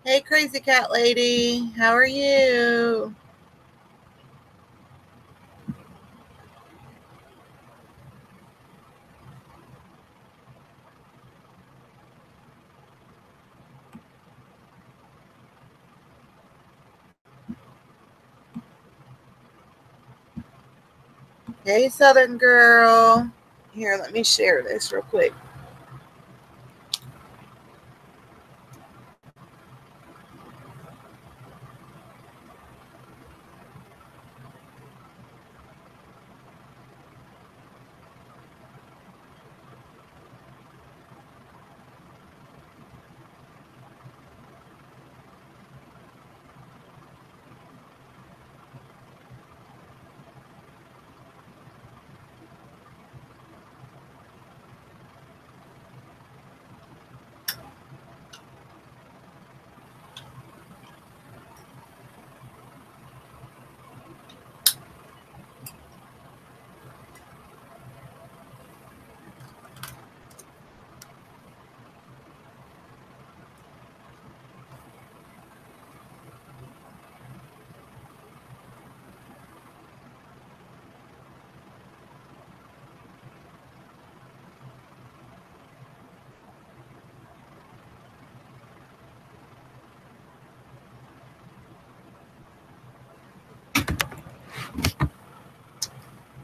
Hey, crazy cat lady. How are you? Hey, Southern girl. Here, let me share this real quick.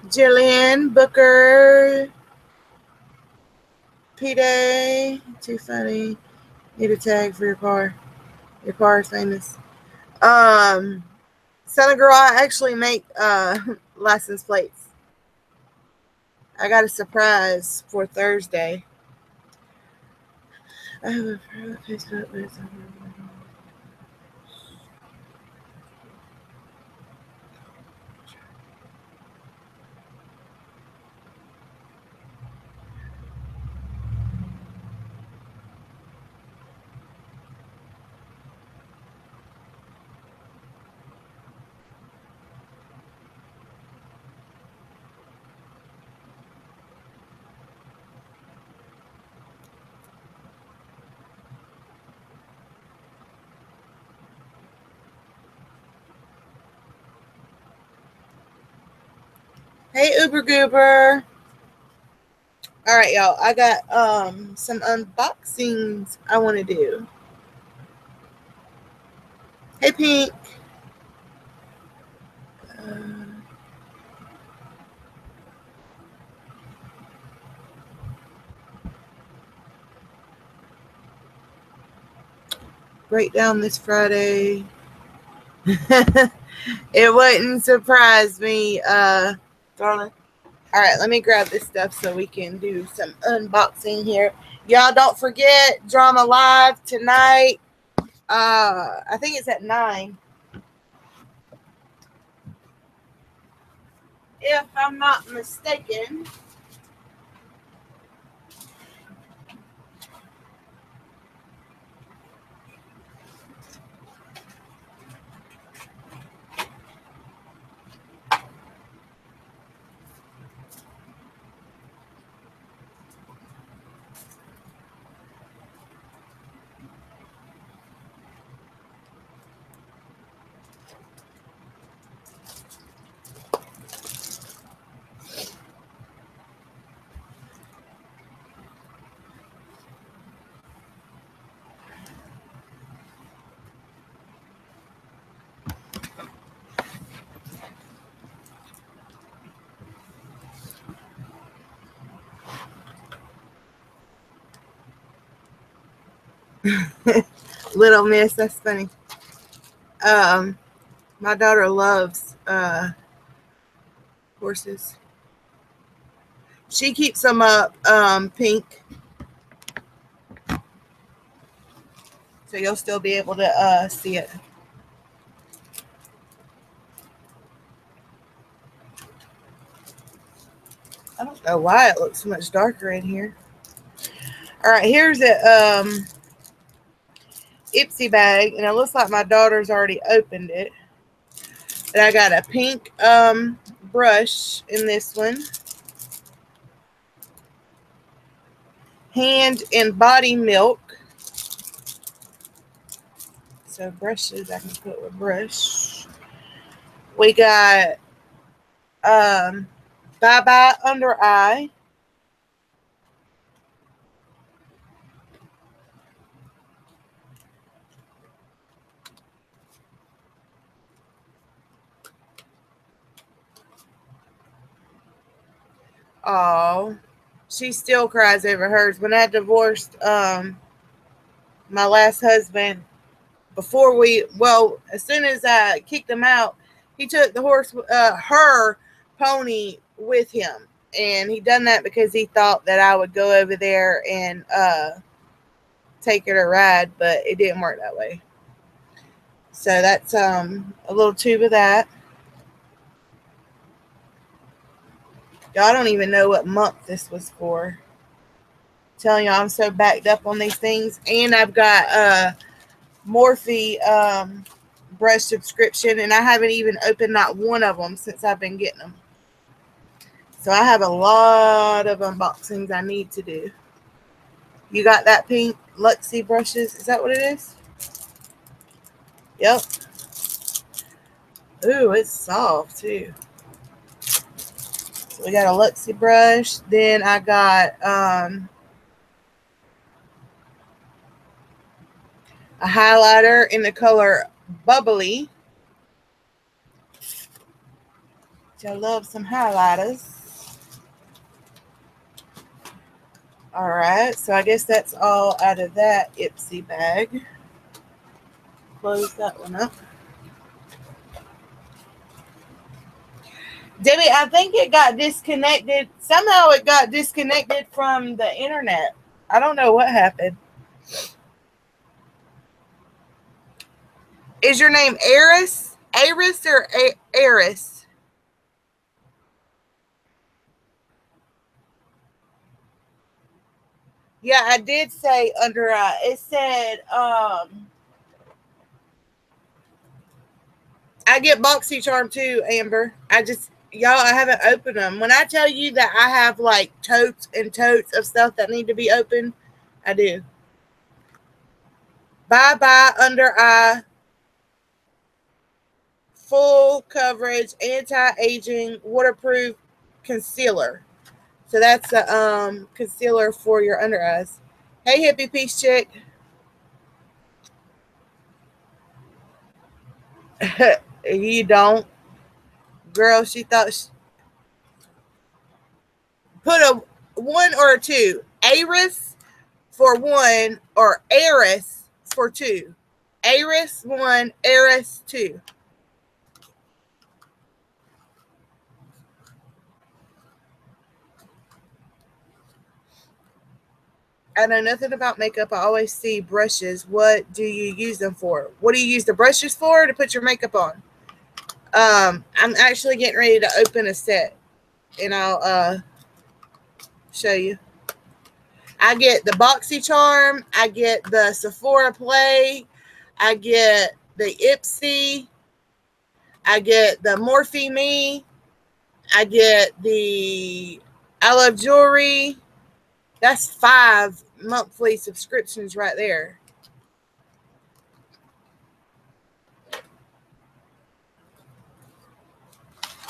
Jillian, Booker, P-Day. Too funny. Need a tag for your car. Your car is famous. Southern girl, I actually make license plates. I got a surprise for Thursday. I have a Facebook with Hey, Uber Goober. All right, y'all. I got some unboxings I want to do. Hey, Pink. Breakdown this Friday. It wouldn't surprise me, darling. All right, let me grab this stuff so we can do some unboxing here. Y'all don't forget Drama Live tonight. I think it's at 9. If I'm not mistaken. Little Miss, that's funny. My daughter loves horses. She keeps them up pink, so you'll still be able to see it. I don't know why it looks so much darker in here. All right, here's a Ipsy bag, and it looks like my daughter's already opened it. But I got a pink brush in this one. Hand and body milk. So brushes I can put with brush. We got Bye Bye Under Eye. Oh, she still cries over hers. When I divorced my last husband, as soon as I kicked him out, he took the her pony with him. And he done that because he thought that I would go over there and take her to ride, but it didn't work that way. So that's a little tube of that. Y'all don't even know what month this was for. I'm telling y'all, I'm so backed up on these things. And I've got Morphe brush subscription, and I haven't even opened not one of them since I've been getting them. So I have a lot of unboxings I need to do. You got that pink Luxie brushes? Is that what it is? Yep. Ooh, it's soft too. So we got a Luxie brush. Then I got a highlighter in the color Bubbly. I love some highlighters. All right, so I guess that's all out of that Ipsy bag. Close that one up. Debbie, I think it got disconnected. Somehow it got disconnected from the internet. I don't know what happened. Is your name Eris? Eris or Eris? Yeah, I did say under eye. It said, I get Boxycharm too, Amber. Y'all, I haven't opened them. When I tell you that I have like totes and totes of stuff that need to be opened, I do. Bye Bye Under Eye. Full coverage, anti-aging, waterproof concealer. So that's a concealer for your under eyes. Hey, hippie peace chick. You don't. Girl, she thought put a 1 or a 2. Aris for 1 or Eris for 2. Eris 1, Eris 2. I know nothing about makeup. I always see brushes. What do you use them for? What do you use the brushes for? To put your makeup on? I'm actually getting ready to open a set, and I'll show you. I get the Boxycharm. I get the Sephora Play. I get the Ipsy. I get the Morphe Me. I get the I Love Jewelry. That's 5 monthly subscriptions right there.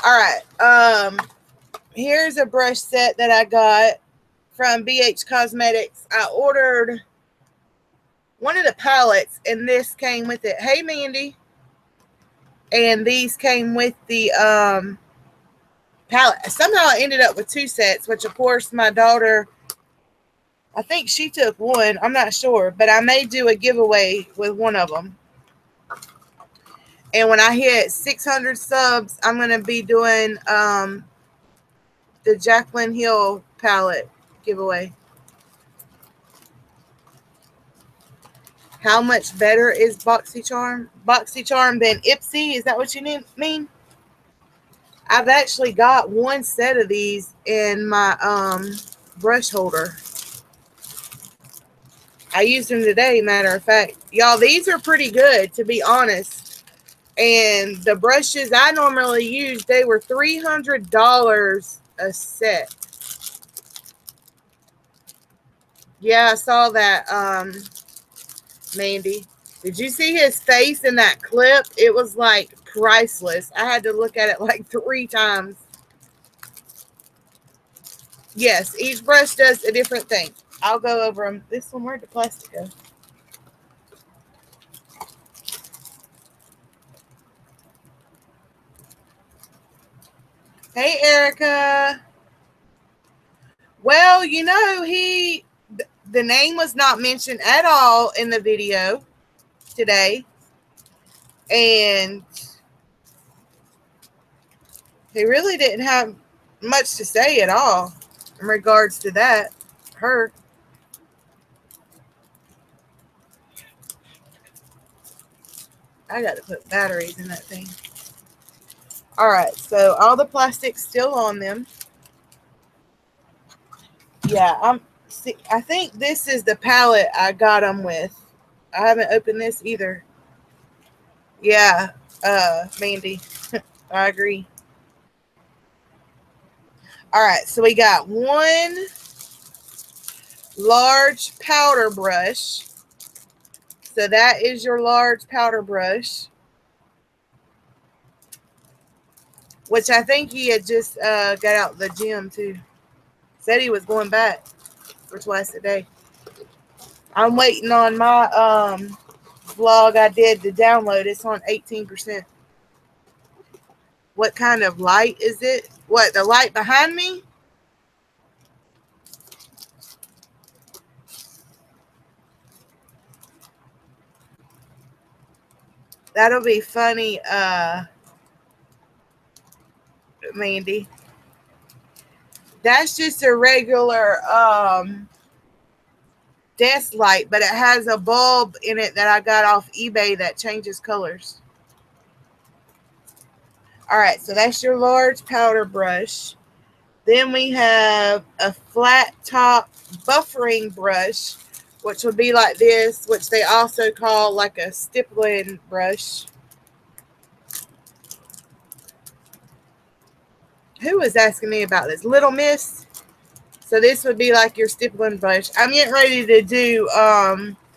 All right. Here's a brush set that I got from BH Cosmetics. I ordered one of the palettes, and this came with it. Hey, Mandy. And these came with the palette. Somehow I ended up with 2 sets, which of course my daughter, I think she took one. I'm not sure, but I may do a giveaway with one of them. And when I hit 600 subs, I'm going to be doing the Jaclyn Hill palette giveaway. How much better is Boxycharm? Boxycharm than Ipsy? Is that what you mean? I've actually got 1 set of these in my brush holder. I used them today, matter of fact. Y'all, these are pretty good, to be honest. And the brushes I normally use, they were $300 a set. Yeah, I saw that, Mandy. Did you see his face in that clip? It was like priceless. I had to look at it like 3 times. Yes, each brush does a different thing. I'll go over them. This one, where'd the plastic go? Hey, Erica. Well, you know, the name was not mentioned at all in the video today. And he really didn't have much to say at all in regards to that. Her. I got to put batteries in that thing. All right, so all the plastic's still on them. Yeah, I think this is the palette I got them with. I haven't opened this either. Yeah, Mandy, I agree. All right, so we got one large powder brush. So that is your large powder brush, which I think he had just got out the gym too. Said he was going back for twice a day. I'm waiting on my vlog I did to download. It's on 18%. What kind of light is it? What, the light behind me? That'll be funny, Mandy. That's just a regular desk light, but it has a bulb in it that I got off eBay that changes colors. All right, so that's your large powder brush. Then we have a flat top buffering brush, which would be like this, which they also call like a stippling brush. Who was asking me about this? Little Miss. So this would be like your stippling brush. I'm getting ready to do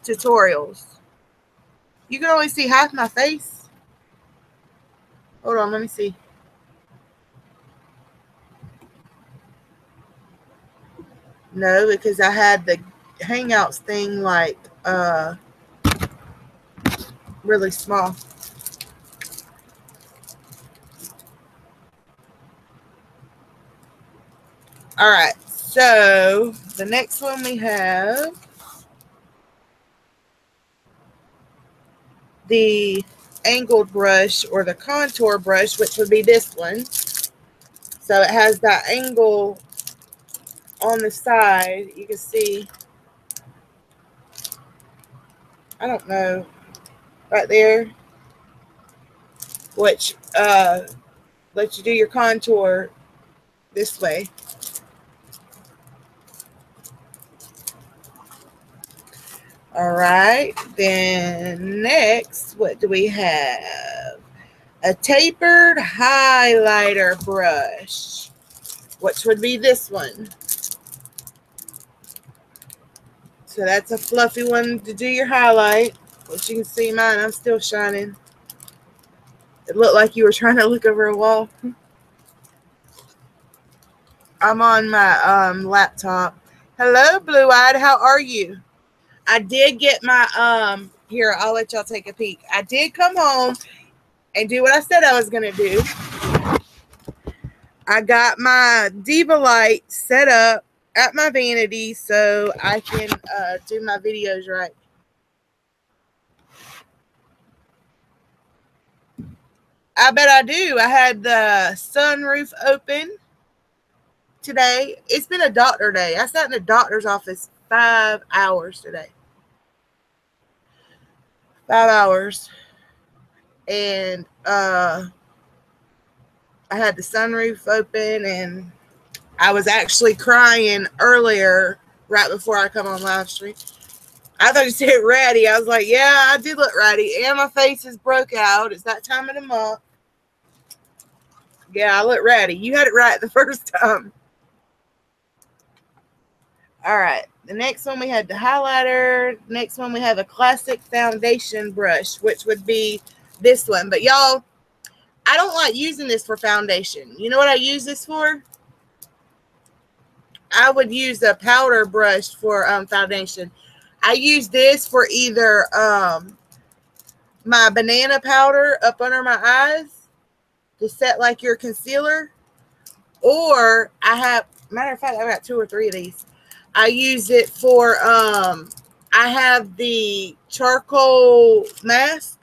tutorials. You can only see half my face. Hold on, let me see. No, because I had the Hangouts thing like really small. All right, so the next one we have the angled brush or the contour brush, which would be this one. So it has that angle on the side. You can see, I don't know, right there, which lets you do your contour this way. All right, then next, what do we have? A tapered highlighter brush, which would be this one. So that's a fluffy one to do your highlight. Which you can see mine, I'm still shining. It looked like you were trying to look over a wall. I'm on my laptop. Hello, Blue Eyed. How are you? I did get my here, I'll let y'all take a peek. I did come home and do what I said I was gonna do. I got my Diva light set up at my vanity so I can do my videos right. I bet I do. I had the sunroof open today. It's been a doctor day. I sat in the doctor's office 5 hours today. 5 hours. And I had the sunroof open, and I was actually crying earlier right before I come on live stream. I thought you said ratty. I was like, yeah, I do look ratty. And my face is broke out. It's that time of the month. Yeah, I look ratty. You had it right the first time. All right. The next one we had the highlighter. Next one we have a classic foundation brush, which would be this one. But y'all, I don't like using this for foundation. You know what I use this for? I would use a powder brush for foundation. I use this for either my banana powder up under my eyes to set like your concealer, or I have, matter of fact, I've got 2 or 3 of these. I use it for I have the charcoal mask.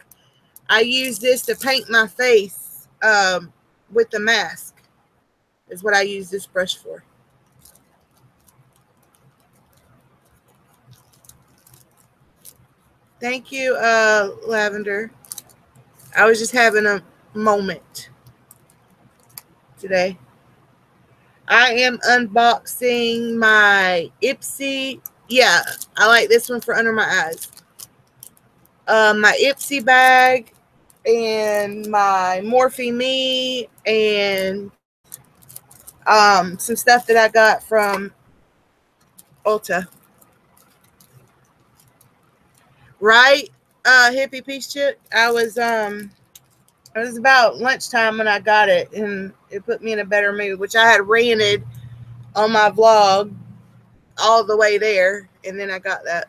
I use this to paint my face with the mask, is what I use this brush for. Thank you, Lavender. I was just having a moment today. I am unboxing my Ipsy. Yeah, I like this one for under my eyes. My Ipsy bag and my Morphe Me and some stuff that I got from Ulta. Right, hippie peace chick. It was about lunchtime when I got it, and it put me in a better mood, which I had ranted on my vlog all the way there, and then I got that.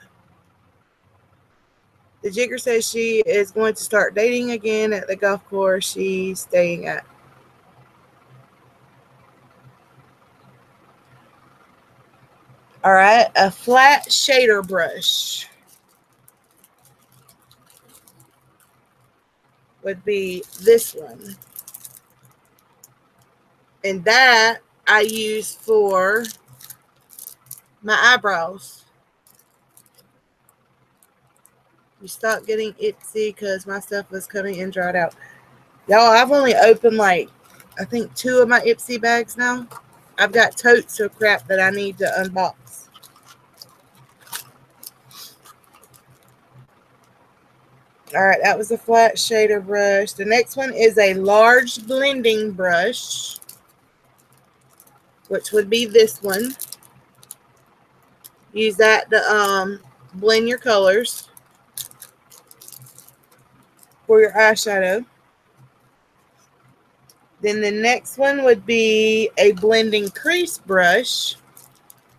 The Jigger says she is going to start dating again at the golf course she's staying at. All right, a flat shader brush would be this one. And that I use for my eyebrows. You stop getting itsy because my stuff was coming in dried out. Y'all, I've only opened like, I think 2 of my Ipsy bags now. I've got totes of crap that I need to unbox. All right, that was a flat shader brush. The next one is a large blending brush, which would be this one. Use that to blend your colors for your eyeshadow. Then the next one would be a blending crease brush,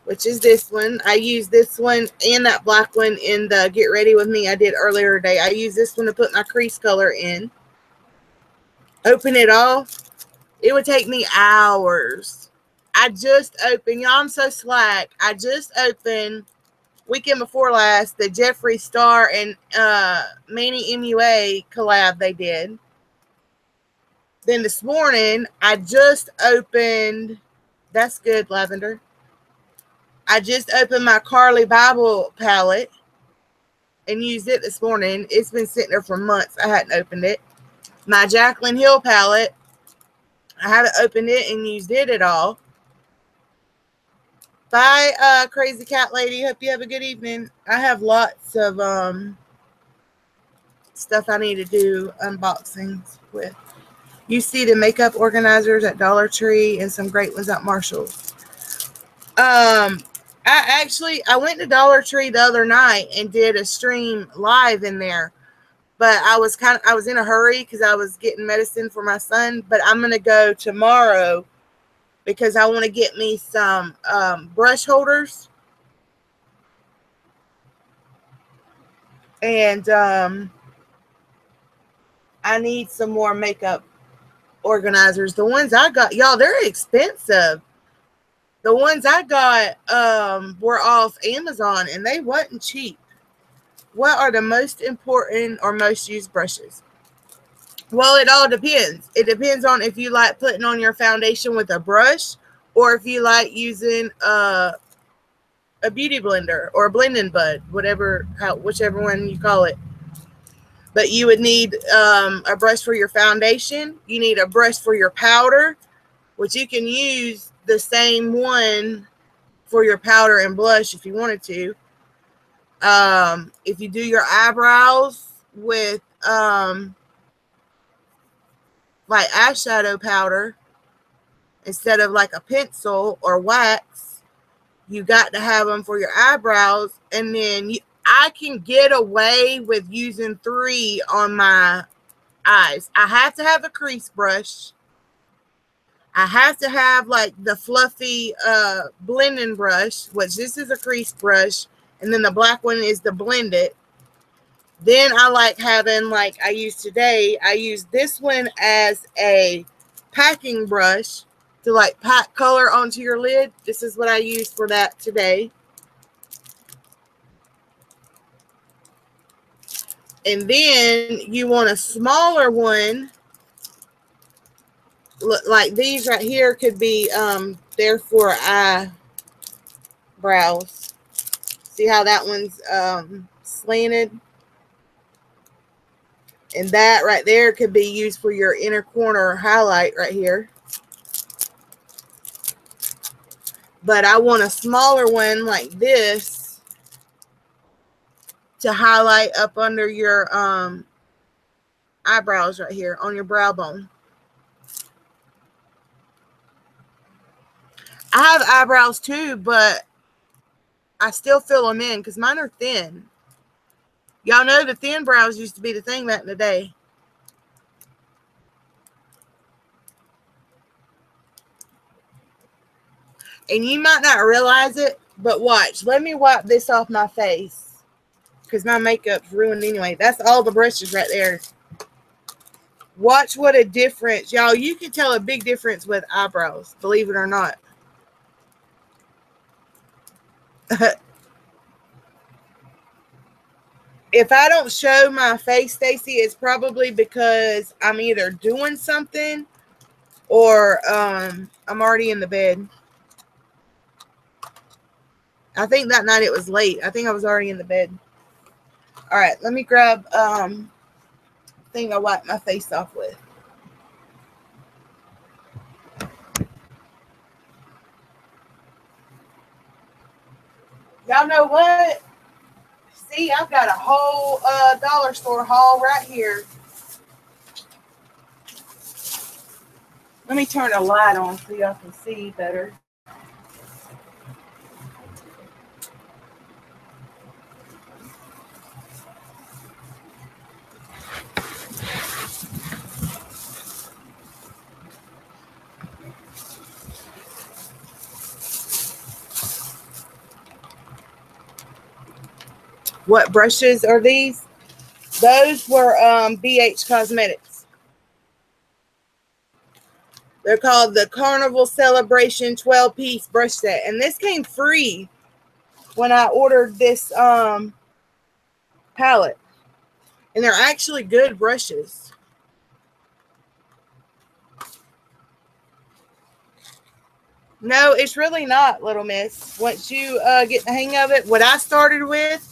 which is this one. I use this one and that black one in the Get Ready With Me I did earlier today. I use this one to put my crease color in. Open it off. It would take me hours. I just opened, y'all, I'm so slack. I just opened weekend before last the Jeffree Star and Manny MUA collab they did. Then this morning, I just opened, that's good, Lavender. I just opened my Carly Bible palette and used it this morning. It's been sitting there for months. I hadn't opened it. My Jaclyn Hill palette, I haven't opened it and used it at all. Bye, Crazy Cat Lady. Hope you have a good evening. I have lots of stuff I need to do unboxings with. You see the makeup organizers at Dollar Tree and some great ones at Marshall's. I went to Dollar Tree the other night and did a stream live in there, but I was in a hurry because I was getting medicine for my son. But I'm gonna go tomorrow because I want to get me some brush holders and I need some more makeup organizers. The ones I got, y'all, they're expensive. The ones I got were off Amazon and they wasn't cheap. What are the most important or most used brushes? Well, it all depends. It depends on if you like putting on your foundation with a brush or if you like using a beauty blender or a blending bud, whichever one you call it. But you would need a brush for your foundation. You need a brush for your powder, which you can use the same one for your powder and blush if you wanted to. If you do your eyebrows with like eyeshadow powder instead of like a pencil or wax, you got to have them for your eyebrows. And then I can get away with using 3 on my eyes. I have to have a crease brush. I have to have like the fluffy blending brush, which this is a crease brush, and then the black one is to blend it. Then I like having, like I use today, I use this one as a packing brush to like pack color onto your lid. This is what I use for that today. And then you want a smaller one. Look, like these right here could be there for eyebrows. See how that one's slanted? And that right there could be used for your inner corner highlight right here. But I want a smaller one like this to highlight up under your eyebrows right here on your brow bone. I have eyebrows too, but I still fill them in because mine are thin. Y'all know the thin brows used to be the thing back in the day. And you might not realize it, but watch. Let me wipe this off my face because my makeup's ruined anyway. That's all the brushes right there. Watch what a difference. Y'all, you can tell a big difference with eyebrows, believe it or not. If I don't show my face, Stacy, it's probably because I'm either doing something or I'm already in the bed. I think that night it was late. I think I was already in the bed. All right, let me grab thing I wipe my face off with. Y'all know what? See, I've got a whole dollar store haul right here. Let me turn the light on so y'all can see better. What brushes are these? Those were BH Cosmetics. They're called the Carnival Celebration 12-piece brush set. And this came free when I ordered this palette. And they're actually good brushes. No, it's really not, little miss. Once you get the hang of it, what I started with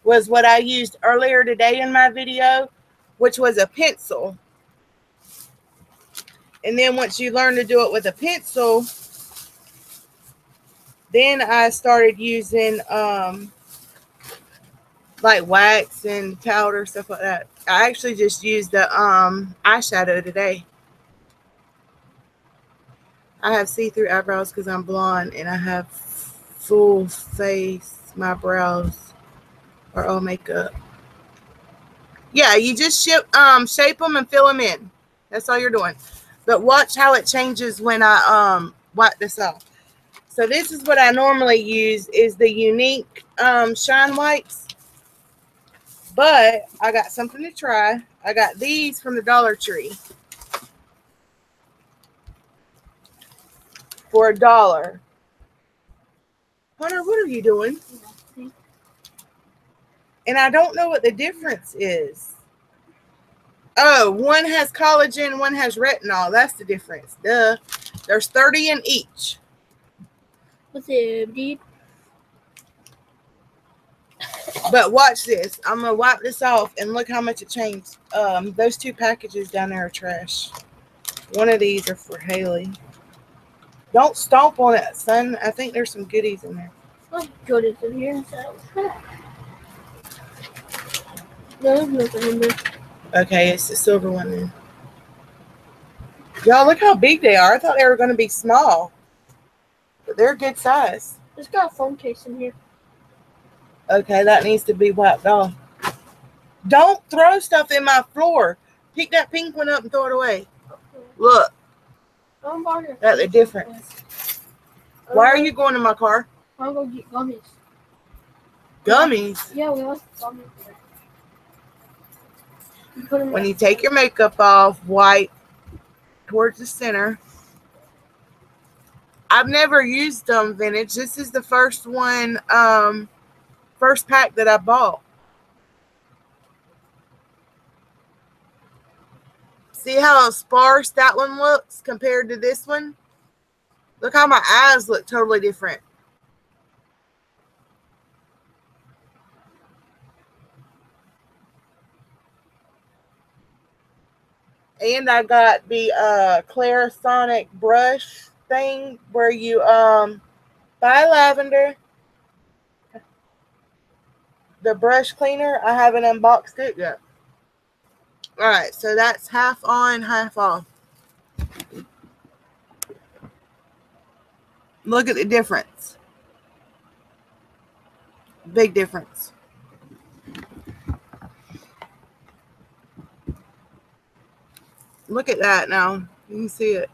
was what I used earlier today in my video, which was a pencil. And then once you learn to do it with a pencil, then I started using like wax and powder, stuff like that. I actually just used the eyeshadow today. I have see-through eyebrows because I'm blonde and I have full face. My brows are all makeup. Yeah, you just shape them and fill them in. That's all you're doing. But watch how it changes when I wipe this off. So this is what I normally use, is the Unique Shine Wipes. But I got something to try. I got these from the Dollar Tree for $1. Hunter, what are you doing? And I don't know what the difference is. Oh, one has collagen, one has retinol. That's the difference. Duh. There's 30 in each. What's up, dude? But watch this. I'm going to wipe this off and look how much it changed. Those 2 packages down there are trash. One of these are for Haley. Don't stomp on it, son. I think there's some goodies in there. What goodies in here? There's nothing in there. Okay, it's the silver one then. Y'all, look how big they are. I thought they were going to be small. But they're a good size. It's got a phone case in here. Okay, that needs to be wiped off. Don't throw stuff in my floor. Pick that pink one up and throw it away. Look. That's the difference. Why are you going in my car? I'm going to get gummies. Gummies? Yeah, we want gummies. When you take your makeup off, wipe towards the center. I've never used them vintage. This is the first one, first pack that I bought. See how sparse that one looks compared to this one? Look how my eyes look totally different. And I got the Clarisonic brush thing where you buy lavender. The brush cleaner, I haven't unboxed it yet. Alright, so that's half on, half off. Look at the difference. Big difference. Look at that now. You can see it.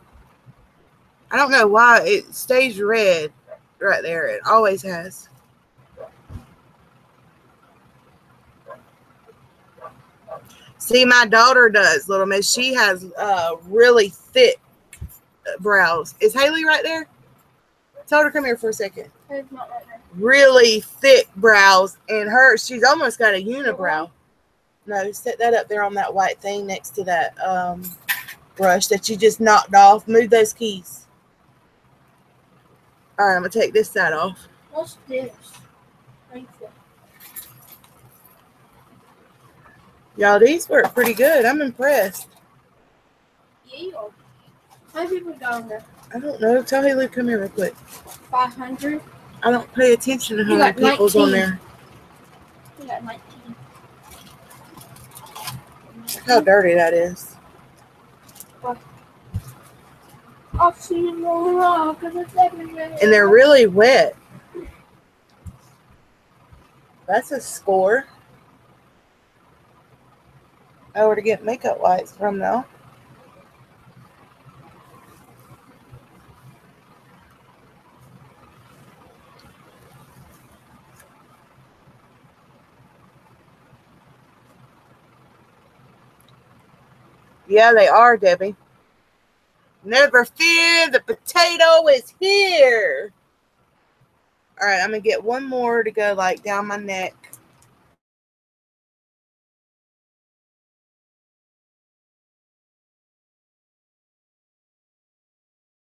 I don't know why it stays red right there. It always has. See, my daughter does, little miss. She has really thick brows. Is Haley right there? Tell her come here for a second. It's not right there. Really thick brows, and she's almost got a unibrow. No, set that up there on that white thing next to that brush that you just knocked off. Move those keys. All right, I'm gonna take this side off. What's this? Thank you. Y'all, these work pretty good. I'm impressed. Yeah. How many people down there? I don't know. Tell Haley come here real quick. 500. I don't pay attention to how many people's 19. on there. We got 19. Look how dirty that is. I'll see you rolling off because it's everywhere. And they're really wet. That's a score. Oh, where to get makeup wipes from now. Yeah, they are, Debbie. Never fear, the potato is here. All right, I'm going to get one more to go like down my neck.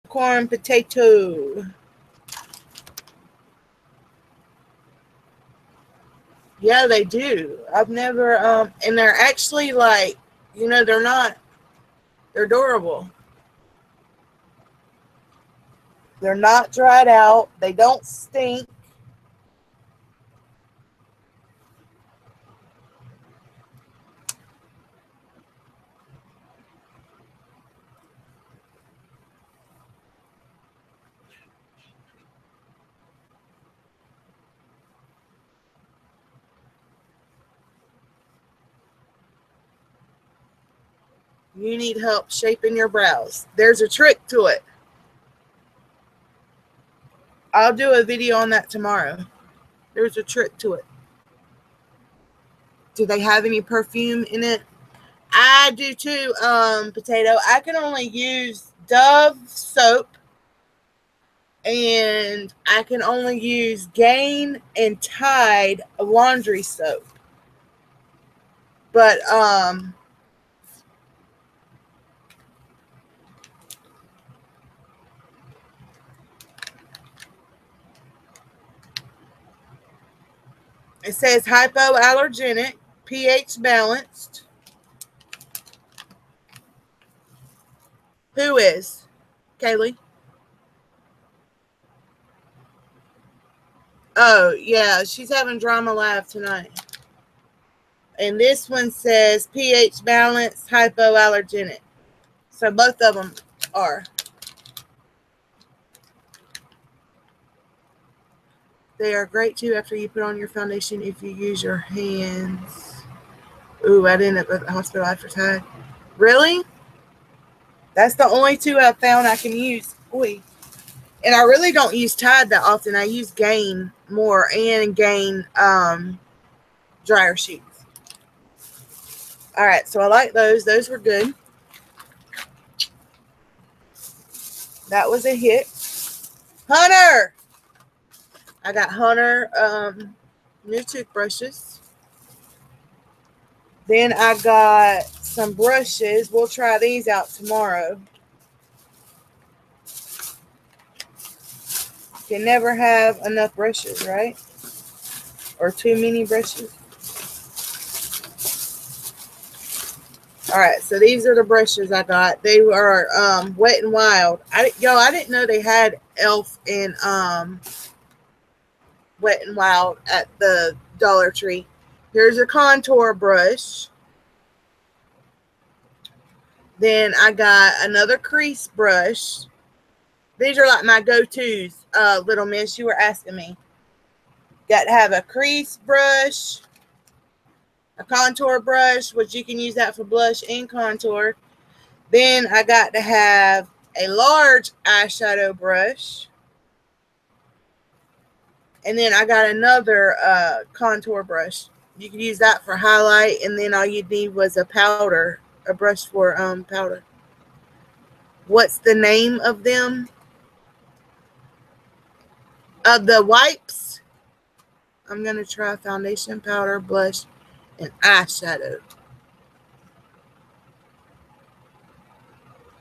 Corn potato. Yeah, they do. I've never, and they're actually like, you know, they're durable. They're not dried out. They don't stink. You need help shaping your brows. There's a trick to it. I'll do a video on that tomorrow. There's a trick to it. Do they have any perfume in it? I do too, potato. I can only use Dove soap. And I can only use Gain and Tide laundry soap. But, it says hypoallergenic, pH balanced. Who is? Kaylee? Oh, yeah. She's having drama live tonight. And this one says pH balanced, hypoallergenic. So both of them are. They are great too after you put on your foundation if you use your hands. Ooh, I didn't at the hospital after Tide. Really? That's the only two I've found I can use. Ooh. And I really don't use Tide that often. I use Gain more and Gain dryer sheets. All right, so I like those. Those were good. That was a hit. Hunter! I got Hunter new toothbrushes. Then I got some brushes. We'll try these out tomorrow. You can never have enough brushes, right? Or too many brushes. All right, so these are the brushes I got. They were Wet and Wild. I didn't know they had Elf and Wet and Wild at the Dollar Tree. Here's a contour brush. Then I got another crease brush. These are like my go-tos, Little Miss. You were asking me. Got to have a crease brush, a contour brush, which you can use that for blush and contour. Then I got to have a large eyeshadow brush. And then I got another contour brush. You could use that for highlight. And then all you'd need was a powder, a brush for powder. What's the name of them? Of the wipes? I'm going to try foundation, powder, blush, and eyeshadow.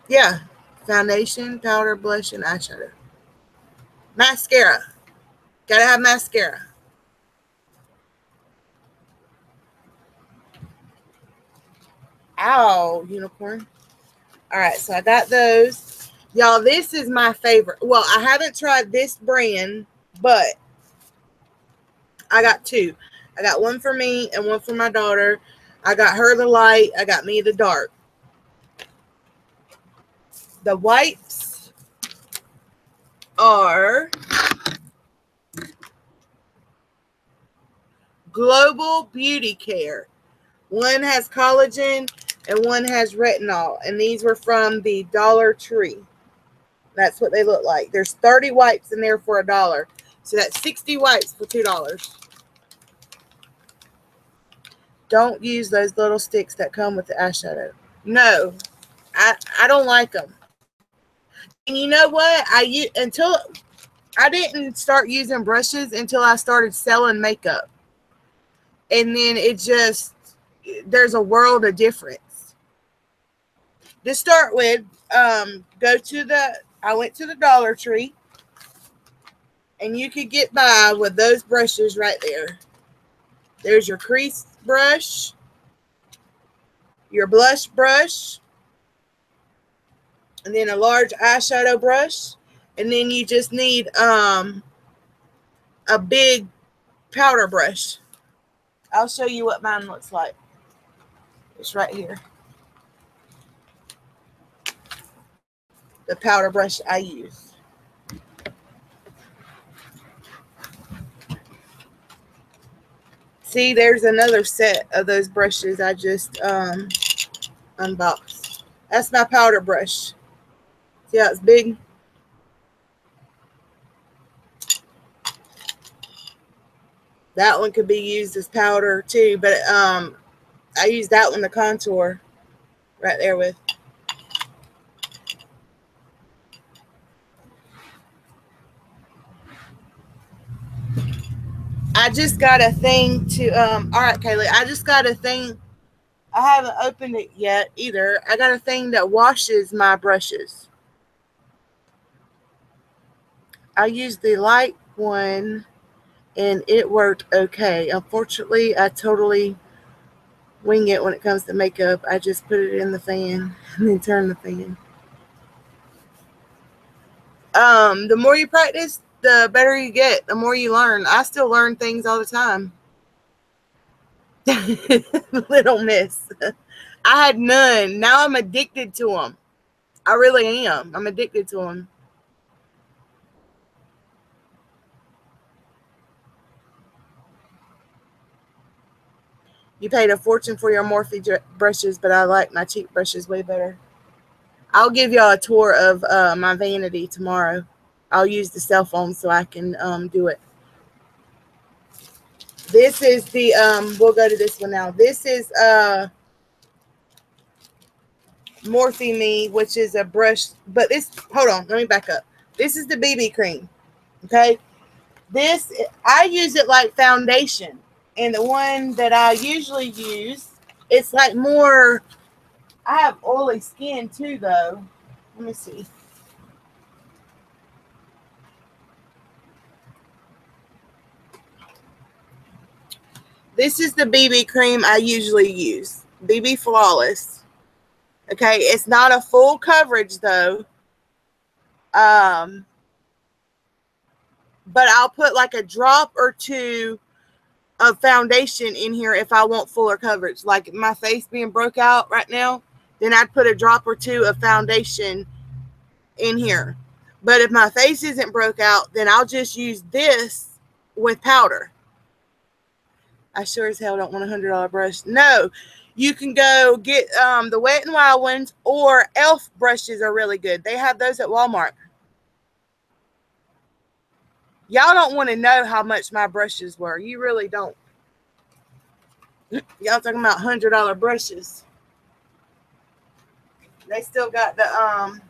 Yeah. Foundation, powder, blush, and eyeshadow. Mascara. Gotta have mascara. Ow, unicorn. All right, so I got those. Y'all, this is my favorite. Well, I haven't tried this brand, but I got two. I got one for me and one for my daughter. I got her the light. I got me the dark. The wipes are Global Beauty Care. One has collagen and one has retinol. And these were from the Dollar Tree. That's what they look like. There's 30 wipes in there for $1. So that's 60 wipes for $2. Don't use those little sticks that come with the eyeshadow. No, I don't like them. And you know what? Until I didn't start using brushes until I started selling makeup. And then it just, there's a world of difference. To start with, I went to the Dollar Tree, and you could get by with those brushes right there. There's your crease brush, your blush brush, and then a large eyeshadow brush, and then you just need a big powder brush. I'll show you what mine looks like. It's right here. The powder brush I use. See, there's another set of those brushes I just unboxed. That's my powder brush. See how it's big? That one could be used as powder too, but I use that one to contour right there with. I just got a thing to all right, Kaylee, I just got a thing. I haven't opened it yet either. I got a thing that washes my brushes. I used the light one and it worked okay. Unfortunately, I totally wing it when it comes to makeup. I just put it in the fan and then turn the fan. The more you practice, the better you get, the more you learn. I still learn things all the time. Little Miss. I had none. Now I'm addicted to them. I really am. I'm addicted to them. You paid a fortune for your Morphe brushes, but I like my cheap brushes way better. I'll give y'all a tour of my vanity tomorrow. I'll use the cell phone so I can do it. This is the, we'll go to this one now. This is Morphe Me, which is a brush, but this, hold on, let me back up. This is the BB cream, okay? This, I use it like foundation. And the one that I usually use, it's like more, I have oily skin too, though. Let me see. This is the BB cream I usually use. BB Flawless. Okay, it's not a full coverage, though. But I'll put like a drop or two of foundation in here if I want fuller coverage. Like my face being broke out right now, then I'd put a drop or two of foundation in here. But if my face isn't broke out, then I'll just use this with powder. I sure as hell don't want a $100 brush. No, you can go get the Wet n Wild ones, or e.l.f. brushes are really good. They have those at Walmart. Y'all don't want to know how much my brushes were. You really don't. Y'all talking about $100 brushes. They still got the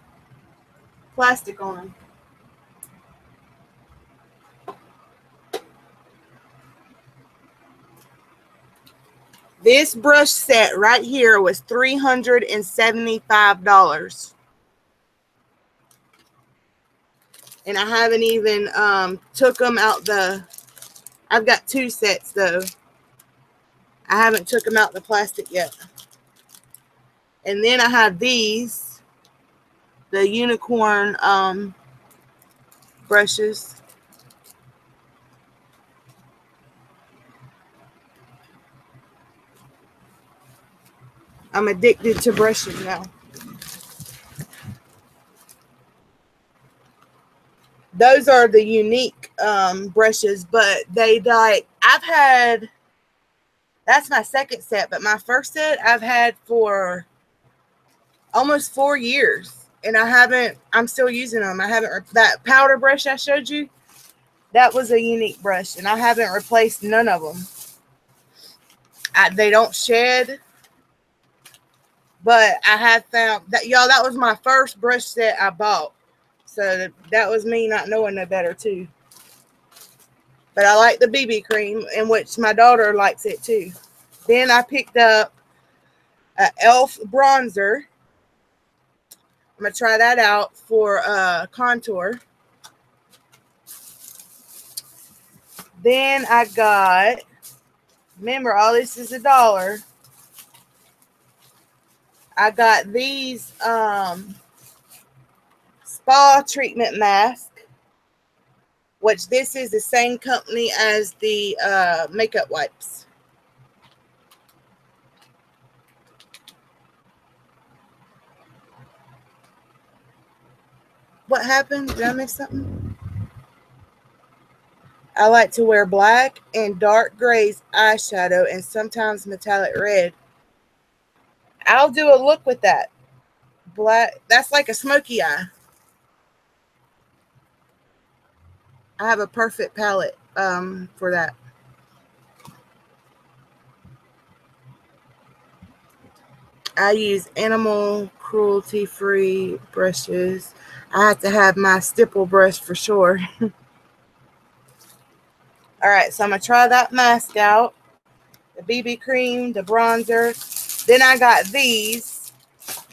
plastic on them. This brush set right here was $375. And I haven't even took them out the, I've got 2 sets though. I haven't took them out the plastic yet. And then I have these, the unicorn brushes. I'm addicted to brushes now. Those are the unique brushes, but they like, I've had, that's my second set, but my first set I've had for almost 4 years, and I'm still using them. I haven't, that powder brush I showed you, that was a unique brush, and I haven't replaced none of them. They don't shed, but I have found that, y'all, that was my first brush set I bought. So that was me not knowing no better too. But I like the BB cream, in which my daughter likes it too. Then I picked up an e.l.f. bronzer. I'm going to try that out for contour. Then I got, remember, all this is $1. I got these spa treatment mask, which this is the same company as the makeup wipes. What happened? Did I miss something? I like to wear black and dark grays eyeshadow and sometimes metallic red. I'll do a look with that. Black, that's like a smoky eye. I have a perfect palette for that. I use animal cruelty free brushes. I have to have my stipple brush for sure. All right, so I'm gonna try that mask out. The BB cream, the bronzer. Then I got these.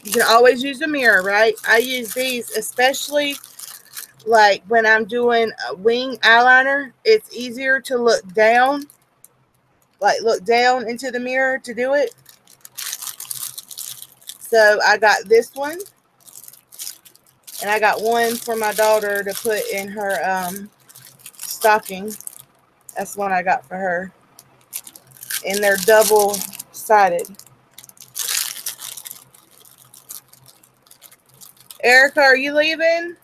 You can always use a mirror, right? I use these especially like when I'm doing a wing eyeliner. It's easier to look down, like look down into the mirror to do it. So I got this one, and I got one for my daughter to put in her stocking. That's one I got for her, and they're double-sided. Erica, are you leaving?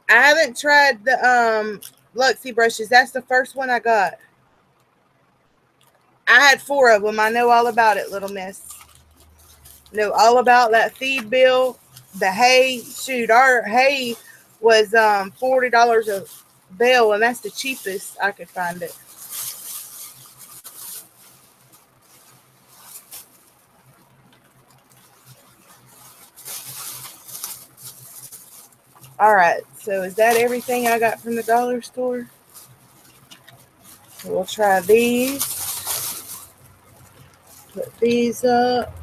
I haven't tried the Luxie brushes. That's the first one I got. I had 4 of them. I know all about it, little miss. Know all about that feed bill. The hay. Shoot, our hay was $40 a bale, and that's the cheapest I could find it. All right, so is that everything I got from the dollar store? So we'll try these. Put these up.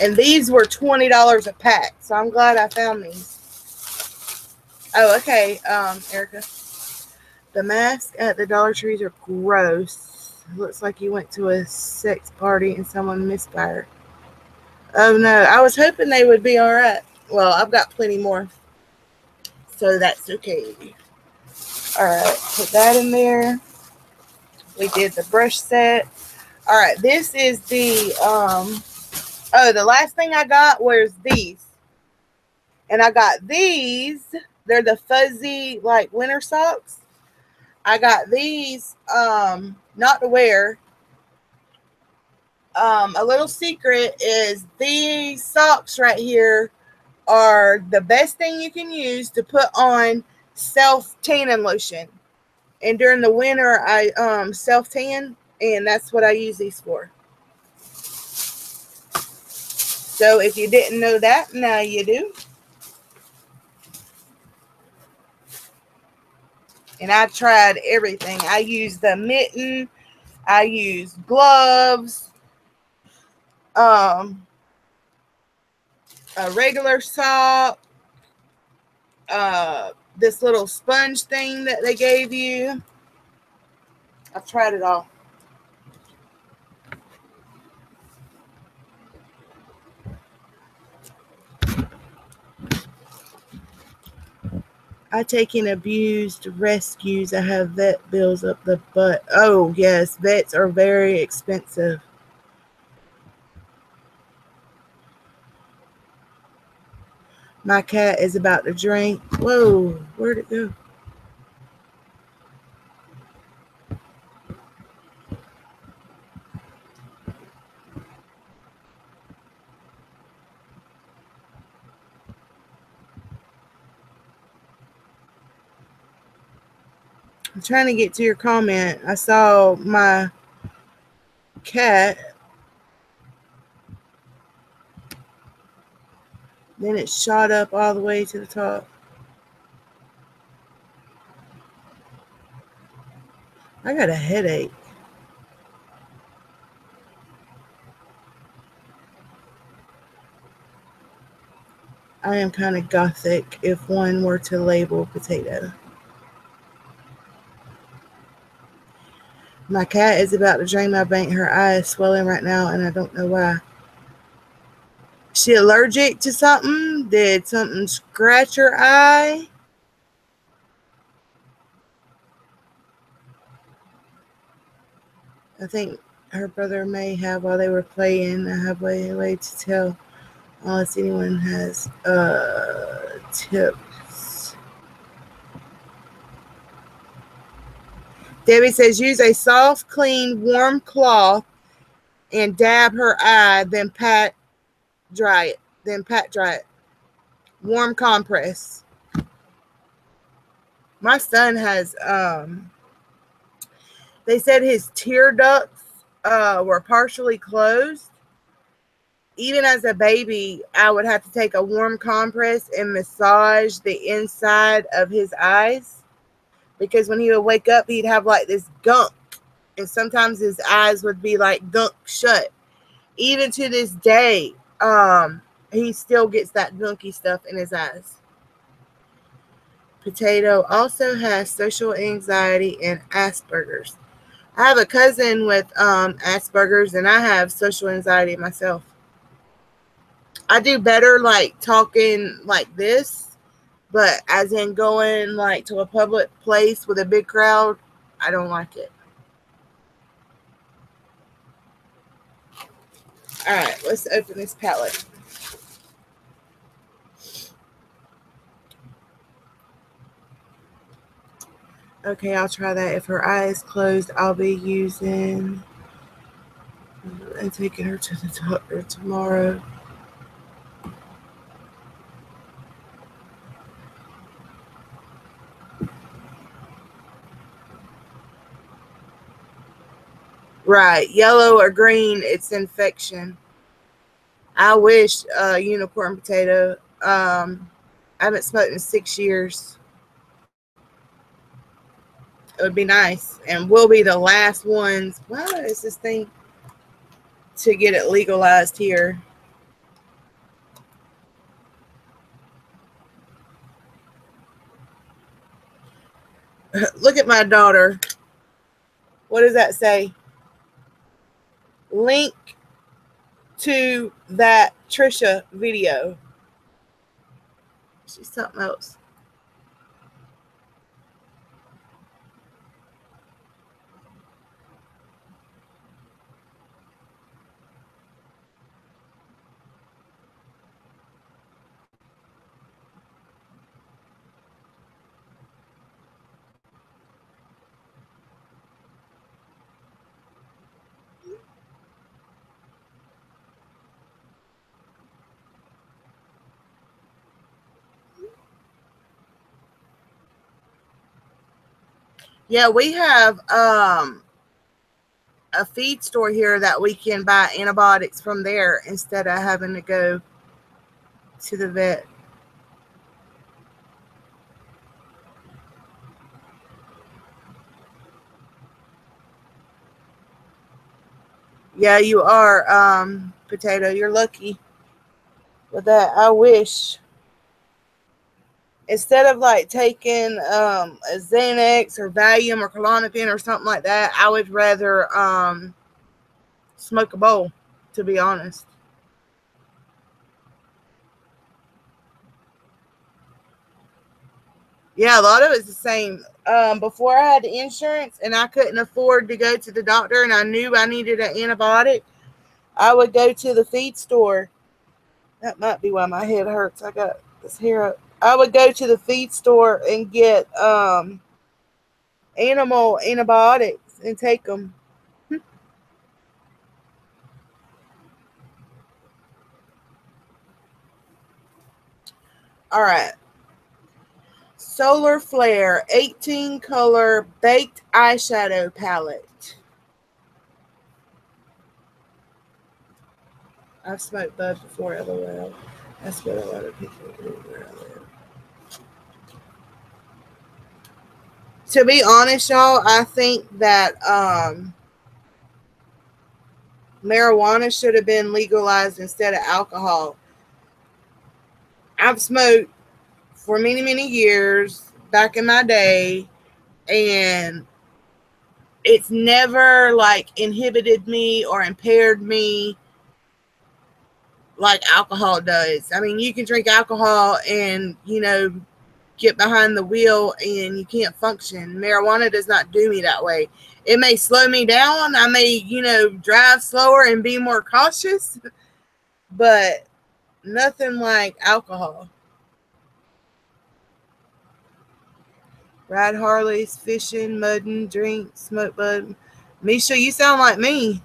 And these were $20 a pack, so I'm glad I found these. Oh, okay, Erica. The masks at the Dollar Trees are gross. It looks like you went to a sex party and someone misfired. Oh, no, I was hoping they would be all right. Well, I've got plenty more, so that's okay. All right, put that in there. We did the brush set. All right, this is the, the last thing I got was these. And I got these. They're the fuzzy, like, winter socks. I got these, not to wear. A little secret is these socks right here are the best thing you can use to put on self-tanning lotion. And during the winter, I self-tan, and that's what I use these for. So if you didn't know that, now you do. And I tried everything. I used the mitten. I used gloves. A regular sock. This little sponge thing that they gave you. I've tried it all. I take in abused rescues. I have vet bills up the butt. Oh, yes. Vets are very expensive. My cat is about to drink. Whoa. Where'd it go? I'm trying to get to your comment. I saw my cat. Then it shot up all the way to the top. I got a headache. I am kind of gothic if one were to label potato. My cat is about to drain my bank. Her eye is swelling right now, and I don't know why. She allergic to something? Did something scratch her eye? I think her brother may have while they were playing. I have way to tell unless anyone has tips. Debbie says use a soft, clean, warm cloth and dab her eye, then pat dry it. Warm compress. My son has they said his tear ducts were partially closed. Even as a baby, I would have to take a warm compress and massage the inside of his eyes. Because when he would wake up, he'd have like this gunk. And sometimes his eyes would be like gunk shut. Even to this day, he still gets that gunky stuff in his eyes. Potato also has social anxiety and Asperger's. I have a cousin with Asperger's, and I have social anxiety myself. I do better like talking like this. But as in going like to a public place with a big crowd, I don't like it. All right, let's open this palette. Okay, I'll try that. If her eye is closed, I'll be using and taking her to the doctor tomorrow. Right, yellow or green, it's infection. I wish unicorn potato. I haven't smoked in 6 years. It would be nice, and we'll be the last ones. Why is this thing to get it legalized here? Look at my daughter. What does that say? Link to that Trisha video. She's something else. Yeah, we have a feed store here that we can buy antibiotics from there instead of having to go to the vet. Yeah, you are, Potato. You're lucky with that. I wish. Instead of like taking a Xanax or Valium or Klonopin or something like that, I would rather smoke a bowl, to be honest. Yeah, a lot of it's the same. Before I had the insurance and I couldn't afford to go to the doctor and I knew I needed an antibiotic, I would go to the feed store. That might be why my head hurts. I got this hair up. I would go to the feed store and get animal antibiotics and take them. All right. Solar Flare 18 color baked eyeshadow palette. I've smoked bud before, LOL. That's what a lot of people do where I live. To be honest, y'all, I think that marijuana should have been legalized instead of alcohol. I've smoked for many, many years back in my day, and it's never like inhibited me or impaired me like alcohol does. I mean, you can drink alcohol and, get behind the wheel and you can't function. Marijuana does not do me that way. It may slow me down. I may, drive slower and be more cautious, but nothing like alcohol. Ride Harleys, fishing, mudding, drink, smoke bud. Misha, you sound like me.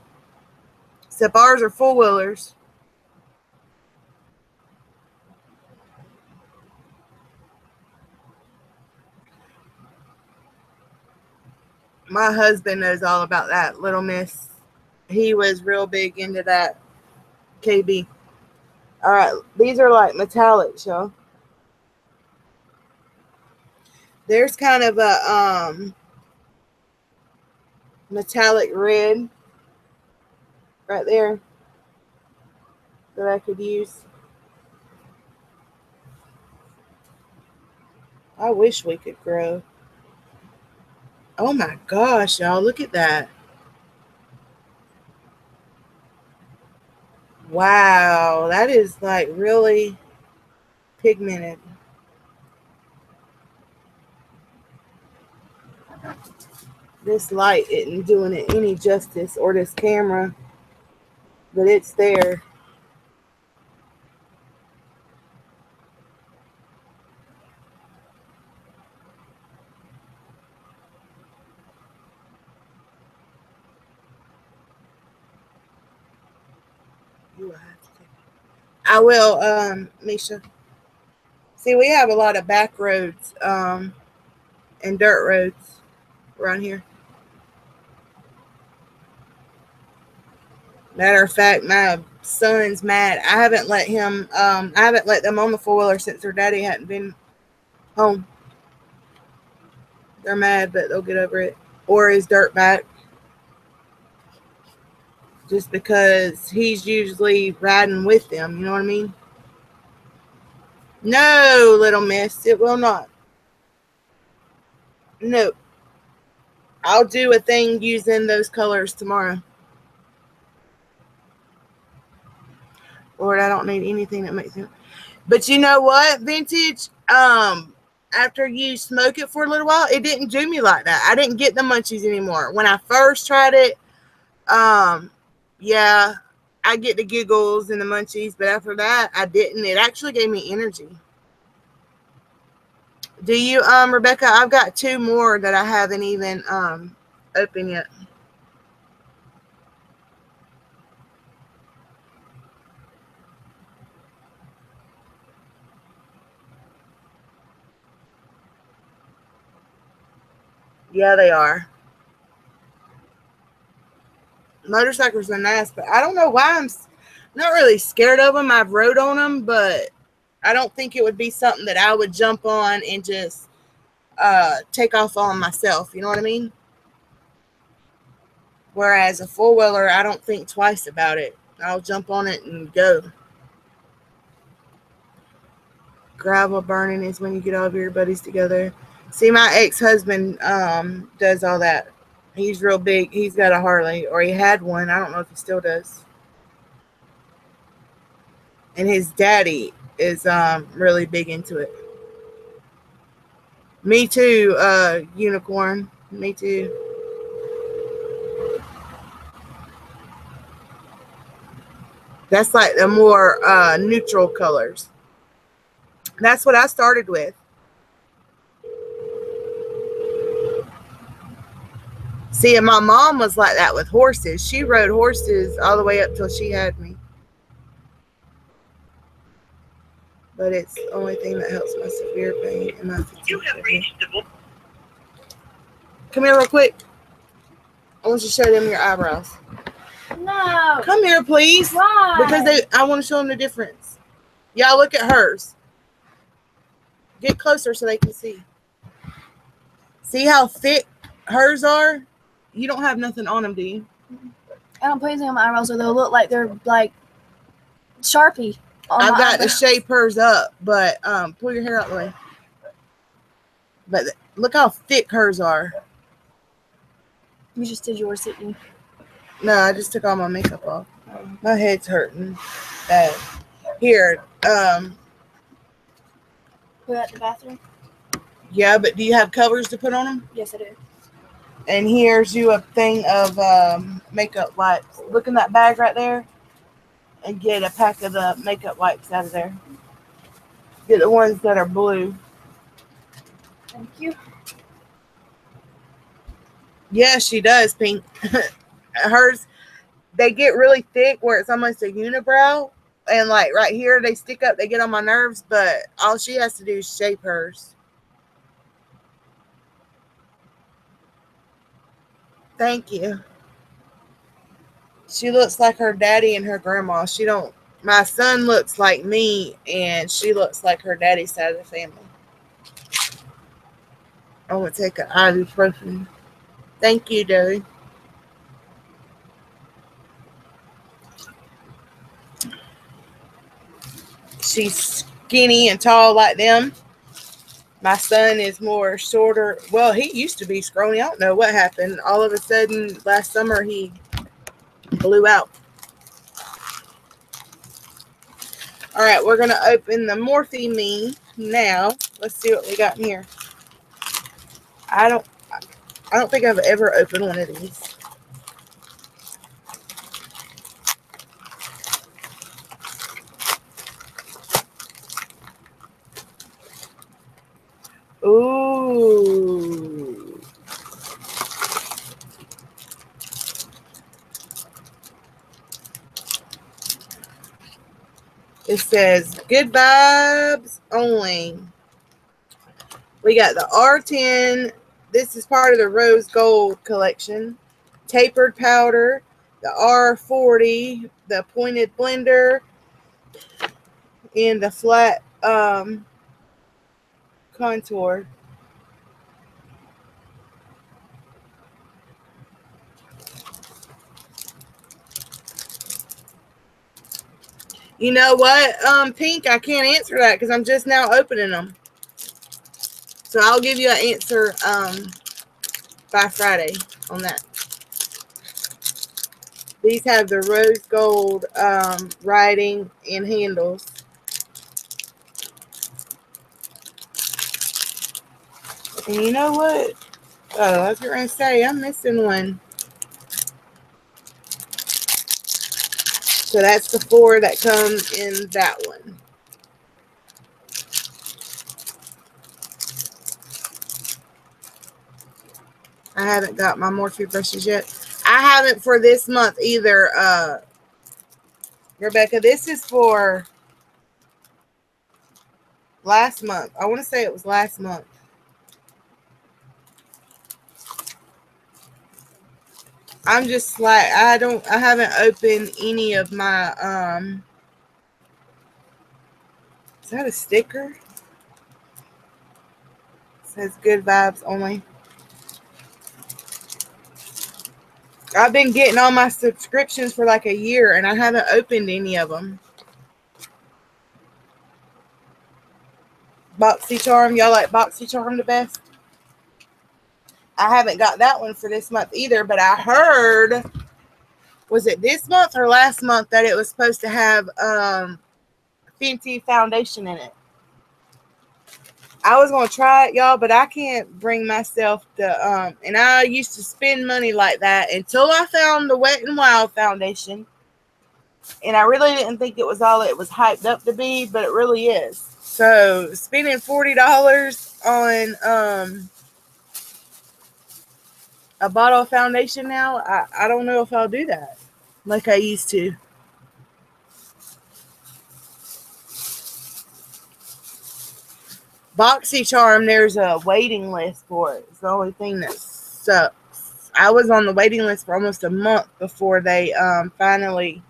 Except ours are four-wheelers. My husband knows all about that, Little Miss. He was real big into that. KB. All right, these are like metallic, y'all. There's kind of a metallic red right there that I could use. I wish we could grow. Oh my gosh, y'all, look at that. Wow, that is like really pigmented. This light isn't doing it any justice, or this camera, but it's there. I have to take? I will, Misha. See, we have a lot of back roads and dirt roads around here. Matter of fact, my son's mad. I haven't let him, I haven't let them on the four-wheeler since their daddy hadn't been home. They're mad, but they'll get over it. Or his dirt back. Just because he's usually riding with them, you know what I mean? No, little miss, it will not. No. I'll do a thing using those colors tomorrow. Lord, I don't need anything that makes it. But you know what, vintage? After you smoke it for a little while, it didn't do me like that. I didn't get the munchies anymore. When I first tried it, yeah, I get the giggles and the munchies, but after that, I didn't. It actually gave me energy. Do you, Rebecca? I've got 2 more that I haven't even opened yet. Yeah, they are. Motorcycles are nice, but I don't know why I'm not really scared of them. I've rode on them, but I don't think it would be something that I would jump on and just take off on myself. You know what I mean? Whereas a four-wheeler, I don't think twice about it. I'll jump on it and go. Gravel burning is when you get all of your buddies together. See, my ex-husband does all that. He's real big. He's got a Harley, or he had one. I don't know if he still does. And his daddy is really big into it. Me too, Unicorn. Me too. That's like the more neutral colors. That's what I started with. See, and my mom was like that with horses. She rode horses all the way up till she had me. But it's the only thing that helps my severe pain and my fatigue. You have reached the... Come here real quick. I want you to show them your eyebrows. No. Come here, please. Why? Because I want to show them the difference. Y'all look at hers. Get closer so they can see. See how thick hers are? You don't have nothing on them, do you? I don't put anything on my eyebrows, so they'll look like they're like Sharpie. I've got to shape hers up, but pull your hair out the way. But look how thick hers are. You just did yours, didn't you? No, I just took all my makeup off. My head's hurting bad. Here, put that in the bathroom. Yeah, but do you have covers to put on them? Yes, I do. And here's you a thing of makeup wipes. Look in that bag right there and get a pack of the makeup wipes out of there. Get the ones that are blue. Thank you. Yeah, she does, Pink. Hers, they get really thick where it's almost a unibrow. And like right here, they stick up, they get on my nerves. But all she has to do is shape hers. Thank you. She looks like her daddy and her grandma. She don't. My son looks like me, and she looks like her daddy's side of the family. I want to take an ibuprofen. Thank you, Joey. She's skinny and tall like them. My son is more shorter. Well, he used to be scrawny. I don't know what happened. All of a sudden, last summer, he blew out. All right, we're going to open the Morphe Me now. Let's see what we got in here. I don't think I've ever opened one of these. Ooh. It says good vibes only. We got the R10. This is part of the rose gold collection. Tapered powder. The R40. The pointed blender. And the flat contour. You know what, Pink? I can't answer that because I'm just now opening them. So I'll give you an answer by Friday on that. These have the rose gold writing and handles. And you know what? Oh, I was going to say, I'm missing one. So that's the 4 that come in that one. I haven't got my Morphe brushes yet. I haven't for this month either, Rebecca. This is for last month. I want to say it was last month. I'm just like, I haven't opened any of my, is that a sticker? It says good vibes only. I've been getting all my subscriptions for like a year and I haven't opened any of them. Boxycharm, y'all like Boxycharm the best? I haven't got that one for this month either, but I heard, was it this month or last month, that it was supposed to have Fenty foundation in it. I was going to try it, y'all, but I can't bring myself to, and I used to spend money like that until I found the Wet n Wild foundation. And I really didn't think it was all it was hyped up to be, but it really is. So spending $40 on a bottle of foundation now, I don't know if I'll do that like I used to. Boxycharm, there's a waiting list for it. It's the only thing that sucks. I was on the waiting list for almost a month before they finally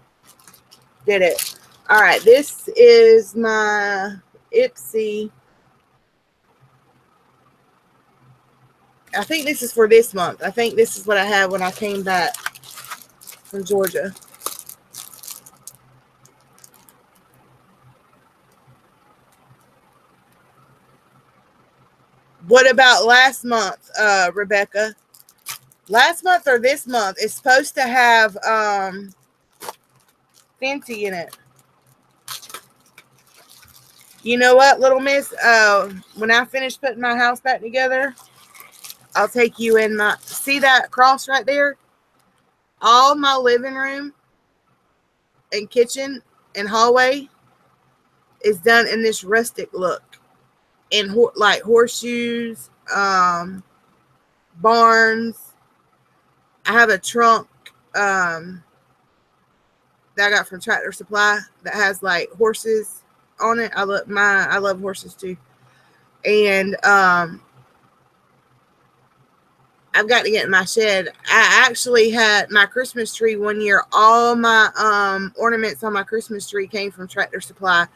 did it. All right, this is my Ipsy. I think this is for this month. I think this is what I had when I came back from Georgia. What about last month, Rebecca? Last month or this month, it's supposed to have Fenty in it. You know what, little miss? When I finish putting my house back together, I'll take you in my... See that cross right there? All my living room and kitchen and hallway is done in this rustic look. In like horseshoes, barns. I have a trunk that I got from Tractor Supply that has like horses on it. I love horses too. And I've got to get in my shed. I actually had my Christmas tree one year. All my ornaments on my Christmas tree came from Tractor Supply,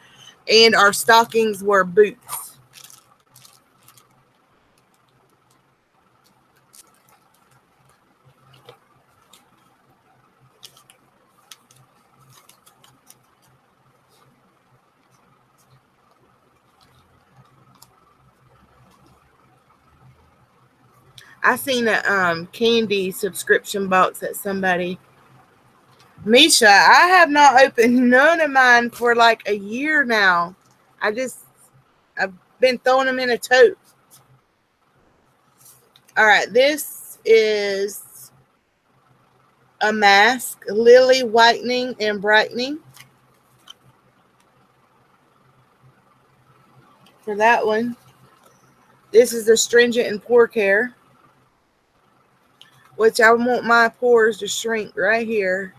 and our stockings were boots. I seen a candy subscription box at somebody. Misha, I have not opened none of mine for like a year now. I've been throwing them in a tote. All right, this is a mask, Lily Whitening and Brightening. For that one. This is Astringent and Pore Care, which I want my pores to shrink right here.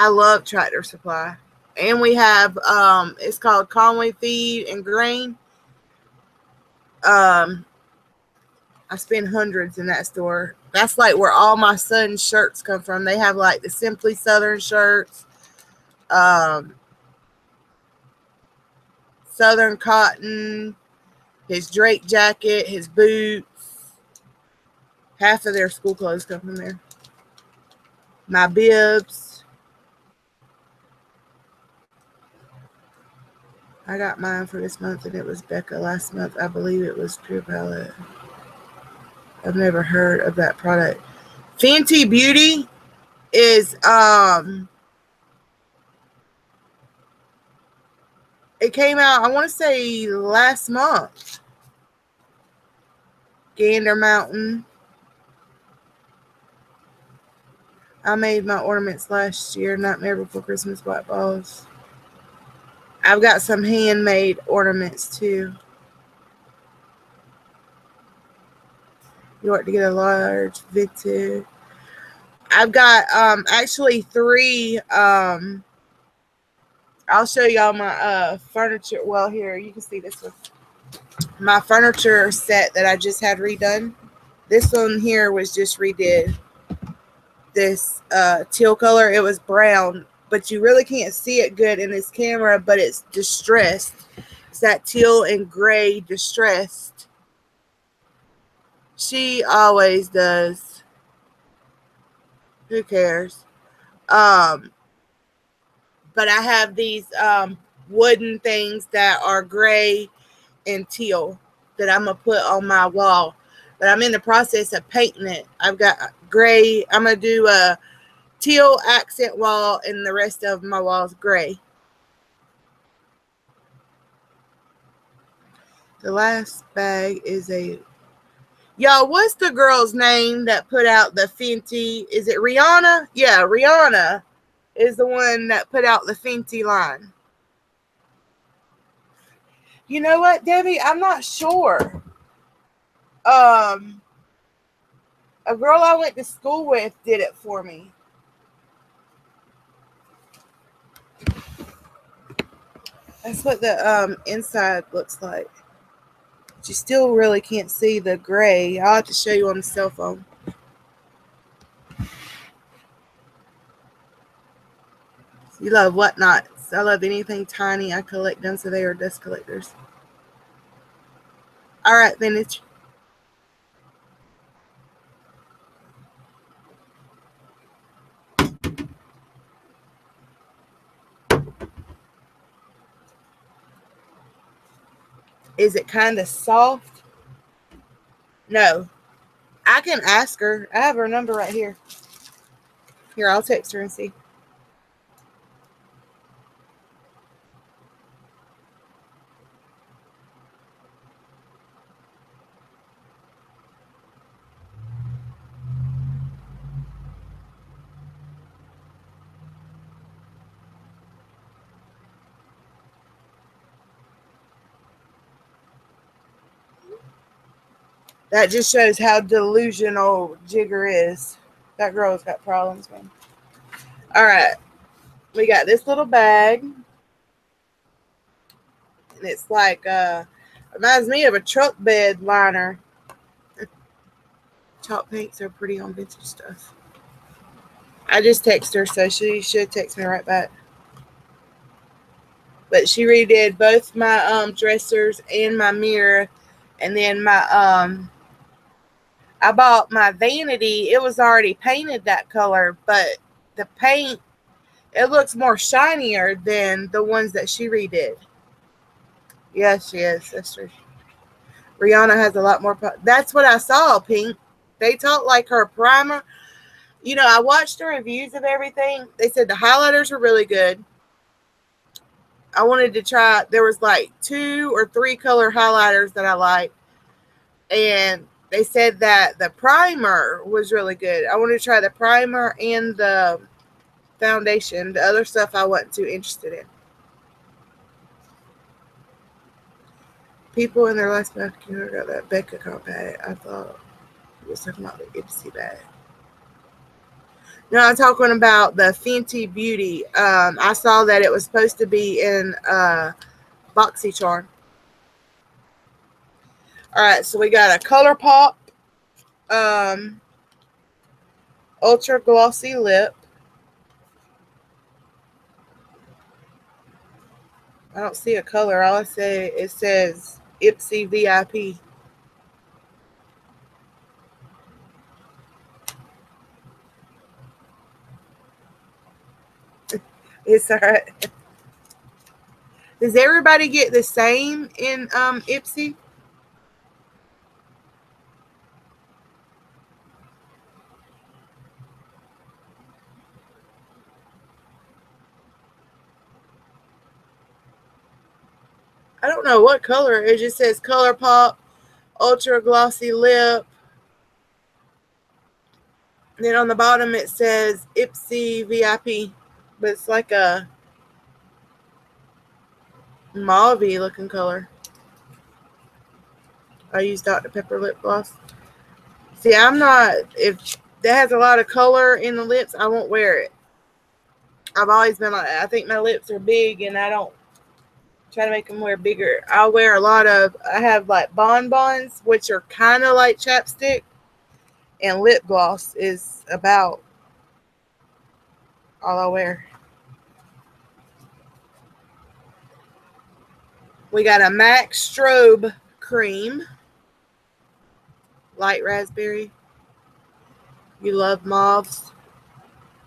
I love Tractor Supply. And we have, it's called Conway Feed and Grain. I spend hundreds in that store. That's like where all my son's shirts come from. They have like the Simply Southern shirts, Southern Cotton, his Drake jacket, his boots. Half of their school clothes come from there. My bibs. I got mine for this month, and it was Becca last month. I believe it was Pure Palette. I've never heard of that product. Fenty Beauty is it came out, I want to say last month. Gander Mountain. I made my ornaments last year, Nightmare Before Christmas Black Balls. I've got some handmade ornaments too. You want to get a large vintage. I've got actually 3 I'll show y'all my furniture. Well, here you can see this one. My furniture set that I just had redone. This one here was just redid. This teal color. It was brown, but you really can't see it good in this camera, but it's distressed. It's that teal and gray distressed. She always does. Who cares? But I have these wooden things that are gray and teal that I'm going to put on my wall. But I'm in the process of painting it. I've got gray. I'm going to do a teal accent wall, and the rest of my wall's gray. The last bag is a... Y'all, what's the girl's name that put out the Fenty? Is it Rihanna? Yeah, Rihanna is the one that put out the Fenty line. You know what, Debbie? I'm not sure. A girl I went to school with did it for me. That's what the inside looks like. But you still really can't see the gray. I'll have to show you on the cell phone. You love whatnots. I love anything tiny. I collect them, so they are dust collectors. All right, vintage. Is it kind of soft? No. I can ask her. I have her number right here. Here, I'll text her and see. That just shows how delusional Jigger is. That girl's got problems, man. All right. We got this little bag. And it's like, reminds me of a truck bed liner. Chalk paints are pretty on vintage stuff. I just texted her, so she should text me right back. But she redid both my dressers and my mirror. And then my I bought my vanity. It was already painted that color, but the paint, it looks more shinier than the ones that she redid. Yes, she is. That's true. Rihanna has a lot more. That's what I saw, Pink. They talk like her primer. You know, I watched the reviews of everything. They said the highlighters were really good. I wanted to try. There was like 2 or 3 color highlighters that I liked. And they said that the primer was really good. I wanted to try the primer and the foundation. The other stuff I wasn't too interested in. People in their last backyard got that Becca compact. I thought it was talking about the Ipsy bag. No, I'm talking about the Fenty Beauty. I saw that it was supposed to be in Boxycharm. All right, so we got a ColourPop Ultra Glossy Lip. I don't see a color. All I say, it says Ipsy VIP. It's all right. Does everybody get the same in Ipsy? I don't know what color. It just says ColourPop Ultra Glossy Lip. Then on the bottom it says Ipsy VIP. But it's like a mauve looking color. I use Dr. Pepper lip gloss. See, I'm not, if that has a lot of color in the lips, I won't wear it. I've always been like, I think my lips are big and I don't try to make them wear bigger. I'll wear a lot of, I have like bonbons, which are kind of like chapstick, and lip gloss is about all I wear. We got a MAC Strobe Cream. Light raspberry. You love mauves.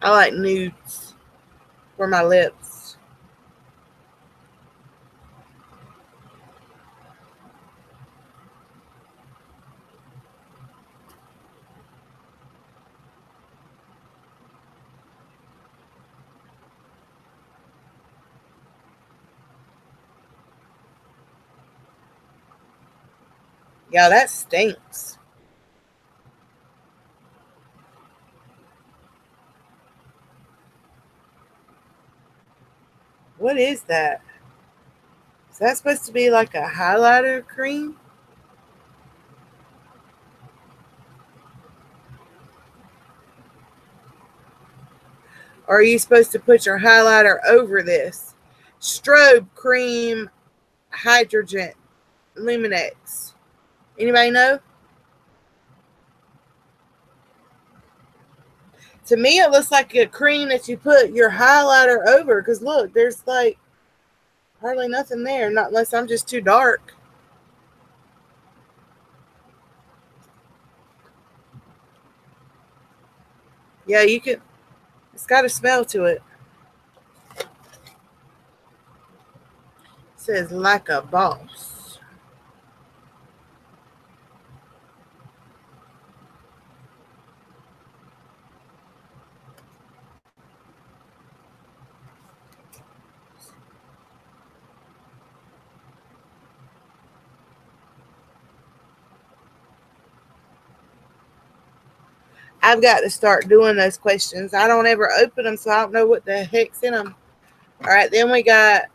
I like nudes for my lips. Yeah, that stinks. What is that? Is that supposed to be like a highlighter cream? Or are you supposed to put your highlighter over this? Strobe Cream Hydrogen Luminex. Anybody know? To me, it looks like a cream that you put your highlighter over. Because look, there's like hardly nothing there. Not unless I'm just too dark. Yeah, you can. It's got a smell to it. It says like a boss. I've got to start doing those questions. I don't ever open them, so I don't know what the heck's in them. All right, then we got,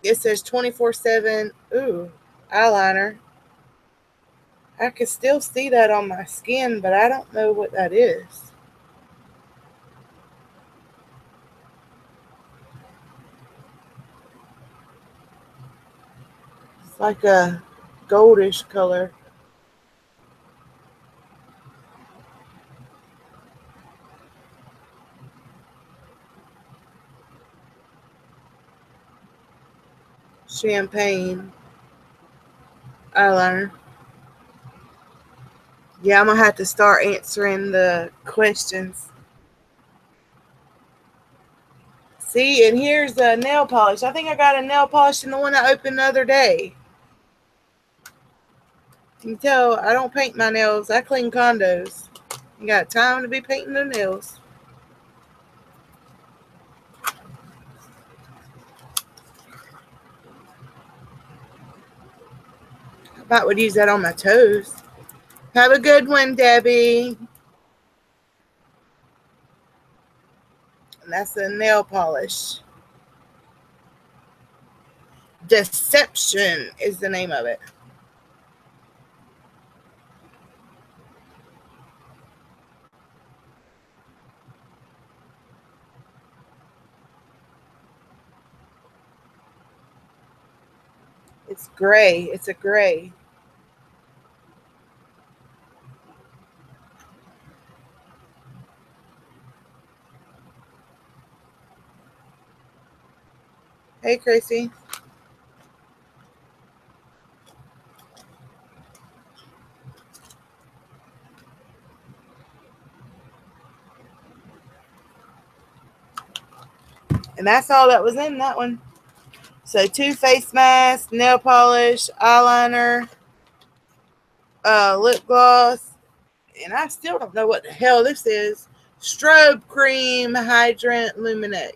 it says 24/7. Ooh, eyeliner. I can still see that on my skin, but I don't know what that is. It's like a goldish color. Champagne eyeliner. Yeah, I'm going to have to start answering the questions. See, and here's the nail polish. I think I got a nail polish in the one I opened the other day. You can tell I don't paint my nails. I clean condos. You got time to be painting the nails. I about would use that on my toes. Have a good one, Debbie. And that's a nail polish. Deception is the name of it. It's gray. It's a gray. Hey, Chrissy. And that's all that was in that one. So 2 face masks, nail polish, eyeliner, lip gloss, and I still don't know what the hell this is. Strobe cream, hydrant, Luminex.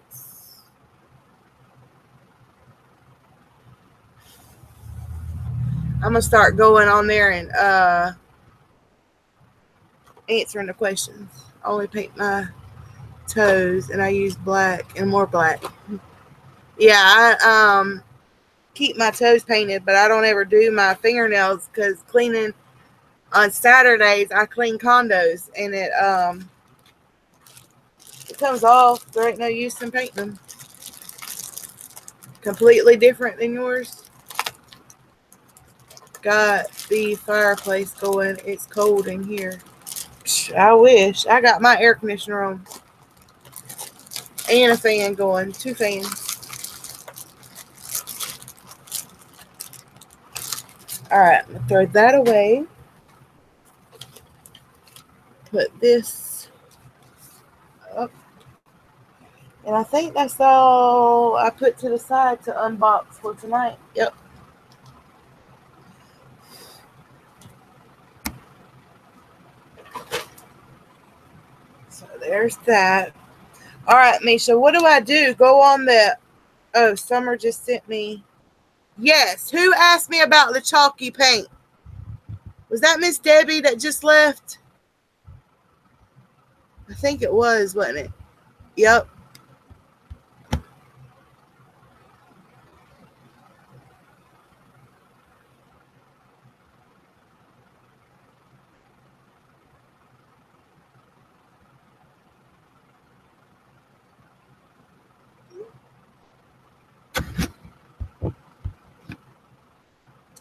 I'm gonna start going on there and answering the questions. I only paint my toes, and I use black and more black. Yeah, I keep my toes painted, but I don't ever do my fingernails because cleaning on Saturdays I clean condos, and it comes off. There ain't no use in painting them. Completely different than yours. Got the fireplace going. It's cold in here. I wish. I got my air conditioner on and a fan going. 2 fans. Alright, I'm going to throw that away. Put this up. And I think that's all I put to the side to unbox for tonight. Yep. So there's that. Alright, Misha, what do I do? Go on the... Oh, Summer just sent me... Yes, who asked me about the chalky paint? Was that Miss Debbie that just left? I think it was, wasn't it? Yep.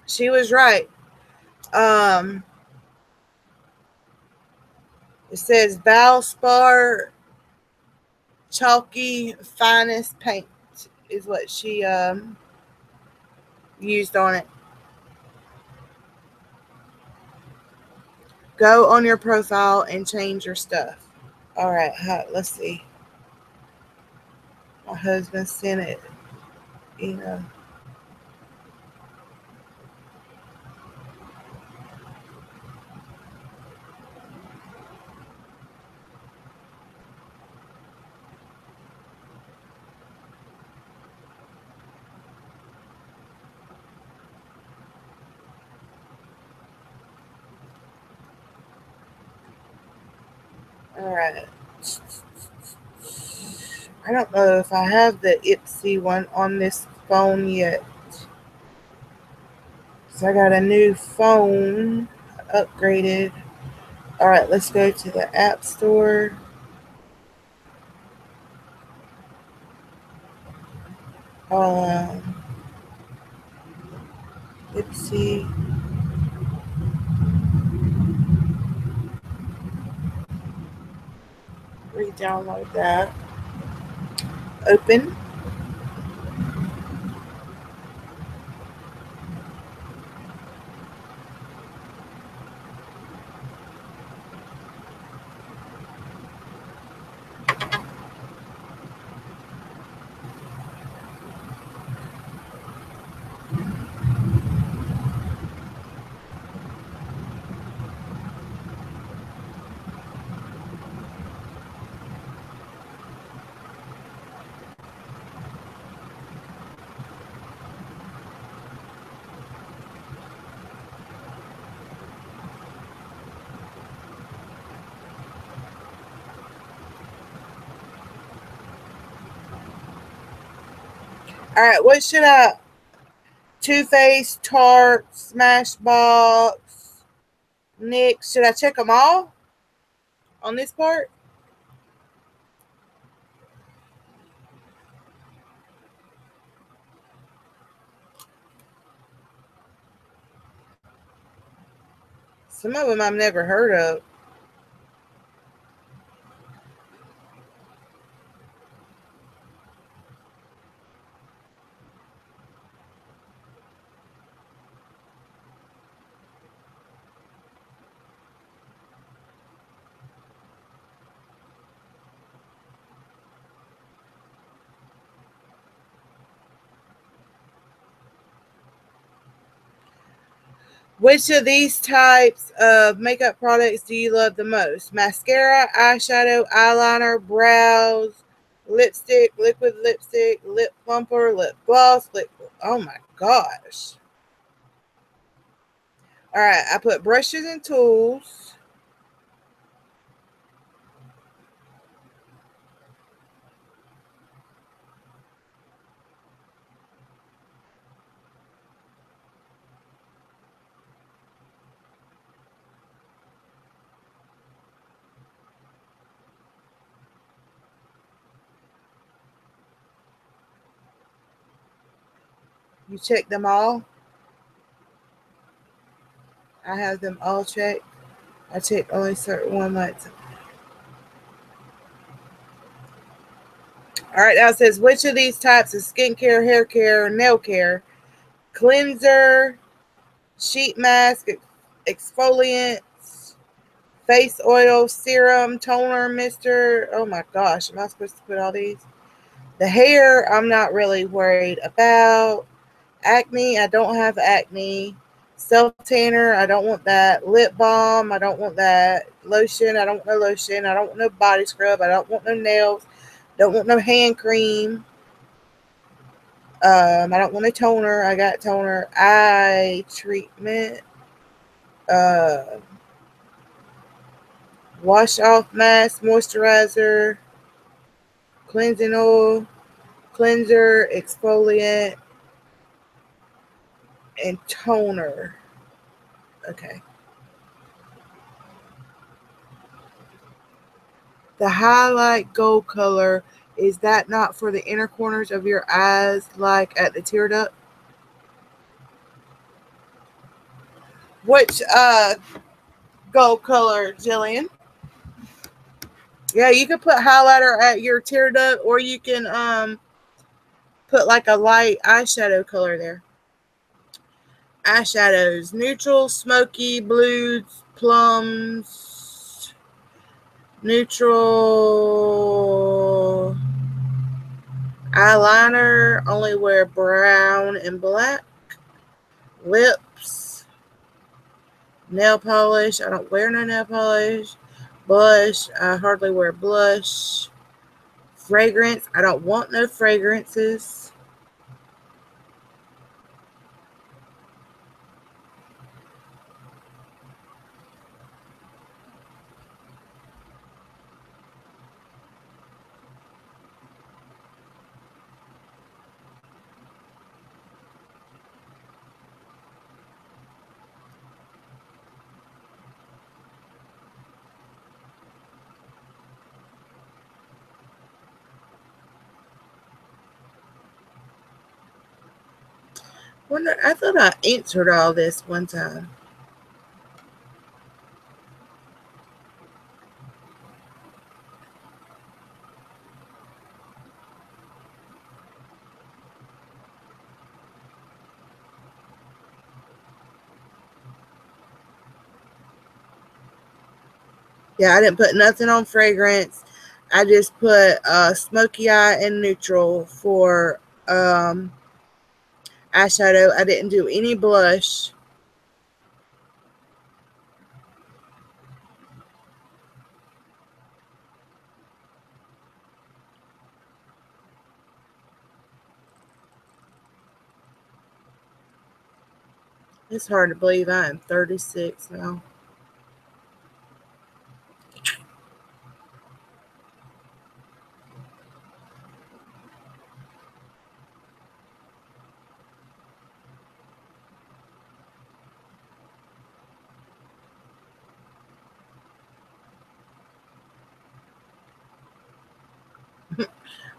She was right. It says Valspar Chalky Finest Paint is what she used on it. Go on your profile and change your stuff. All right, let's see. My husband sent it, you know. All right. I don't know if I have the Ipsy one on this phone yet. So I got a new phone, upgraded. All right, let's go to the App Store. Ipsy. Re-download that. Open. All right, what should I... Too Faced, Tarte, Smashbox, NYX. Should I check them all on this part? Some of them I've never heard of. Which of these types of makeup products do you love the most? Mascara, eyeshadow, eyeliner, brows, lipstick, liquid lipstick, lip plumper, lip gloss, lip... Oh my gosh. All right, I put brushes and tools. You check them all? I have them all checked. I check only certain one lights. All right, now it says, which of these types of skincare, hair care, nail care, cleanser, sheet mask, exfoliants, face oil, serum, toner, mister. Oh my gosh, am I supposed to put all these? The hair, I'm not really worried about. Acne, I don't have acne. Self tanner, I don't want that. Lip balm, I don't want that. Lotion, I don't want no lotion. I don't want no body scrub. I don't want no nails. Don't want no hand cream. I don't want a toner. I got toner. Eye treatment. Wash off mask, moisturizer, cleansing oil, cleanser, exfoliant, and toner. Okay. The highlight gold color, is that not for the inner corners of your eyes like at the tear duct? Which gold color, Jillian? Yeah, you can put highlighter at your tear duct, or you can put like a light eyeshadow color there. Eyeshadows: neutral, smoky, blues, plums, neutral. Eyeliner, only wear brown and black. Lips, nail polish, I don't wear no nail polish. Blush, I hardly wear blush. Fragrance, I don't want no fragrances. I thought I answered all this one time. Yeah, I didn't put nothing on fragrance. I just put smoky eye and neutral for eyeshadow. I didn't do any blush. It's hard to believe I am 36 now.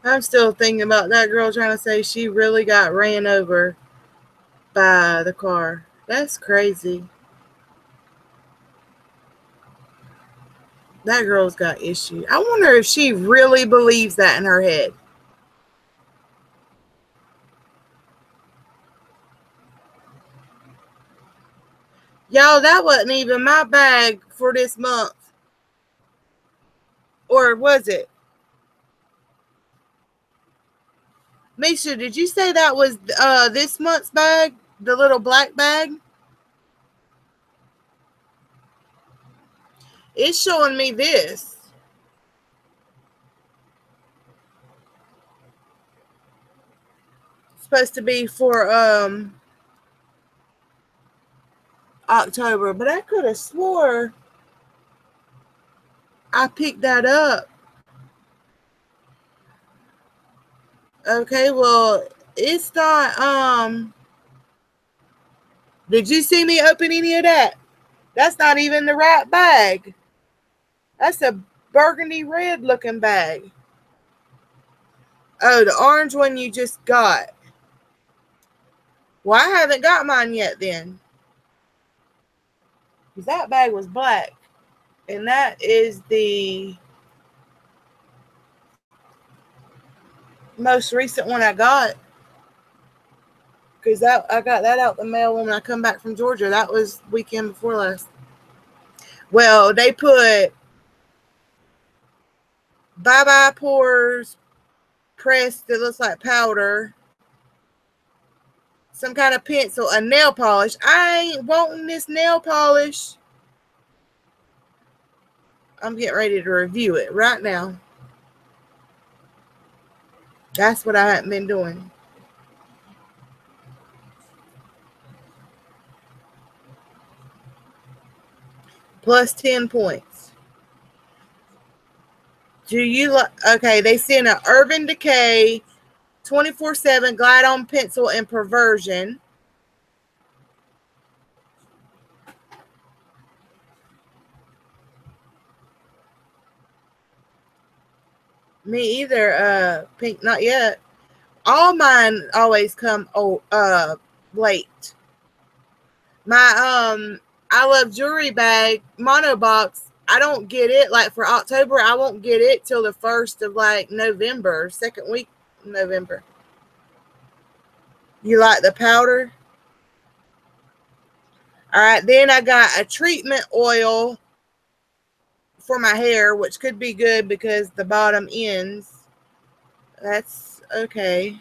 I'm still thinking about that girl trying to say she really got ran over by the car. That's crazy. That girl's got issues. I wonder if she really believes that in her head. Y'all, that wasn't even my bag for this month. Or was it? Misha, did you say that was this month's bag? The little black bag? It's showing me this. It's supposed to be for October, but I could have swore I picked that up. Okay, well, it's not did you see me open any of that? That's not even the right bag. That's a burgundy red looking bag. Oh, the orange one you just got. Well, I haven't got mine yet then. Because that bag was black. And that is the most recent one I got. Because I got that out the mail when I come back from Georgia. That was weekend before last. Well, they put bye-bye pores pressed that looks like powder, some kind of pencil, a nail polish. I ain't wanting this nail polish. I'm getting ready to review it right now. That's what I haven't been doing. Plus 10 points. Do you like? Okay, they sent an Urban Decay 24/7 Glide On pencil and Perversion. Me either. Pink, not yet. All mine always come late. My I Love Jewelry bag mono box, I don't get it like for October. I won't get it till the 1st of like November, second week of November. You like the powder? All right, then I got a treatment oil for my hair, which could be good because the bottom ends. That's okay.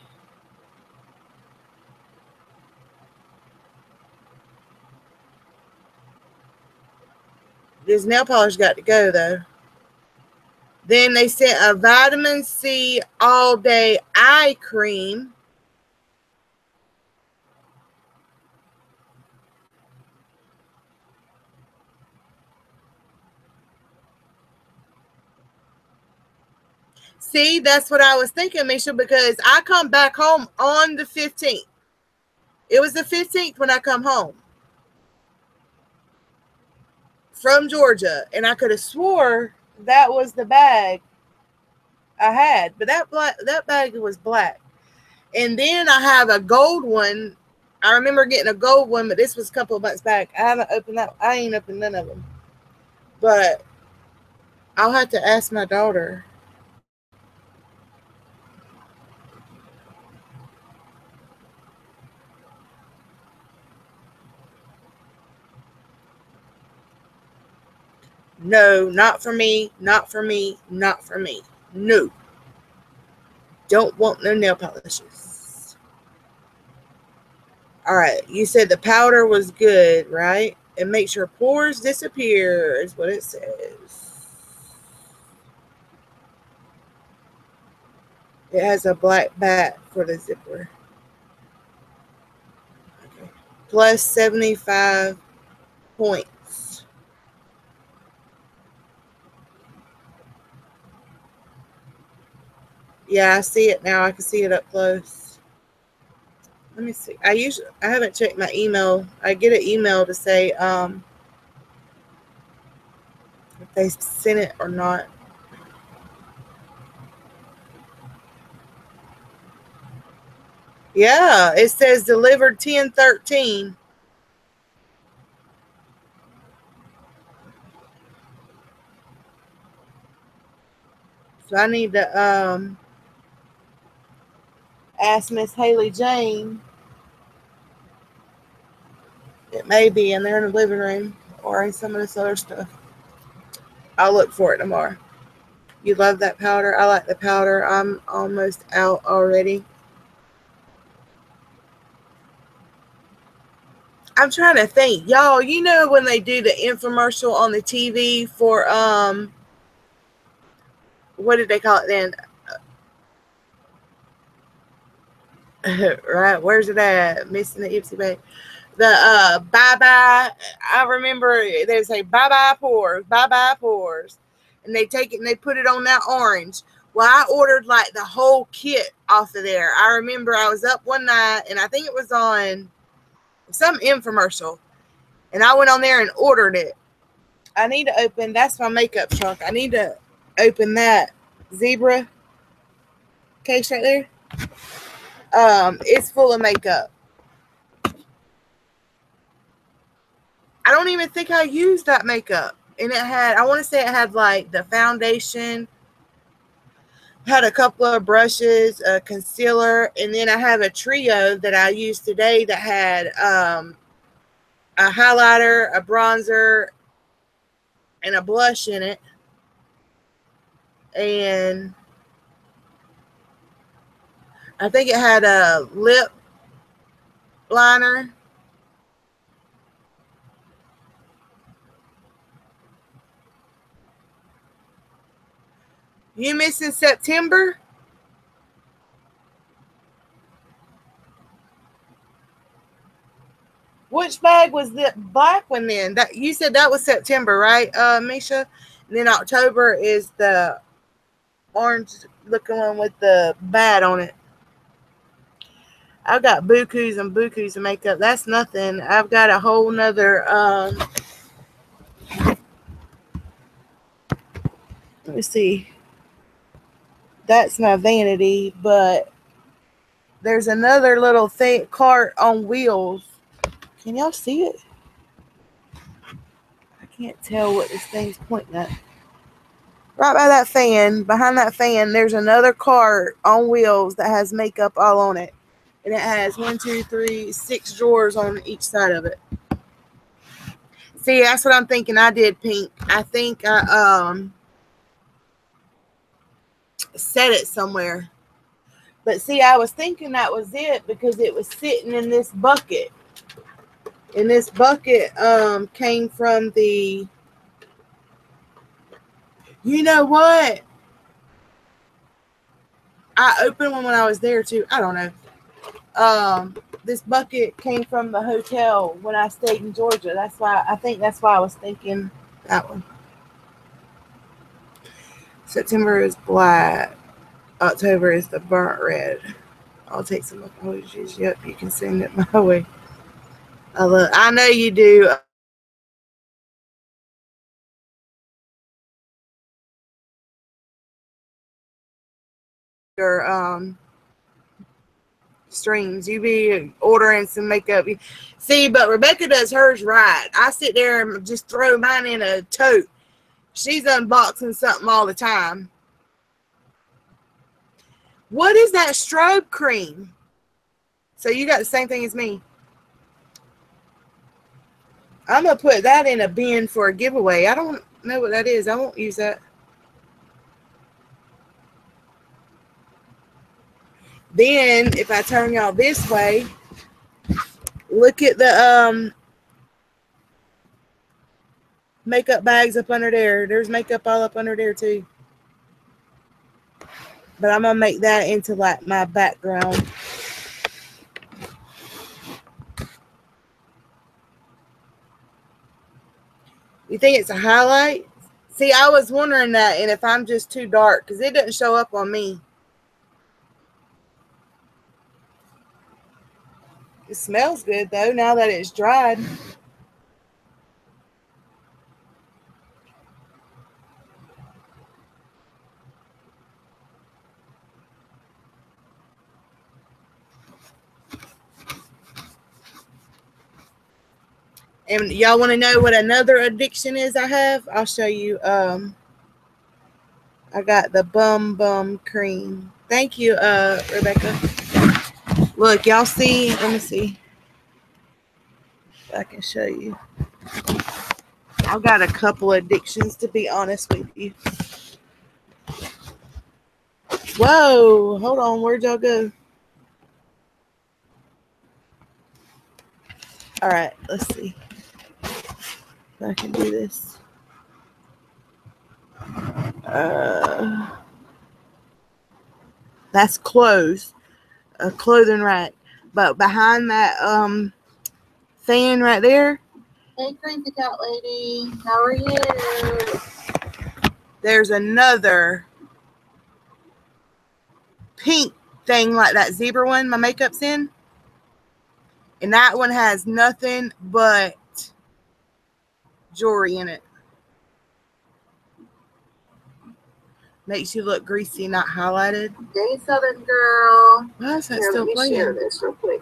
This nail polish got to go though. Then they sent a vitamin C all day eye cream. See, that's what I was thinking, Misha, because I come back home on the 15th. It was the 15th when I come home from Georgia, and I could have swore that was the bag I had, but that bag was black. And then I have a gold one. I remember getting a gold one, but this was a couple of months back. I haven't opened that. I ain't opened none of them, but I'll have to ask my daughter. No, not for me, not for me, not for me. No. Don't want no nail polishes. All right, you said the powder was good, right? It makes your pores disappear, is what it says. It has a black bat for the zipper. Okay. Plus 75 points. Yeah, I see it now. I can see it up close. Let me see. I haven't checked my email. I get an email to say if they sent it or not. Yeah, it says delivered 10/13. So I need to ask Miss Haley Jane. It may be in there in the living room or in some of this other stuff. I'll look for it tomorrow. You love that powder? I like the powder. I'm almost out already. I'm trying to think. Y'all, you know when they do the infomercial on the TV for, what did they call it then? Right, where's it at? Missing the Ipsy bag. The bye-bye. I remember they say bye-bye pores. And they take it and they put it on that orange. Well, I ordered like the whole kit off of there. I remember I was up one night and I think it was on some infomercial. And I went on there and ordered it. I need to open, that's my makeup trunk. I need to open that zebra case right there. It's full of makeup. I don't even think I used that makeup. And it had, I want to say it had like the foundation, had a couple of brushes, a concealer, and then I have a trio that I used today that had a highlighter, a bronzer, and a blush in it. And I think it had a lip liner. You missing September? Which bag was the black one then? That you said that was September, right, Misha? And then October is the orange looking one with the bat on it. I've got bukus and bukus of makeup. That's nothing. I've got a whole nother let me see. That's my vanity, but there's another little thing cart on wheels. Can y'all see it? I can't tell what this thing's pointing at. Right by that fan, behind that fan, there's another cart on wheels that has makeup all on it. And it has 1, 2, 3, 6 drawers on each side of it. See, that's what I'm thinking. I did pink. I think I set it somewhere. But see, I was thinking that was it because it was sitting in this bucket. And this bucket came from the, you know what? I opened one when I was there too. I don't know. This bucket came from the hotel when I stayed in Georgia. That's why I think that's why I was thinking that one. September is black. October is the burnt red. I'll take some emojis. Yep, you can send it my way. I know you do. Your streams. You be ordering some makeup. See, but Rebecca does hers right. I sit there and just throw mine in a tote. She's unboxing something all the time. What is that strobe cream? So you got the same thing as me. I'm going to put that in a bin for a giveaway. I don't know what that is. I won't use that. Then, if I turn y'all this way, look at the makeup bags up under there. There's makeup all up under there, too. But I'm going to make that into, like, my background. You think it's a highlight? See, I was wondering that, and if I'm just too dark, because it doesn't show up on me. It smells good, though, now that it's dried. And y'all want to know what another addiction is I have? I'll show you. I I got the Bum Cream. Thank you, Rebecca. Look, y'all see? Let me see if I can show you. I've got a couple addictions, to be honest with you. Whoa, hold on. Where'd y'all go? All right, let's see if I can do this. That's clothes, a clothing rack. But behind that fan right there. Hey, Crazy Cat Lady, how are you? There's another pink thing like that zebra one my makeup's in. And that one has nothing but jewelry in it. Makes you look greasy, not highlighted. Hey, Southern girl. Why is that still playing? Share this real quick.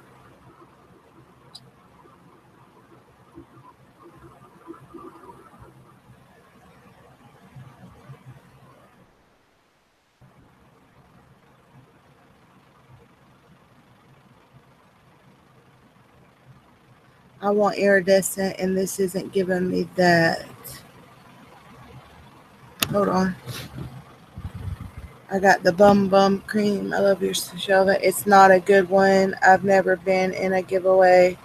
I want iridescent, and this isn't giving me that. Hold on. I got the Bum Cream. I love your Shelva. It's not a good one. I've never been in a giveaway.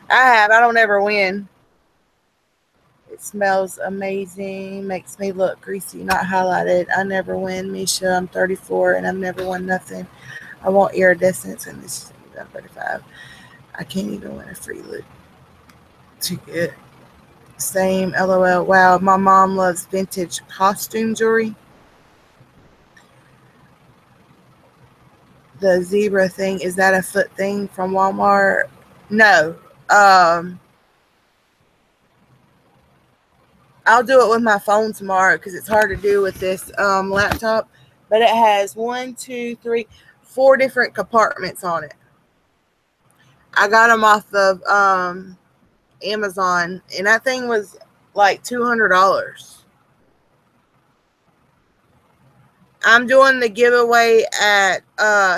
I have. I don't ever win. It smells amazing. Makes me look greasy, not highlighted. I never win, Misha. I'm 34, and I've never won nothing. I want iridescence, and this is 35. I can't even win a free look ticket. Same, LOL. Wow, my mom loves vintage costume jewelry. The zebra thing, is that a foot thing from Walmart? No. I'll do it with my phone tomorrow because it's hard to do with this laptop. But it has 1, 2, 3, 4 different compartments on it. I got them off of Amazon, and that thing was like $200. I'm doing the giveaway at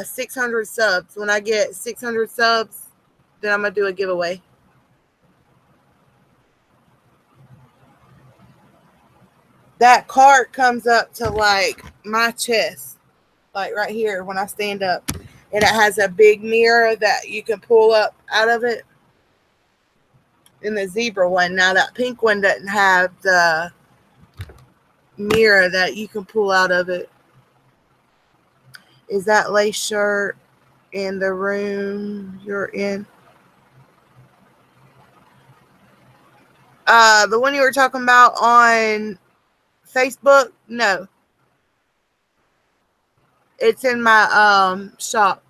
600 subs. When I get 600 subs, then I'm going to do a giveaway. That cart comes up to like my chest, like right here when I stand up. And it has a big mirror that you can pull up out of it. In the zebra one. Now that pink one doesn't have the mirror that you can pull out of it. Is that lace shirt in the room you're in? The one you were talking about on Facebook? No. It's in my shop.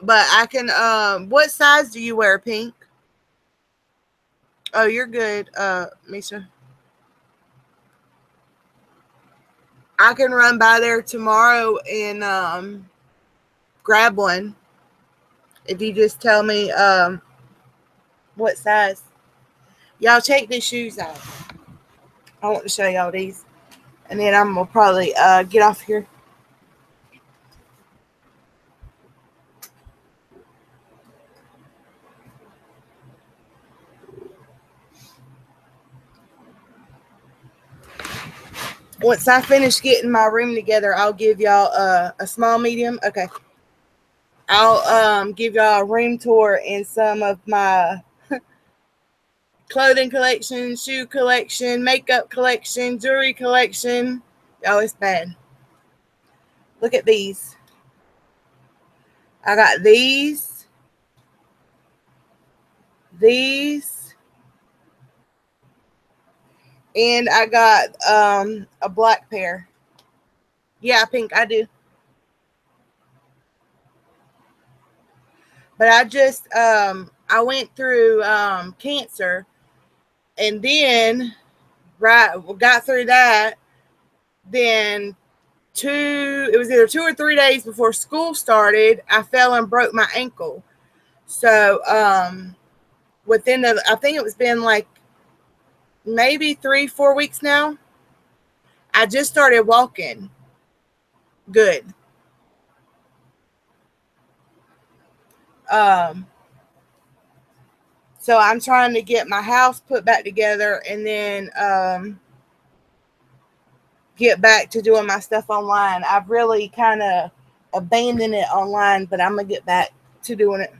But I can what size do you wear, Pink? Oh, you're good, Misha. I can run by there tomorrow and grab one. If you just tell me what size. Y'all check these shoes out. I want to show y'all these. And then I'm going to probably get off here. Once I finish getting my room together, I'll give y'all a small, medium. Okay. I'll give y'all a room tour in some of my clothing collection, shoe collection, makeup collection, jewelry collection. Oh, it's bad. Look at these. I got these, and I got a black pair. Yeah, Pink, I do. But I just I went through cancer, and then got through that. Then it was either 2 or 3 days before school started, I fell and broke my ankle. So within the, I think it was been like maybe 3-4 weeks now. I just started walking good. So I'm trying to get my house put back together and then get back to doing my stuff online. I've really kind of abandoned it online, but I'm going to get back to doing it.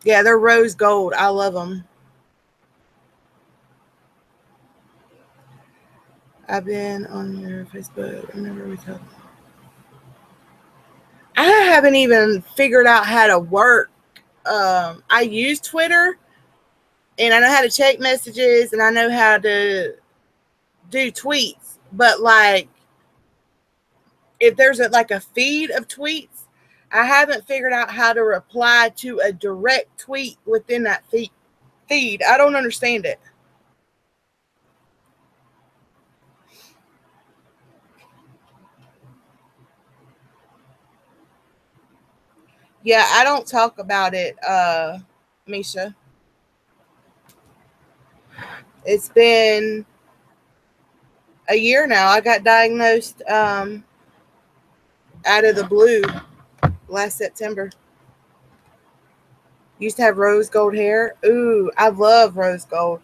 Yeah, they're rose gold. I love them. I've been on your Facebook. Remember we talked. I haven't even figured out how to work. I use Twitter, and I know how to check messages, and I know how to do tweets. But like, if there's like a feed of tweets, I haven't figured out how to reply to a direct tweet within that feed. I don't understand it. Yeah, I don't talk about it, Misha. It's been a year now. I got diagnosed out of the blue last September. Used to have rose gold hair. Ooh, I love rose gold.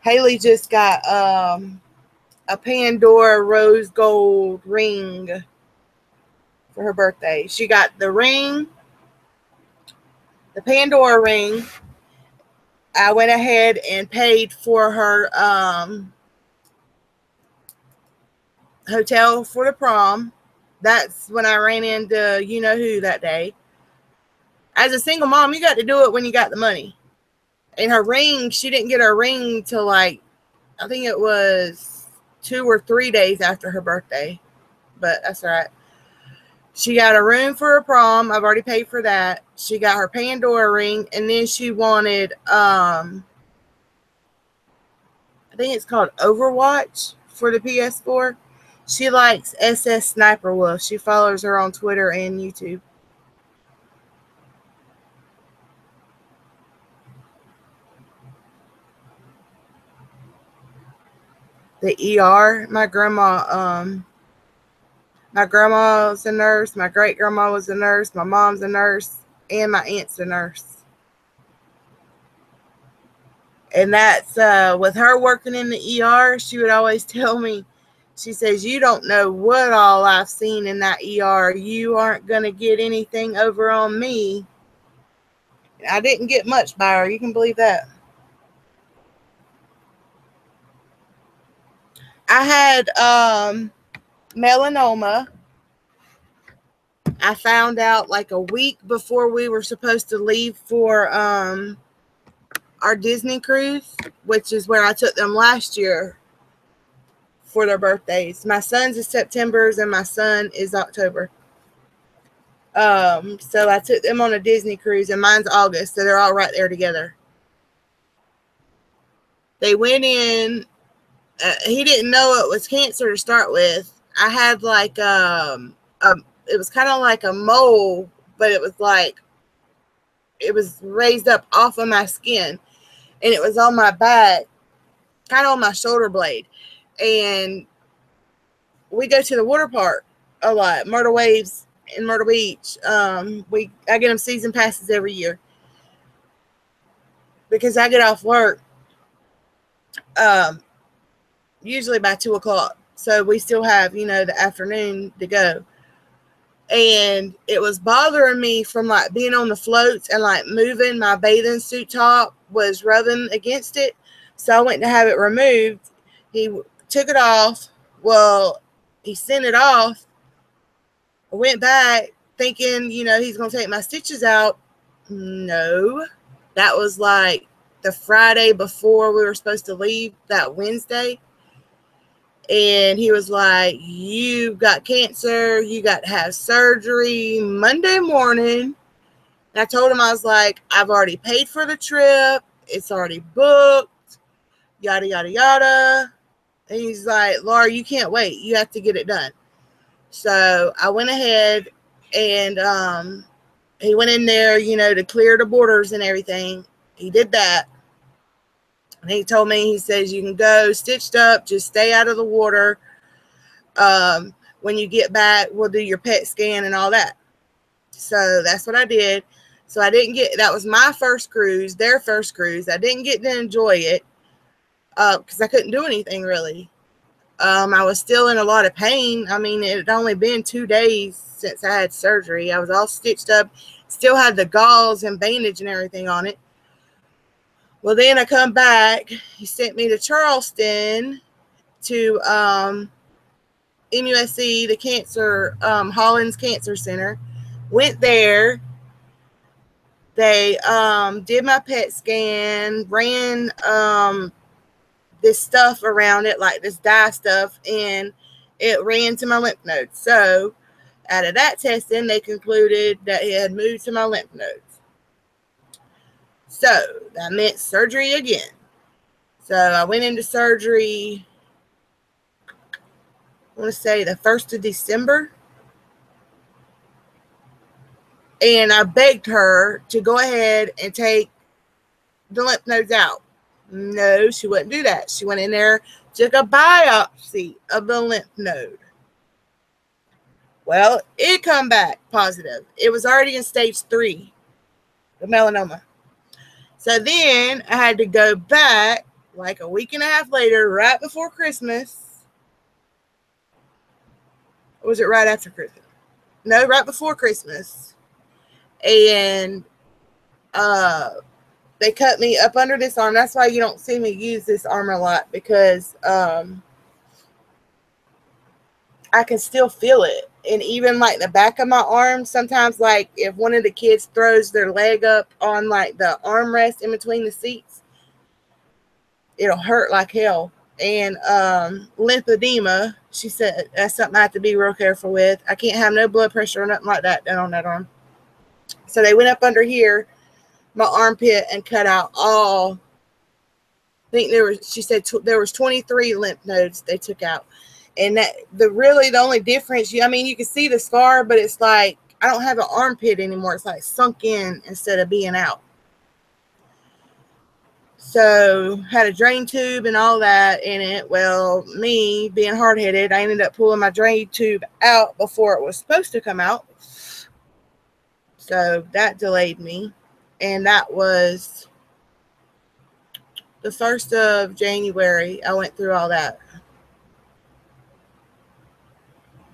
Haley just got a Pandora rose gold ring for her birthday. She got the ring, the Pandora ring. I went ahead and paid for her hotel for the prom. That's when I ran into you-know-who that day. As a single mom, you got to do it when you got the money. And her ring, she didn't get her ring till like, I think it was 2 or 3 days after her birthday. But that's all right. She got a room for her prom. I've already paid for that. She got her Pandora ring. And then she wanted, I think it's called Overwatch for the PS4. She likes SS Sniper Wolf. She follows her on Twitter and YouTube. The ER, my grandma was a nurse, my great grandma was a nurse, my mom's a nurse, and my aunt's a nurse. And that's with her working in the ER, she would always tell me, she says, you don't know what all I've seen in that ER. You aren't going to get anything over on me. I didn't get much by her. You can believe that. I had melanoma. I found out like a week before we were supposed to leave for our Disney cruise, which is where I took them last year for their birthdays. My son's is September's and my son is October. So I took them on a Disney cruise, and mine's August, so they're all right there together. They went in. He didn't know it was cancer to start with. I had like it was kind of like a mole, but it was like it was raised up off of my skin, and it was on my back, kind of on my shoulder blade. And we go to the water park a lot, Myrtle Waves in Myrtle Beach. I get them season passes every year because I get off work usually by 2 o'clock. So we still have, the afternoon to go. And it was bothering me from like being on the floats and like moving. My bathing suit top was rubbing against it. So I went to have it removed. He took it off. Well, he sent it off. I went back thinking, he's going to take my stitches out. No, that was like the Friday before we were supposed to leave, that Wednesday. And he was like, you've got cancer. You got to have surgery Monday morning. And I told him, I was like, I've already paid for the trip. It's already booked. Yada, yada, yada. And he's like, Laura, you can't wait. You have to get it done. So I went ahead and He went in there, you know, to clear the borders and everything. He did that. And he told me, he says, you can go stitched up, just stay out of the water. When you get back, we'll do your PET scan and all that. So that's what I did. So I didn't get, that was my first cruise, their first cruise. I didn't get to enjoy it because I couldn't do anything really. I was still in a lot of pain. I mean, it had only been 2 days since I had surgery. I was all stitched up, still had the gauze and bandage and everything on it. Well, then I come back. He sent me to Charleston to MUSC, the cancer, Holland's Cancer Center. Went there. They did my PET scan, ran this stuff around it, like this dye stuff, and it ran to my lymph nodes. So out of that testing, they concluded that it had moved to my lymph nodes. So that meant surgery again. So I went into surgery, I want to say the 1st of December. And I begged her to go ahead and take the lymph nodes out. No, she wouldn't do that. She went in there, took a biopsy of the lymph node. Well, it come back positive. It was already in stage 3, the melanoma. So then I had to go back like a week and a half later, right before Christmas. Or was it right after Christmas? No, right before Christmas. And they cut me up under this arm. That's why you don't see me use this arm a lot, because I can still feel it. And even like the back of my arm, sometimes like if one of the kids throws their leg up on like the armrest in between the seats, it'll hurt like hell. And lymphedema, she said that's something I have to be real careful with. I can't have no blood pressure or nothing like that down on that arm. So they went up under here, my armpit, and cut out all, I think there was, she said there was 23 lymph nodes they took out. And that the only difference, I mean, you can see the scar, but it's like I don't have an armpit anymore. It's like sunk in instead of being out. So had a drain tube and all that in it. Well, me being hard-headed, I ended up pulling my drain tube out before it was supposed to come out. So that delayed me. And that was the 1st of January. I went through all that.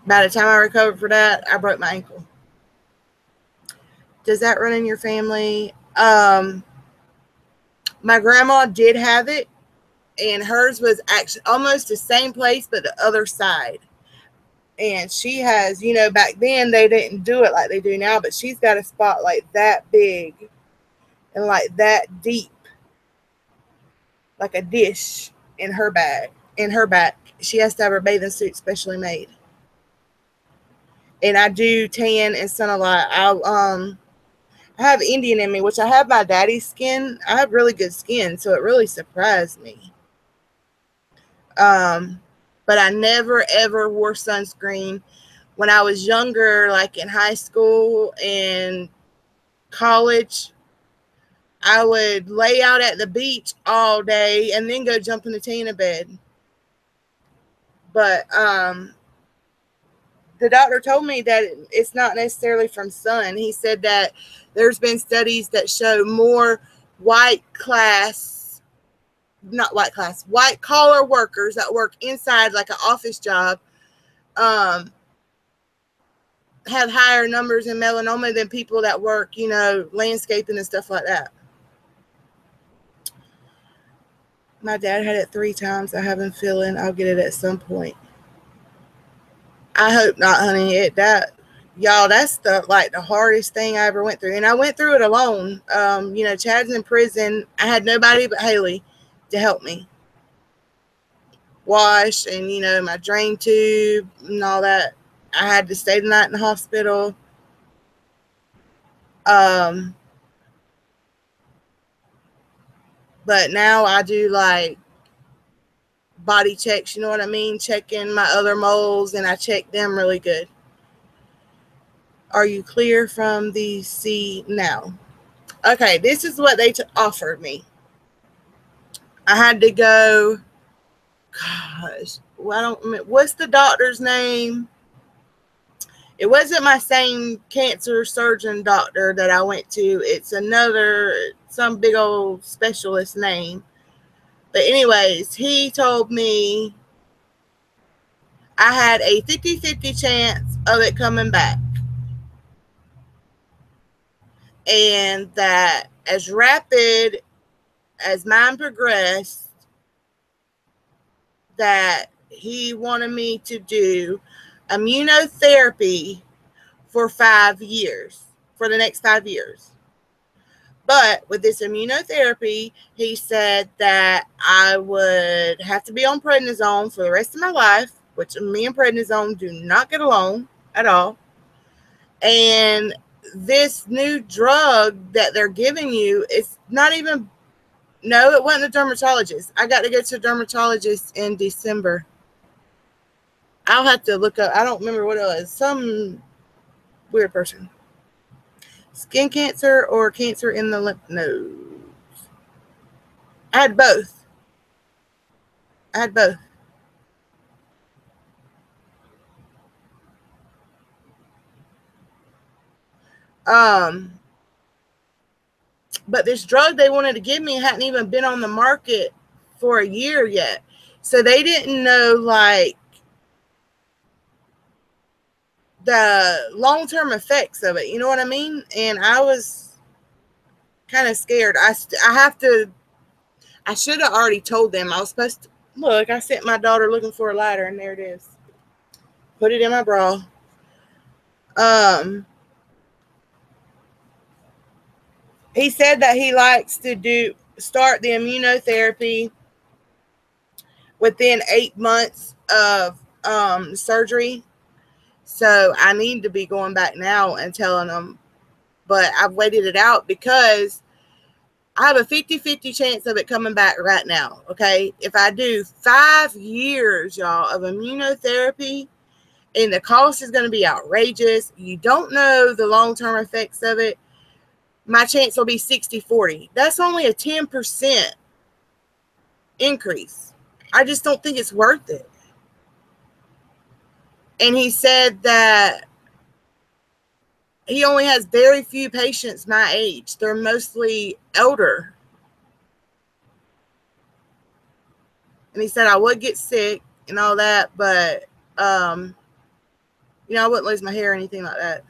By the time I recovered for that, I broke my ankle. Does that run in your family? My grandma did have it, and hers was actually almost the same place, but the other side. And she has, you know, back then they didn't do it like they do now, but she's got a spot like that big and like that deep, like a dish in her back. She has to have her bathing suit specially made. And I do tan and sun a lot. I have Indian in me, which I have my daddy's skin. I have really good skin, so it really surprised me. But I never, ever wore sunscreen. When I was younger, like in high school and college, I would lay out at the beach all day and then go jump in the tanning bed. But the doctor told me that it's not necessarily from sun. He said that there's been studies that show more white collar workers that work inside like an office job have higher numbers in melanoma than people that work, you know, landscaping and stuff like that. My dad had it 3 times. I have a feeling I'll get it at some point. I hope not, honey. Y'all, that's the hardest thing I ever went through. And I went through it alone. You know, Chad's in prison. I had nobody but Haley to help me wash and, you know, my drain tube and all that. I had to stay the night in the hospital. But now I do like body checks, you know what I mean? Checking my other moles, and I check them really good. Are you clear from the C now? Okay, this is what they offered me. I had to go, gosh, well, I don't remember. What's the doctor's name? It wasn't my same cancer surgeon doctor that I went to. It's another, some big old specialist name. But anyways, he told me I had a 50-50 chance of it coming back. And that as rapid as mine progressed, that he wanted me to do immunotherapy for 5 years, for the next 5 years. But with this immunotherapy, he said that I would have to be on prednisone for the rest of my life, which me and prednisone do not get along at all. And this new drug that they're giving you, it's not even, no, it wasn't a dermatologist. I got to go to a dermatologist in December. I'll have to look up. I don't remember what it was. Some weird person. Skin cancer or cancer in the lymph nodes. I had both. But this drug they wanted to give me hadn't even been on the market for a year yet. So they didn't know, like, the long-term effects of it. You know what I mean? And I was kind of scared. I should have already told them. I was supposed to, look, I sent my daughter looking for a lighter, and there it is. Put it in my bra. He said that he likes to start the immunotherapy within 8 months of surgery. So I need to be going back now and telling them, but I've waited it out because I have a 50-50 chance of it coming back right now. Okay. If I do 5 years, y'all, of immunotherapy, and the cost is going to be outrageous, you don't know the long-term effects of it, my chance will be 60-40. That's only a 10% increase. I just don't think it's worth it. And he said that he only has very few patients my age. They're mostly elder. And he said I would get sick and all that, but, you know, I wouldn't lose my hair or anything like that.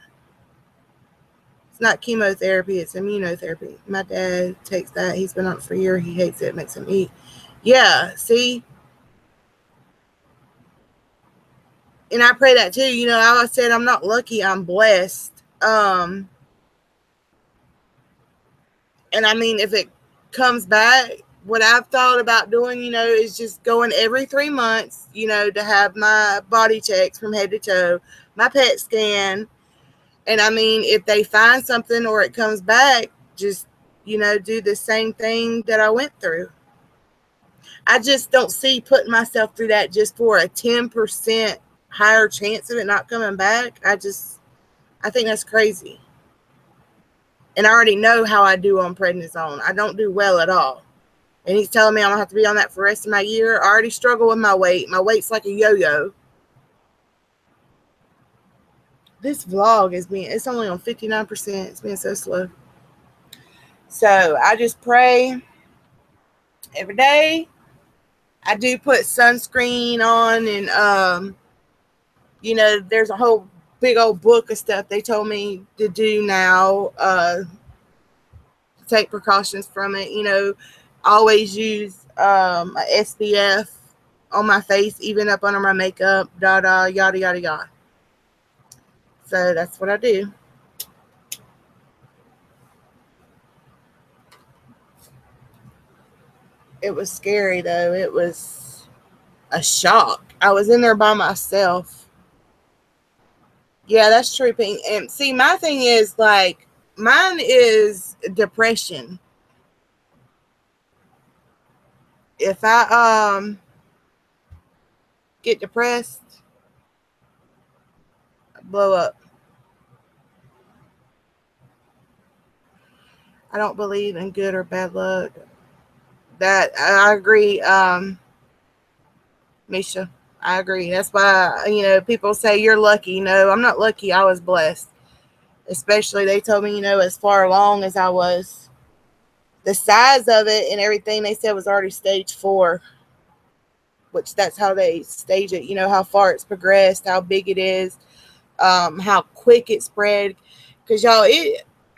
It's not chemotherapy, it's immunotherapy. My dad takes that. He's been on it for a year. He hates it. It makes him eat. Yeah, see? And I pray that too. You know, I said I'm not lucky, I'm blessed. And I mean, if it comes back, what I've thought about doing, you know, is just going every 3 months, you know, to have my body checks from head to toe, my PET scan. And I mean, if they find something or it comes back, just, you know, do the same thing that I went through. I just don't see putting myself through that just for a 10% higher chance of it not coming back. I think that's crazy. And I already know how I do on prednisone. I don't do well at all. And he's telling me I'm going to have to be on that for the rest of my year. I already struggle with my weight. My weight's like a yo-yo. This vlog it's only on 59%. It's being so slow. So I just pray every day. I do put sunscreen on, and, you know, there's a whole big old book of stuff they told me to do now, to take precautions from it. You know, always use a SPF on my face, even up under my makeup, yada, yada, yada. So that's what I do. It was scary, though. It was a shock. I was in there by myself. Yeah, that's true, Pink. And see, my thing is, like, mine is depression. If I get depressed, I blow up. I don't believe in good or bad luck. That I agree, Misha. I agree. That's why, you know, people say you're lucky. No, I'm not lucky. I was blessed. Especially, they told me, you know, as far along as I was, the size of it and everything they said was already stage 4, which that's how they stage it. You know, how far it's progressed, how big it is, how quick it spread. Because, y'all,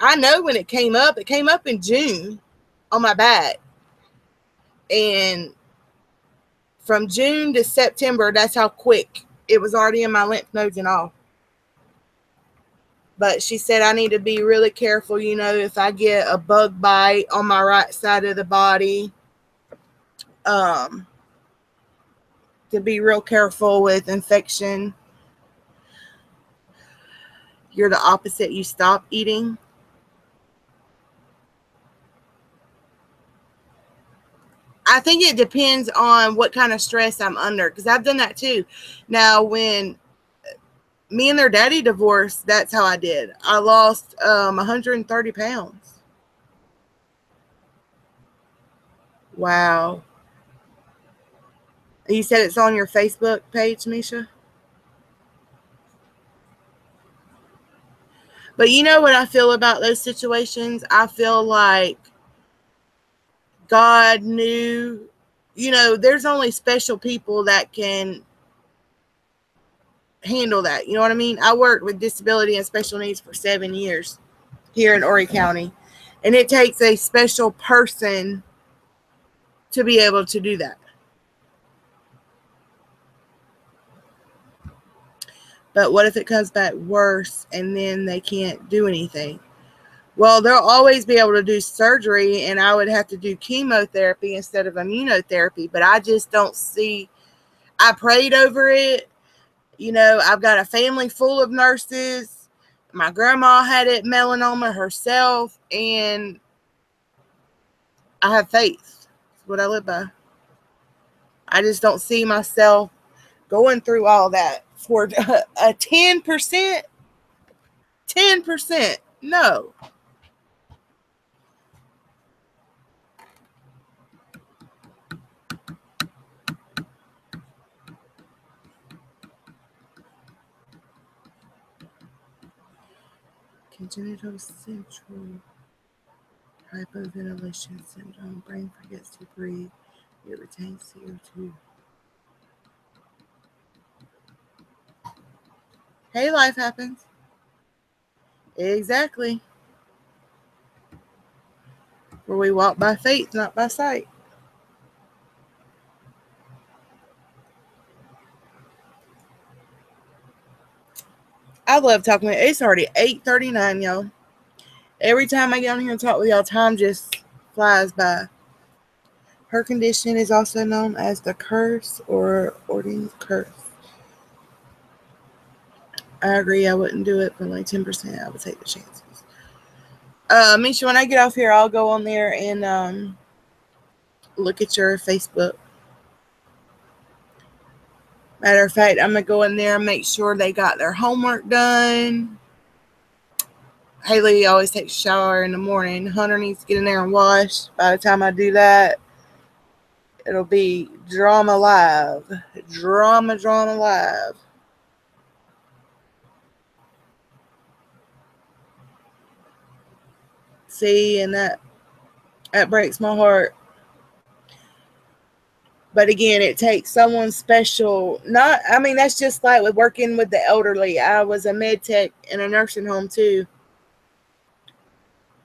I know when it came up in June on my back. And from June to September, that's how quick it was already in my lymph nodes and all. But she said I need to be really careful, you know, if I get a bug bite on my right side of the body, to be real careful with infection. You're the opposite. You stop eating. I think it depends on what kind of stress I'm under, because I've done that too. Now, when me and their daddy divorced, that's how I did. I lost 130 pounds. Wow. You said it's on your Facebook page, Misha? But you know what I feel about those situations? I feel like God knew, you know, there's only special people that can handle that. You know what I mean? I worked with disability and special needs for 7 years here in Horry County. And it takes a special person to be able to do that. But what if it comes back worse and then they can't do anything? Well, they'll always be able to do surgery, and I would have to do chemotherapy instead of immunotherapy. But I just don't see. I prayed over it. You know, I've got a family full of nurses. My grandma had it, melanoma herself, and I have faith. That's what I live by. I just don't see myself going through all that for a 10%. 10%. No. Congenital central hypoventilation syndrome. Brain forgets to breathe. It retains CO2. Hey, life happens. Exactly. Where we walk by faith, not by sight. I love talking with you. It's already 8:39, y'all. Every time I get on here and talk with y'all, time just flies by. Her condition is also known as the curse or Ordine's curse. I agree. I wouldn't do it for only 10%. I would take the chances. Misha, when I get off here, I'll go on there and look at your Facebook. Matter of fact, I'm going to go in there and make sure they got their homework done. Haley always takes a shower in the morning. Hunter needs to get in there and wash. By the time I do that, it'll be drama live. Drama live. See, and that breaks my heart. But again, it takes someone special. That's just like with working with the elderly. I was a med tech in a nursing home too.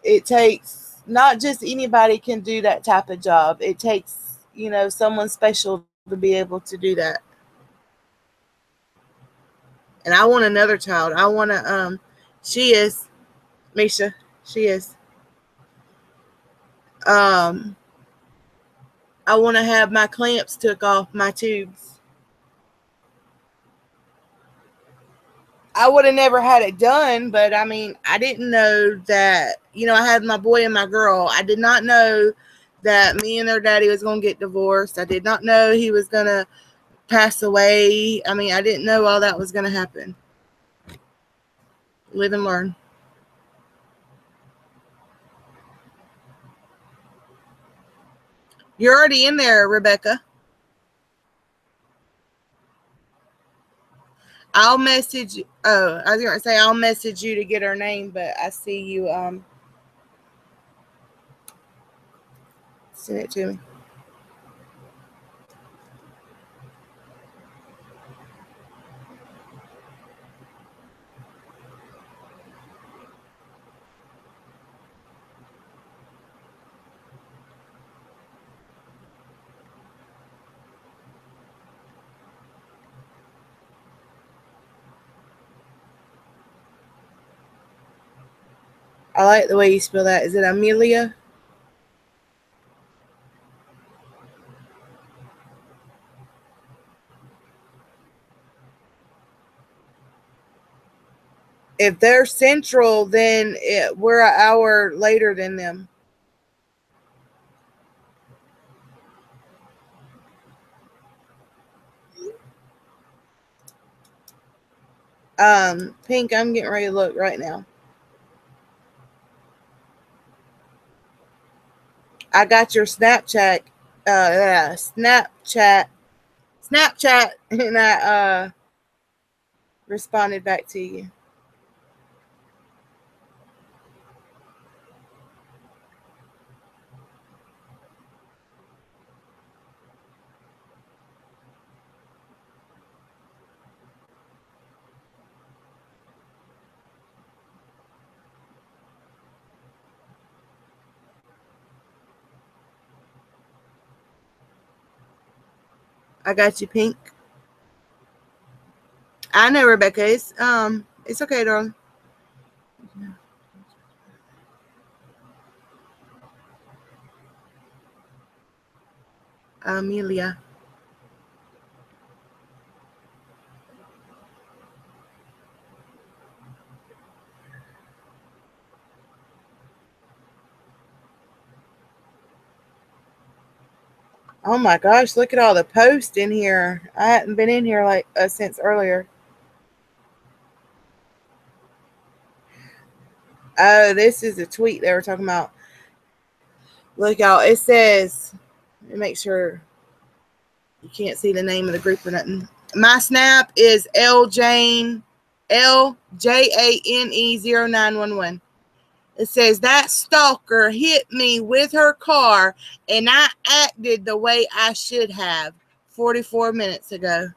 It takes, not just anybody can do that type of job. It takes, you know, someone special to be able to do that. And I want another child. I want to, she is, Misha, she is. I want to have my clamps took off my tubes. I would have never had it done, but I mean, I didn't know that, you know, I had my boy and my girl. I did not know that me and their daddy was going to get divorced. I did not know he was going to pass away. I mean, I didn't know all that was going to happen. Live and learn. You're already in there, Rebecca. I'll message you. Oh, I was going to say I'll message you to get her name, but I see you send it to me. I like the way you spell that. Is it Amelia? If they're central, then we're an hour later than them. Pink, I'm getting ready to look right now. I got your Snapchat, and I responded back to you. I got you, Pink. I know, Rebecca. It's okay, darling. Amelia. Oh my gosh, look at all the posts in here. I hadn't been in here like since earlier. Oh, this is a tweet they were talking about. Look out. It says, let me make sure you can't see the name of the group or nothing. My snap is LJane, LJANE0911. It says, that stalker hit me with her car and I acted the way I should have 44 minutes ago.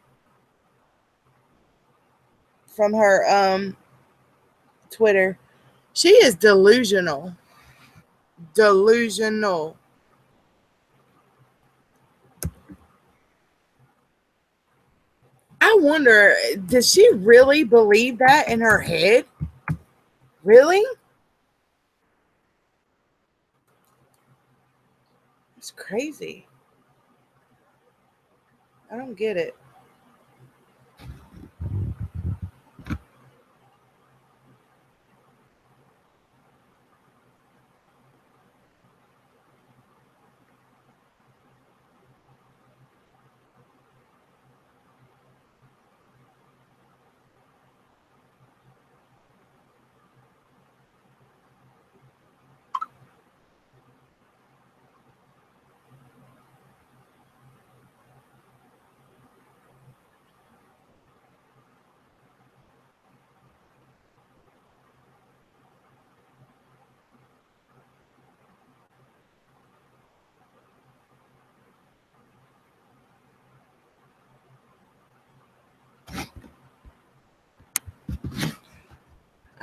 From her Twitter. She is delusional. Delusional. I wonder, does she really believe that in her head? Really? It's crazy. I don't get it.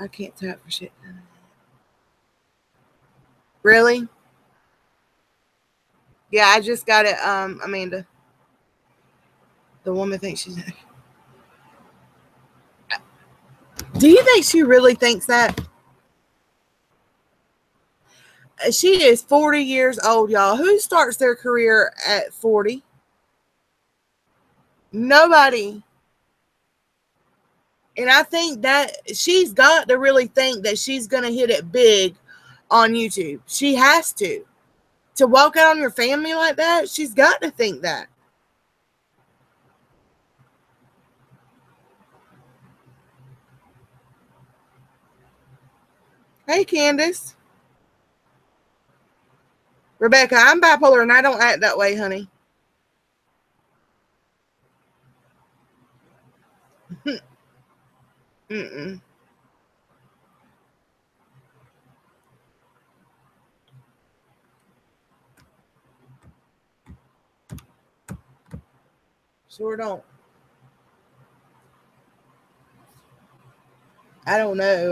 I can't type for shit. Really? Yeah, I just got it, Amanda. The woman thinks she's... Do you think she really thinks that? She is 40 years old, y'all. Who starts their career at 40? Nobody. And I think that she's got to really think that she's going to hit it big on YouTube. She has to. To walk out on your family like that, she's got to think that. Hey, Candace. Rebecca, I'm bipolar and I don't act that way, honey. Mm-mm. Sure don't. I don't know.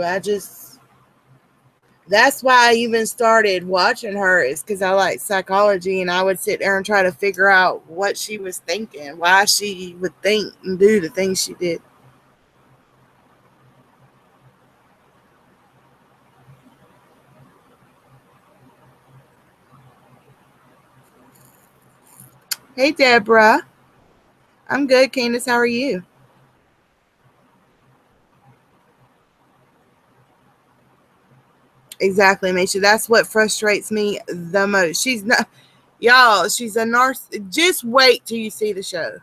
That's why I even started watching her, is because I like psychology, and I would sit there and try to figure out what she was thinking, why she would think and do the things she did. Hey, Deborah. I'm good, Candace. How are you? Exactly, Misha. That's what frustrates me the most. She's not, y'all, she's a narcissist. Just wait till you see the show.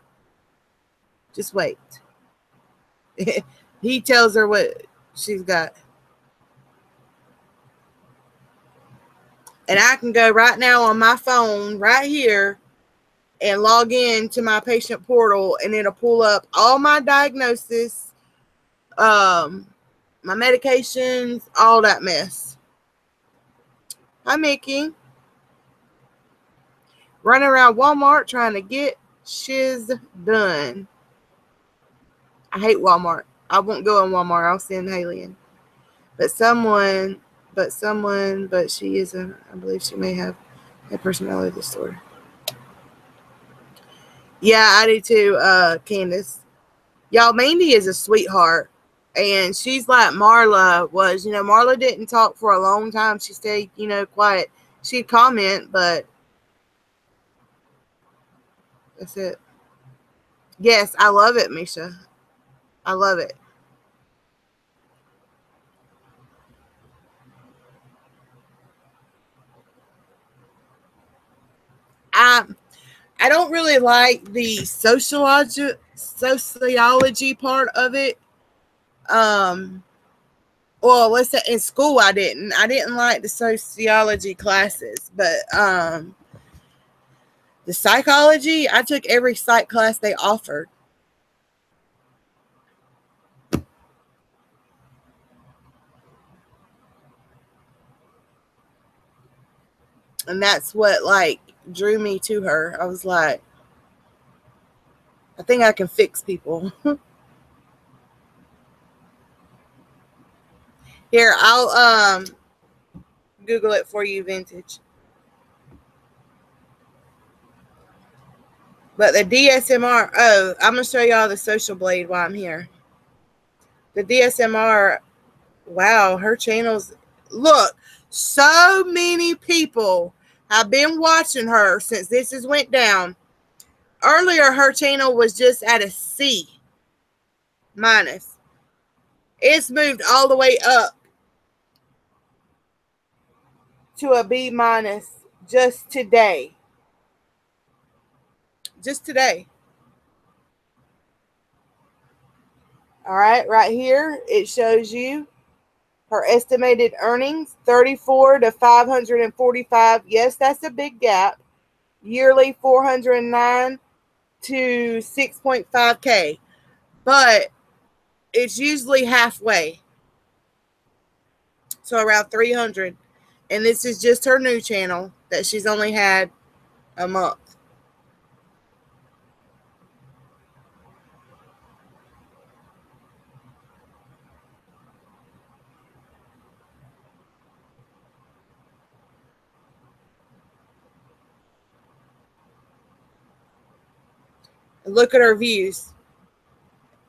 Just wait. He tells her what she's got. And I can go right now on my phone right here and log in to my patient portal, and it'll pull up all my diagnosis, my medications, all that mess. Hi, Mickey. Running around Walmart trying to get shiz done. I hate Walmart. I won't go in Walmart. I'll send Haley in. But she is I believe she may have a personality disorder. Yeah, I do too, Candace. Y'all, Mandy is a sweetheart. And she's like Marla was. Marla didn't talk for a long time. She stayed, quiet. She'd comment, but that's it. Yes, I love it, Misha. I love it. I don't really like the sociology part of it. Well, let's say in school I didn't like the sociology classes, but the psychology, I took every psych class they offered. And that's what like drew me to her. I was like, I think I can fix people. Here, I'll Google it for you, vintage. But the DSMR, I'm going to show y'all the Social Blade while I'm here. The DSMR, wow, her channels, look, so many people have been watching her since this has went down. Earlier, her channel was just at a C minus. It's moved all the way up to a B minus just today. Just today. All right, right here, it shows you her estimated earnings, 34 to 545. Yes, that's a big gap. Yearly, 409 to 6.5K. But it's usually halfway. So around 300. And this is just her new channel that she's only had a month. Look at her views.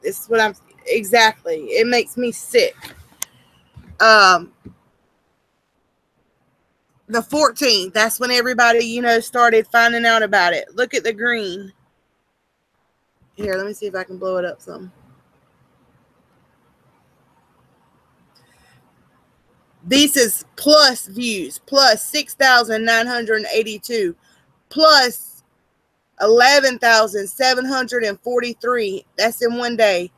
This is what I'm exactly. It makes me sick. The 14th, that's when everybody, started finding out about it. Look at the green. Here, let me see if I can blow it up some. This is plus views, plus 6,982, plus 11,743. That's in one day.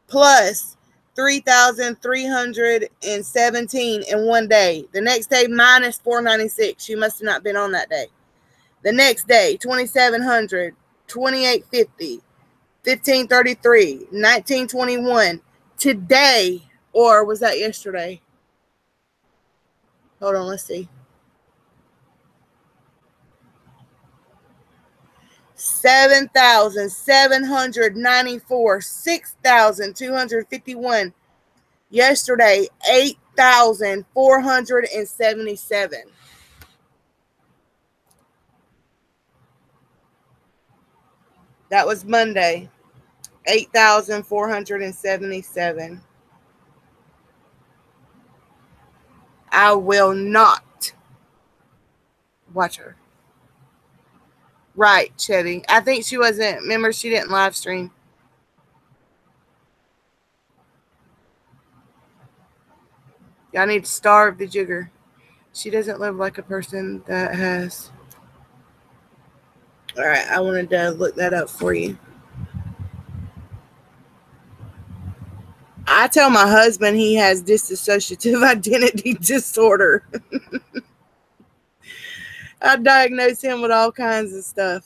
Plus 3,317 in one day. The next day, minus 496. She must have not been on that day. The next day, 2,700, 2,850, 1,533, 1,921. Today, or was that yesterday? Hold on, let's see. 7,794, 6,251. Yesterday, 8,477. That was Monday. 8,477. I will not watch her. Right, Chetty. I think she wasn't. Remember, she didn't live stream. Y'all need to starve the jigger. She doesn't live like a person that has. All right, I wanted to look that up for you. I tell my husband he has dissociative identity disorder. I diagnose him with all kinds of stuff.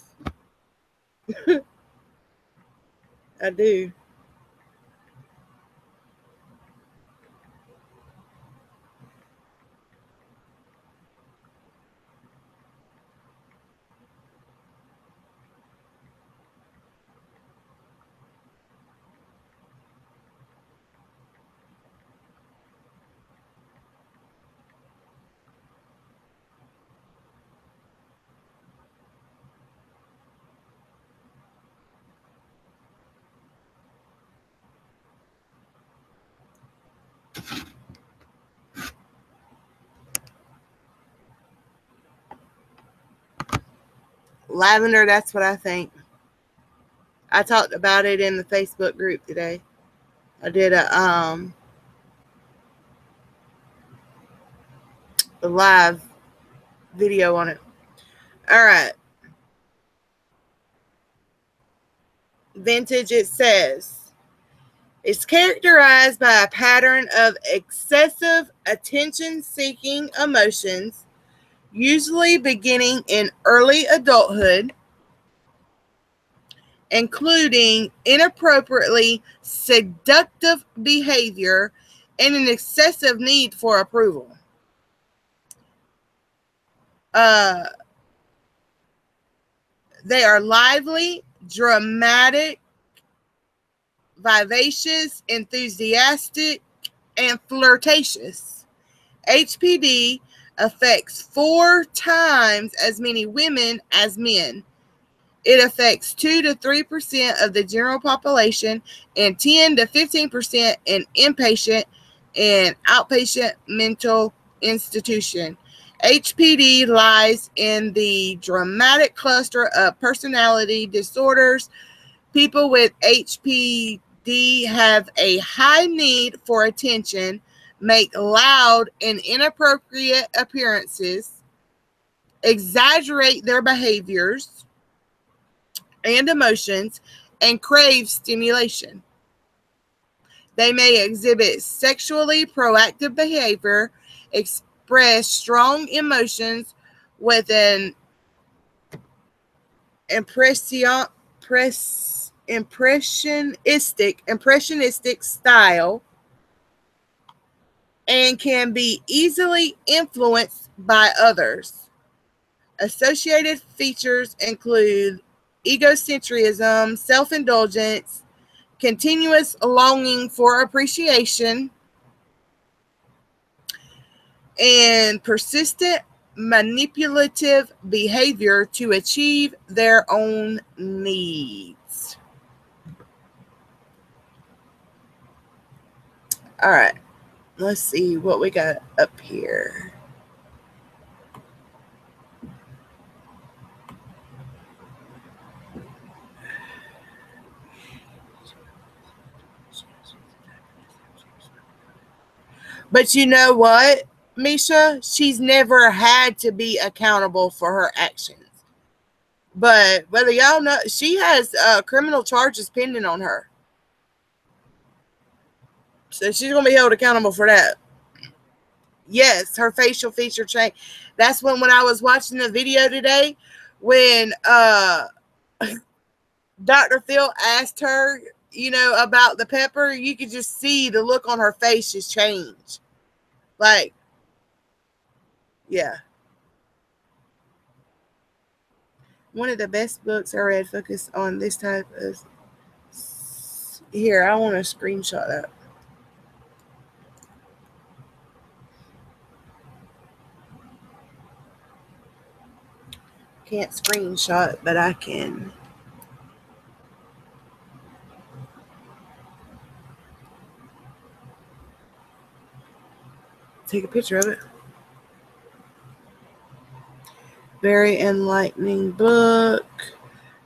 I do. Lavender, that's what I think. I talked about it in the Facebook group today. I did a live video on it. All right. Vintage, it says, it's characterized by a pattern of excessive attention-seeking emotions, usually beginning in early adulthood, including inappropriately seductive behavior and an excessive need for approval. They are lively, dramatic, vivacious, enthusiastic, and flirtatious. HPD affects 4 times as many women as men. It affects 2 to 3% of the general population and 10 to 15% in inpatient and outpatient mental institution. HPD lies in the dramatic cluster of personality disorders. People with HPD have a high need for attention, make loud and inappropriate appearances, exaggerate their behaviors and emotions, and crave stimulation. They may exhibit sexually proactive behavior, express strong emotions with an impressionistic style, and can be easily influenced by others. Associated features include egocentrism, self-indulgence, continuous longing for appreciation, and persistent manipulative behavior to achieve their own needs. All right, let's see what we got up here. But you know what, Misha? She's never had to be accountable for her actions. But whether y'all know, she has criminal charges pending on her. So she's going to be held accountable for that. Yes, her facial feature change. That's when I was watching the video today, when Dr. Phil asked her, you know, about the pepper, you could just see the look on her face just change. Like, yeah. One of the best books I read focused on this type of... Here, I want to screenshot that. Can't screenshot, but I can. Take a picture of it. Very enlightening book.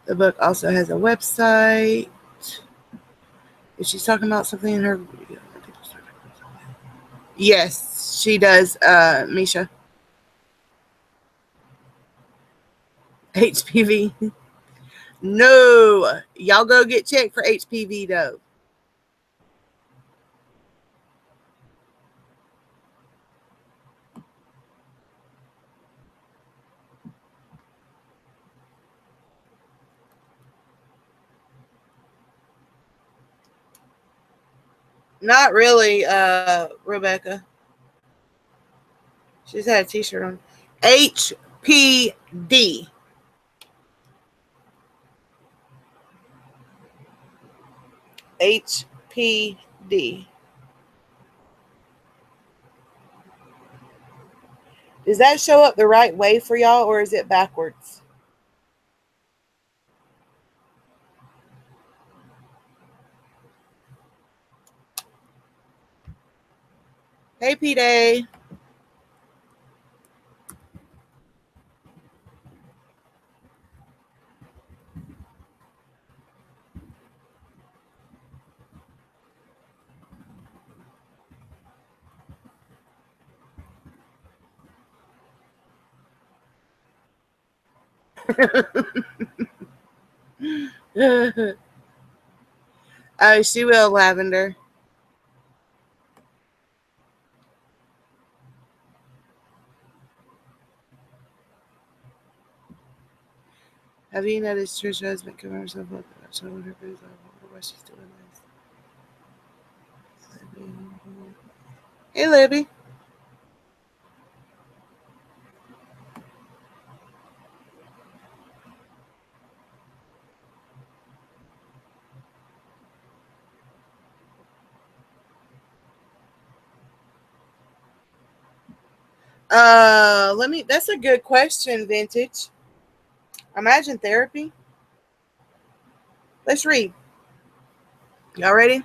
The book also has a website. Is she talking about something in her video? Yes, she does, Misha. HPV. No. Y'all go get checked for HPV, though. Not really, Rebecca. She's had a t-shirt on. HPD. HPD. Does that show up the right way for y'all, or is it backwards? Hey, P-Day. Oh, she will, Lavender. Have you noticed Trisha has been covering herself up about showing her boobs? I wonder why she's doing this. Hey, Libby. That's a good question, Vintage. Imagine therapy. Let's read. Y'all ready?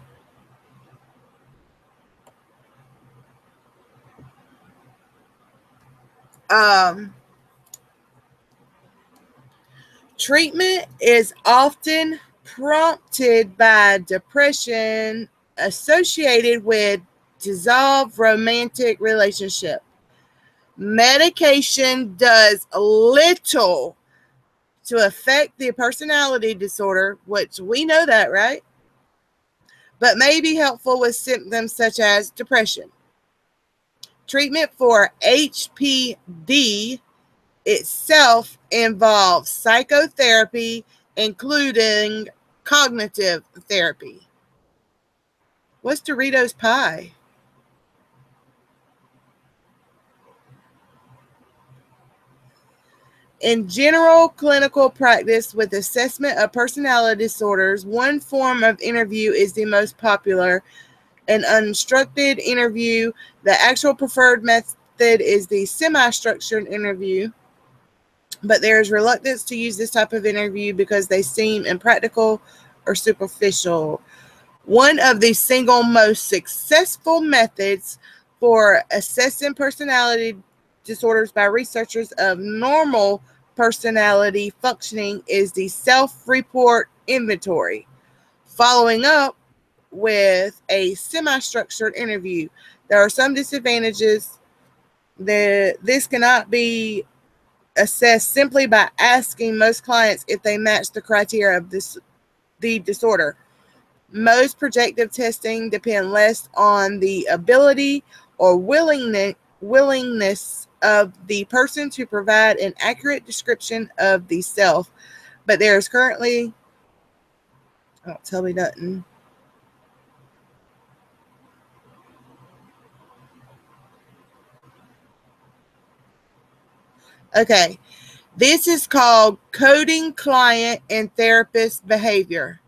Treatment is often prompted by depression associated with dissolved romantic relationship. Medication does little to affect the personality disorder, which we know that, right? But may be helpful with symptoms such as depression. Treatment for HPD itself involves psychotherapy, including cognitive therapy. What's Doritos Pie? In general clinical practice with assessment of personality disorders, one form of interview is the most popular, an unstructured interview. The actual preferred method is the semi-structured interview, but there is reluctance to use this type of interview because they seem impractical or superficial. One of the single most successful methods for assessing personality disorders by researchers of normal personality functioning is the self-report inventory, following up with a semi-structured interview. There are some disadvantages. This cannot be assessed simply by asking most clients if they match the criteria of the disorder. Most projective testing depend less on the ability or willingness of the person to provide an accurate description of the self, but there is currently, don't tell me nothing. Okay, this is called coding client and therapist behavior.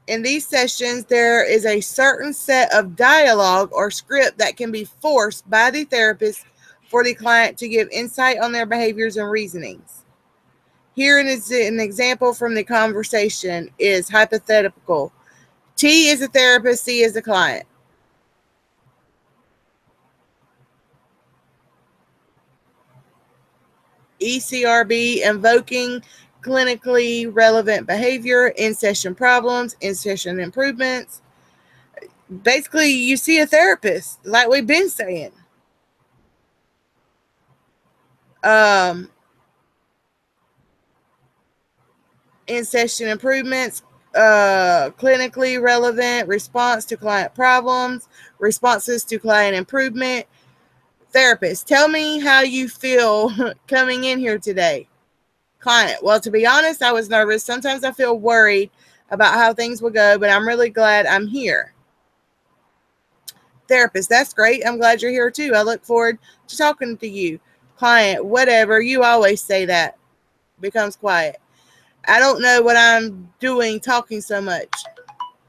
In these sessions, there is a certain set of dialogue or script that can be forced by the therapist for the client to give insight on their behaviors and reasonings. Here is an example from the conversation is hypothetical. T is a therapist, C is a client. ECRB, invoking clinically relevant behavior, in-session problems, in-session improvements. Basically, you see a therapist, like we've been saying. In-session improvements, clinically relevant response to client problems, responses to client improvement. Therapist, tell me how you feel coming in here today. Client, well, to be honest, I was nervous. Sometimes I feel worried about how things will go, but I'm really glad I'm here. Therapist, that's great. I'm glad you're here too. I look forward to talking to you. Client, whatever. You always say that. Becomes quiet. I don't know what I'm doing talking so much.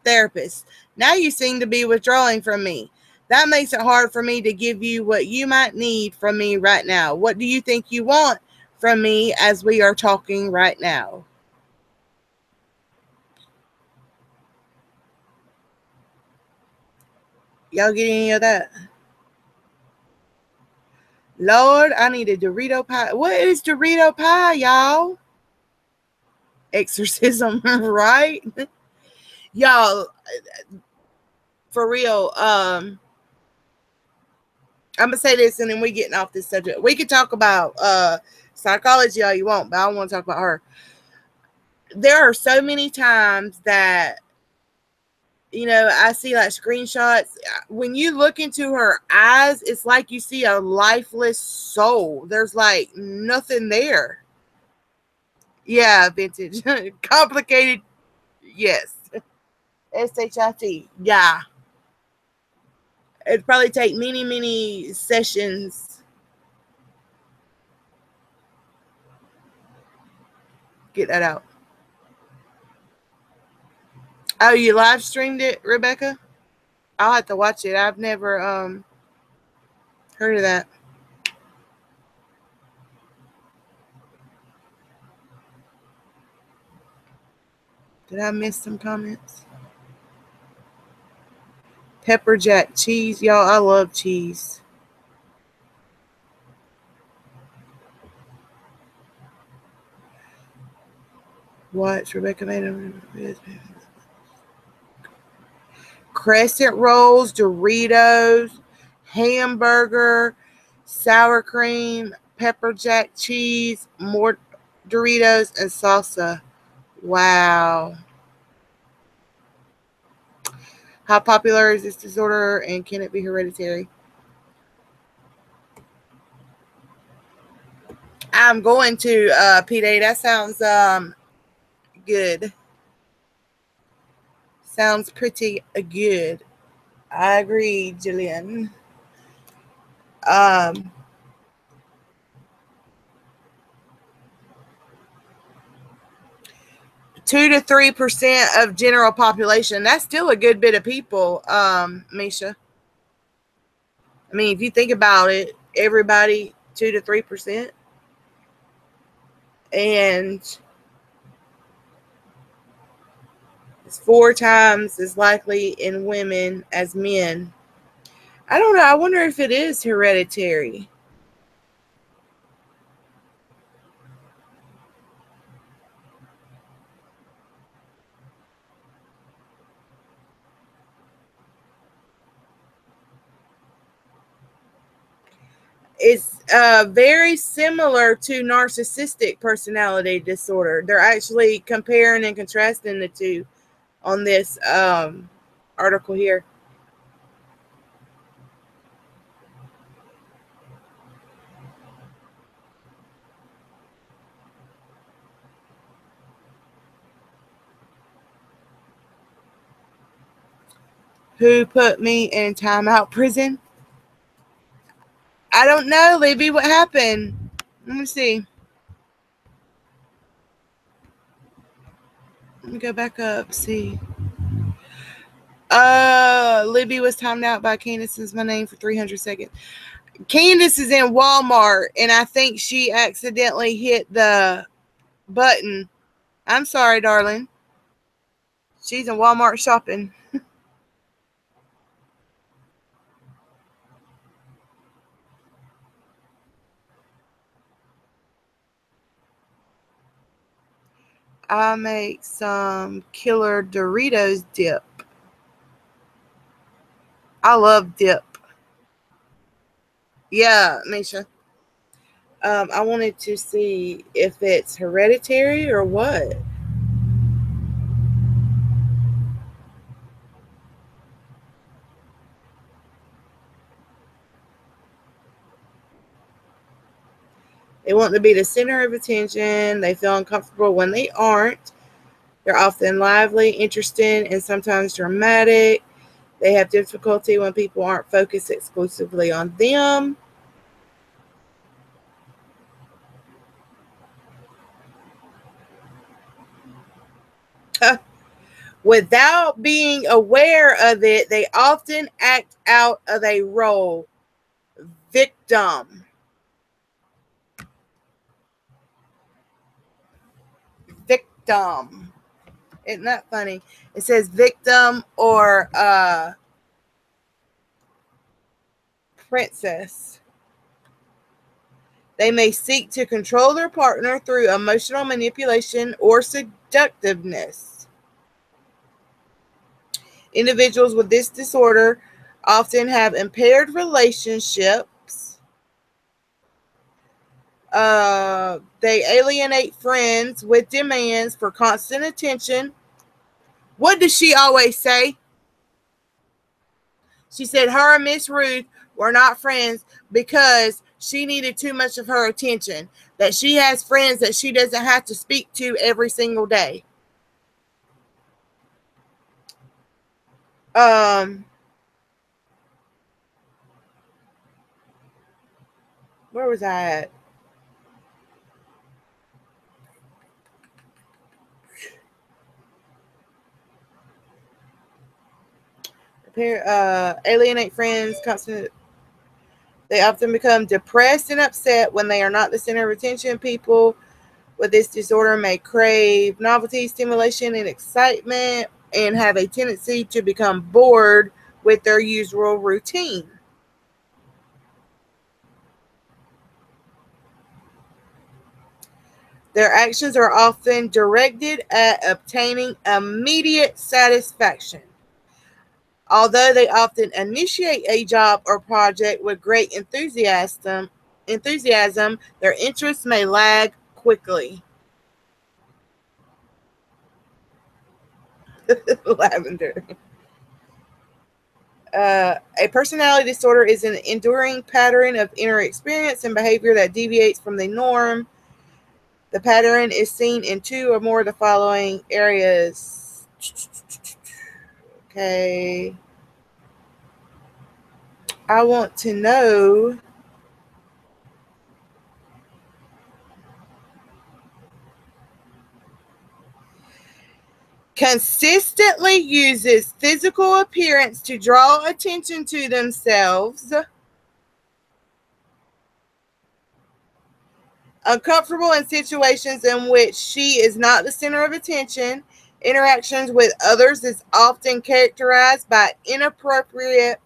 Therapist, now you seem to be withdrawing from me. That makes it hard for me to give you what you might need from me right now. What do you think you want from me as we are talking right now? Y'all get any of that? Lord, I need a Dorito pie. What is Dorito pie, y'all? Exorcism, right? Y'all, for real, I'm gonna say this and then we getting off this subject. We could talk about psychology all you want, but I don't want to talk about her. There are so many times that, you know, I see like screenshots. When you look into her eyes, it's like you see a lifeless soul. There's like nothing there. Yeah, vintage. Complicated. Yes. SHIT. Yeah. It'd probably take many, many sessions. Get that out. Oh, you live streamed it, Rebecca? I'll have to watch it. I've never heard of that. Did I miss some comments? Pepper jack cheese. Y'all, I love cheese. Watch Rebecca made them. Crescent rolls, Doritos, hamburger, sour cream, pepper jack cheese, more Doritos, and salsa. Wow. How popular is this disorder and can it be hereditary? I'm going to P-Day. That sounds good. Sounds pretty good. I agree, Jillian. 2 to 3% of general population. That's still a good bit of people, Misha. I mean, if you think about it, everybody 2 to 3%. And it's 4 times as likely in women as men. I don't know. I wonder if it is hereditary. It's very similar to narcissistic personality disorder. They're actually comparing and contrasting the two on this article here. Who put me in timeout prison? I don't know, Libby. What happened? Let me see. Let me go back up. See. Libby was timed out by Candace is my name for 300 seconds. Candace is in Walmart, and I think she accidentally hit the button. I'm sorry, darling. She's in Walmart shopping. I make some killer Doritos dip. I love dip. Yeah, Misha. I wanted to see if it's hereditary or what. They want to be the center of attention. They feel uncomfortable when they aren't. They're often lively, interesting, and sometimes dramatic. They have difficulty when people aren't focused exclusively on them. Without being aware of it, they often act out of a role. Victim. Victim. Isn't that funny? It says victim or princess. They may seek to control their partner through emotional manipulation or seductiveness. Individuals with this disorder often have impaired relationships. They alienate friends with demands for constant attention. What does she always say? She said her and Miss Ruth were not friends because she needed too much of her attention. That she has friends that she doesn't have to speak to every single day. Where was I at? Alienate friends, constant. They often become depressed and upset when they are not the center of attention. People with this disorder may crave novelty, stimulation, and excitement, and have a tendency to become bored with their usual routine. Their actions are often directed at obtaining immediate satisfaction. Although they often initiate a job or project with great enthusiasm, their interests may lag quickly. Lavender. A personality disorder is an enduring pattern of inner experience and behavior that deviates from the norm. The pattern is seen in two or more of the following areas. Okay. I want to know consistently uses physical appearance to draw attention to themselves. Uncomfortable in situations in which she is not the center of attention. Interactions with others is often characterized by inappropriate,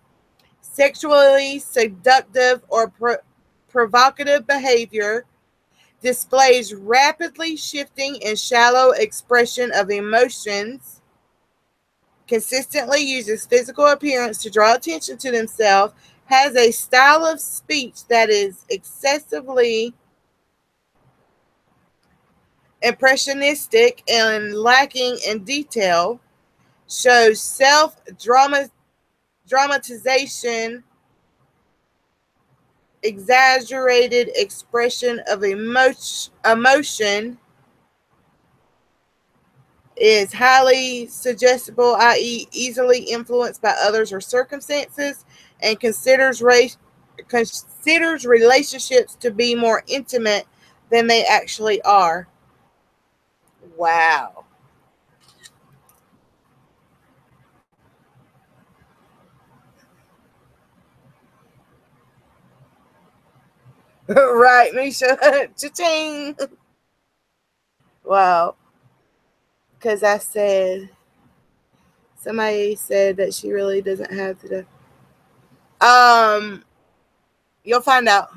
sexually seductive, or provocative behavior. Displays rapidly shifting and shallow expression of emotions. Consistently uses physical appearance to draw attention to themselves has a style of speech that is excessively impressionistic and lacking in detail, shows self-dramatization, exaggerated expression of emotion, is highly suggestible, i.e. easily influenced by others or circumstances, and considers relationships to be more intimate than they actually are. Wow. Right, Misha. Cha-ching. Wow. Because somebody said that she really doesn't have to. You'll find out.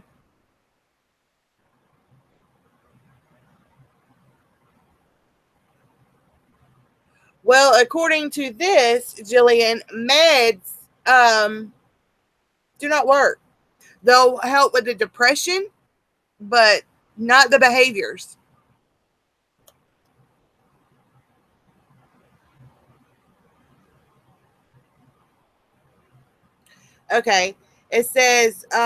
Well, according to this, Jillian, meds do not work. They'll help with the depression, but not the behaviors. Okay. It says they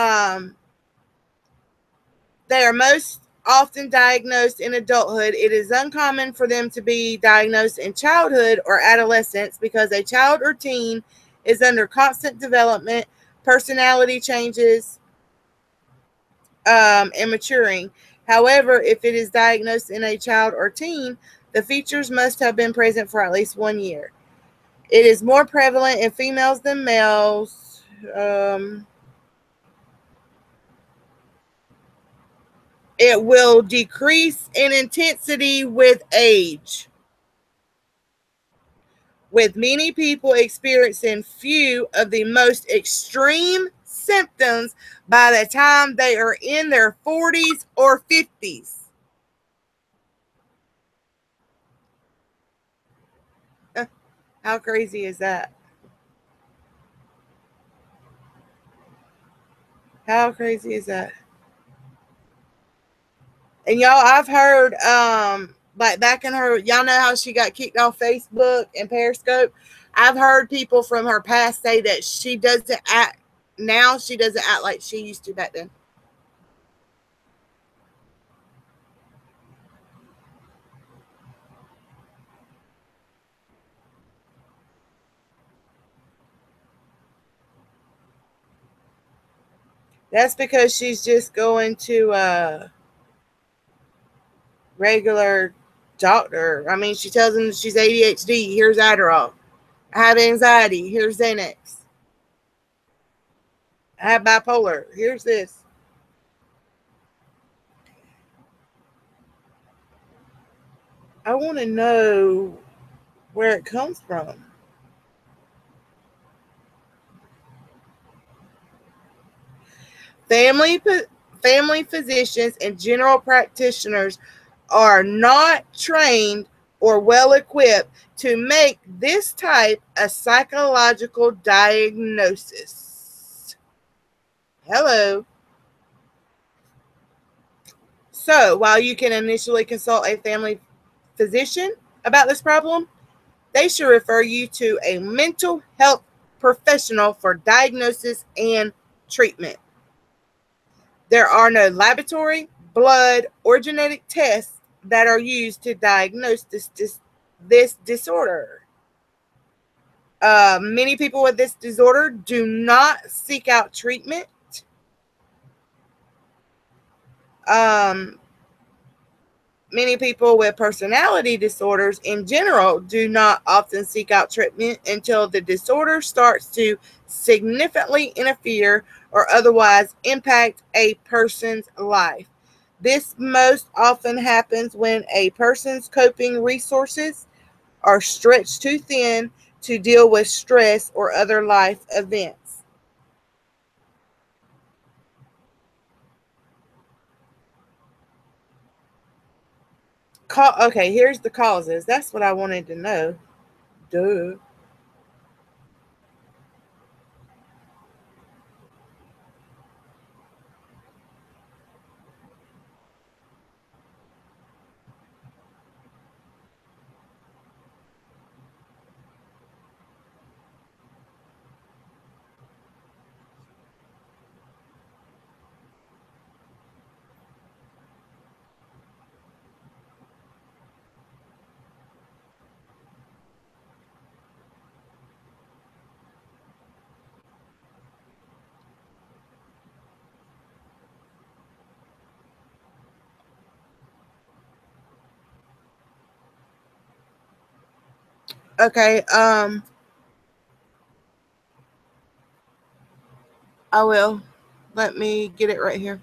are most often diagnosed in adulthood. It is uncommon for them to be diagnosed in childhood or adolescence because a child or teen is under constant development, personality changes, and maturing. However, if it is diagnosed in a child or teen, the features must have been present for at least 1 year. It is more prevalent in females than males. It will decrease in intensity with age, with many people experiencing few of the most extreme symptoms by the time they are in their 40s or 50s. How crazy is that? How crazy is that? And y'all, I've heard, like back in her, y'all know how she got kicked off Facebook and Periscope. I've heard people from her past say that she doesn't act now. She doesn't act like she used to back then. That's because she's just going to a regular doctor. I mean, she tells them she's ADHD. Here's Adderall. I have anxiety. Here's Xanax. I have bipolar. Here's this. I want to know where it comes from. Family physicians and general practitioners are not trained or well equipped to make this type of psychological diagnosis. Hello. So, while you can initially consult a family physician about this problem, they should refer you to a mental health professional for diagnosis and treatment. There are no laboratory, blood, or genetic tests that are used to diagnose this disorder. Many people with this disorder do not seek out treatment. Many people with personality disorders in general do not often seek out treatment until the disorder starts to significantly interfere or otherwise impact a person's life. This most often happens when a person's coping resources are stretched too thin to deal with stress or other life events. Okay, here's the causes. That's what I wanted to know. Duh. Okay. I will. Let me get it right here.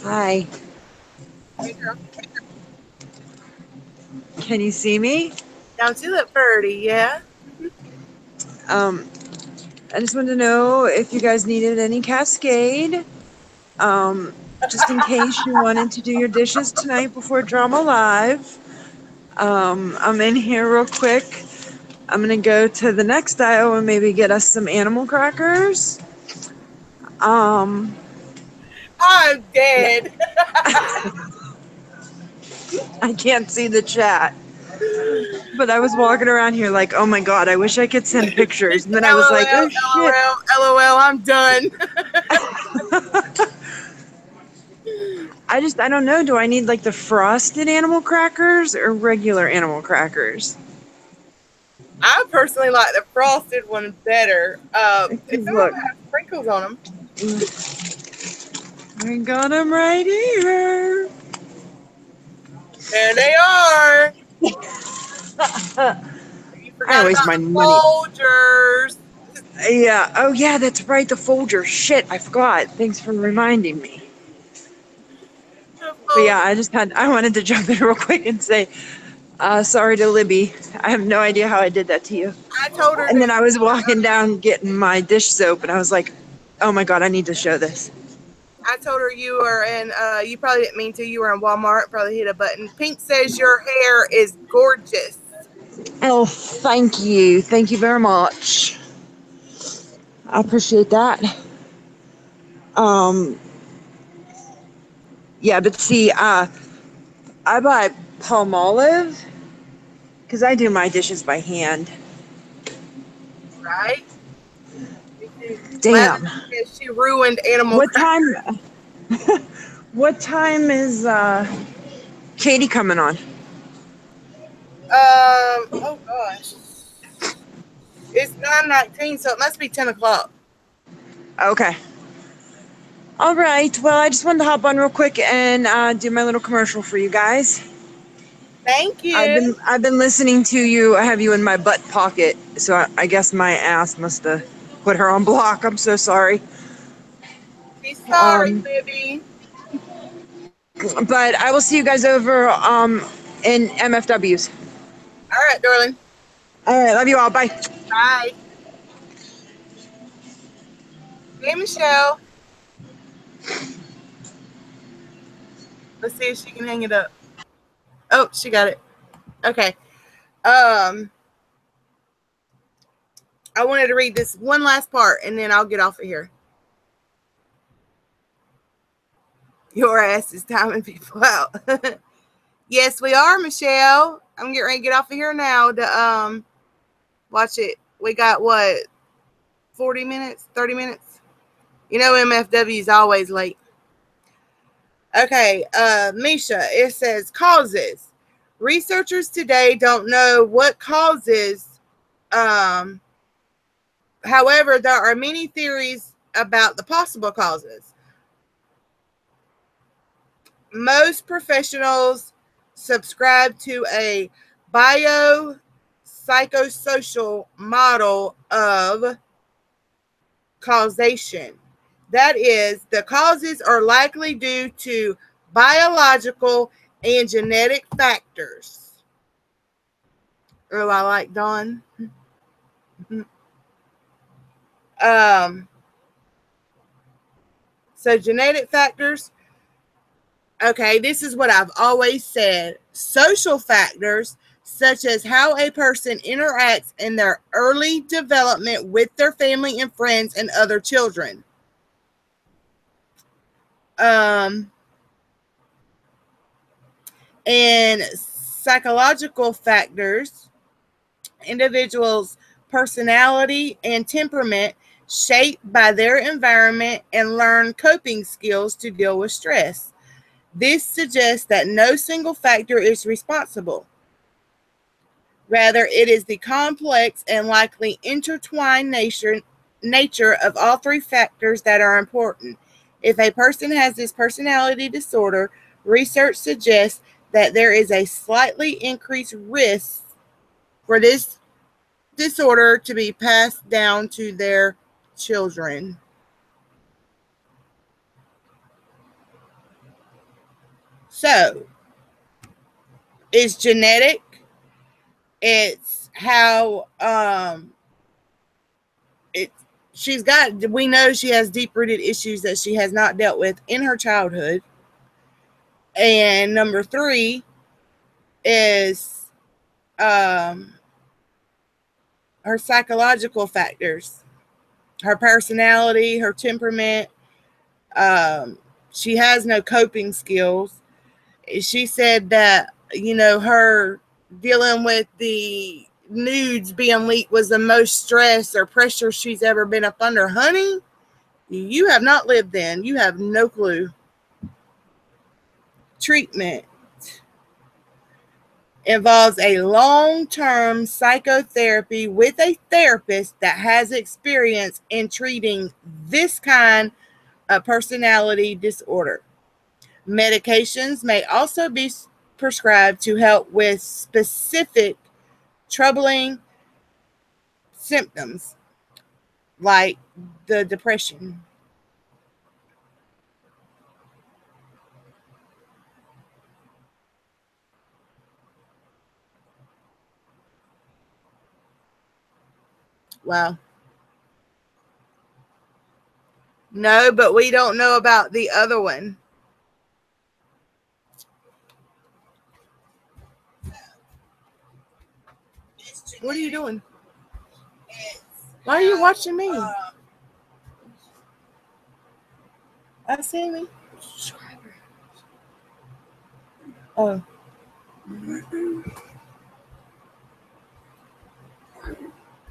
Hi. Hey, girl. Can you see me? Don't you look pretty? Yeah. I just wanted to know if you guys needed any Cascade. Just in case you wanted to do your dishes tonight before Drama Live. I'm in here real quick. I'm gonna go to the next aisle and maybe get us some animal crackers. I'm Yeah. dead. I can't see the chat. But I was walking around here like, oh my god, I wish I could send pictures. And then I was like, oh shit. LOL, I'm done. I don't know. Do I need like the frosted animal crackers or regular animal crackers? I personally like the frosted one better. If some of Look, them have sprinkles on them. I got them right here. There they are. You I forgot waste about my the money. Folgers. Yeah. Oh yeah, that's right. The Folger. Shit, I forgot. Thanks for reminding me. The But yeah, Folgers. I wanted to jump in real quick and say, sorry to Libby. I have no idea how I did that to you. I told her And that. then I was walking down getting my dish soap, and I was like, oh my god, I need to show this. I told her you were in. You probably didn't mean to. You were in Walmart. Probably hit a button. Pink says your hair is gorgeous. Oh, thank you. Thank you very much. I appreciate that. Yeah, but see, I buy Palmolive because I do my dishes by hand. Right? Lavender Damn. says she ruined animal What time? crackers. What time is Katie coming on? Oh gosh. It's 9:19, so it must be 10 o'clock. Okay. All right. Well, I just wanted to hop on real quick and do my little commercial for you guys. Thank you. I've been listening to you. I have you in my butt pocket, so I guess my ass must have put her on block. I'm so sorry. She's sorry, Libby. But I will see you guys over in MFWs. All right, darling. All right. Love you all. Bye. Bye. Hey, Michelle. Let's see if she can hang it up. Oh, she got it. Okay. I wanted to read this one last part, and then I'll get off of here. Your ass is timing people out. Yes, we are, Michelle. I'm getting ready to get off of here now to watch it. We got what, 40 minutes, 30 minutes? You know, MFW is always late. Okay, Misha, it says causes. Researchers today don't know what causes. However, there are many theories about the possible causes. Most professionals subscribe to a biopsychosocial model of causation. That is, the causes are likely due to biological and genetic factors. Oh, I like Dawn. So genetic factors. Okay, this is what I've always said. Social factors, such as how a person interacts in their early development with their family and friends and other children. And psychological factors, individuals' personality and temperament shaped by their environment and learn coping skills to deal with stress. This suggests that no single factor is responsible. Rather, it is the complex and likely intertwined nature of all three factors that are important. If a person has this personality disorder, research suggests that there is a slightly increased risk for this disorder to be passed down to their children. So, it's genetic. It's how we know she has deep-rooted issues that she has not dealt with in her childhood. And number 3 is her psychological factors, her personality, her temperament. She has no coping skills. She said that, her dealing with the nudes being leaked was the most stress or pressure she's ever been up under. Honey, you have not lived then. You have no clue. Treatment involves a long-term psychotherapy with a therapist that has experience in treating this kind of personality disorder. Medications may also be prescribed to help with specific troubling symptoms like the depression. Wow. No, but we don't know about the other one. What are you doing? Why are you watching me? I see me. Oh.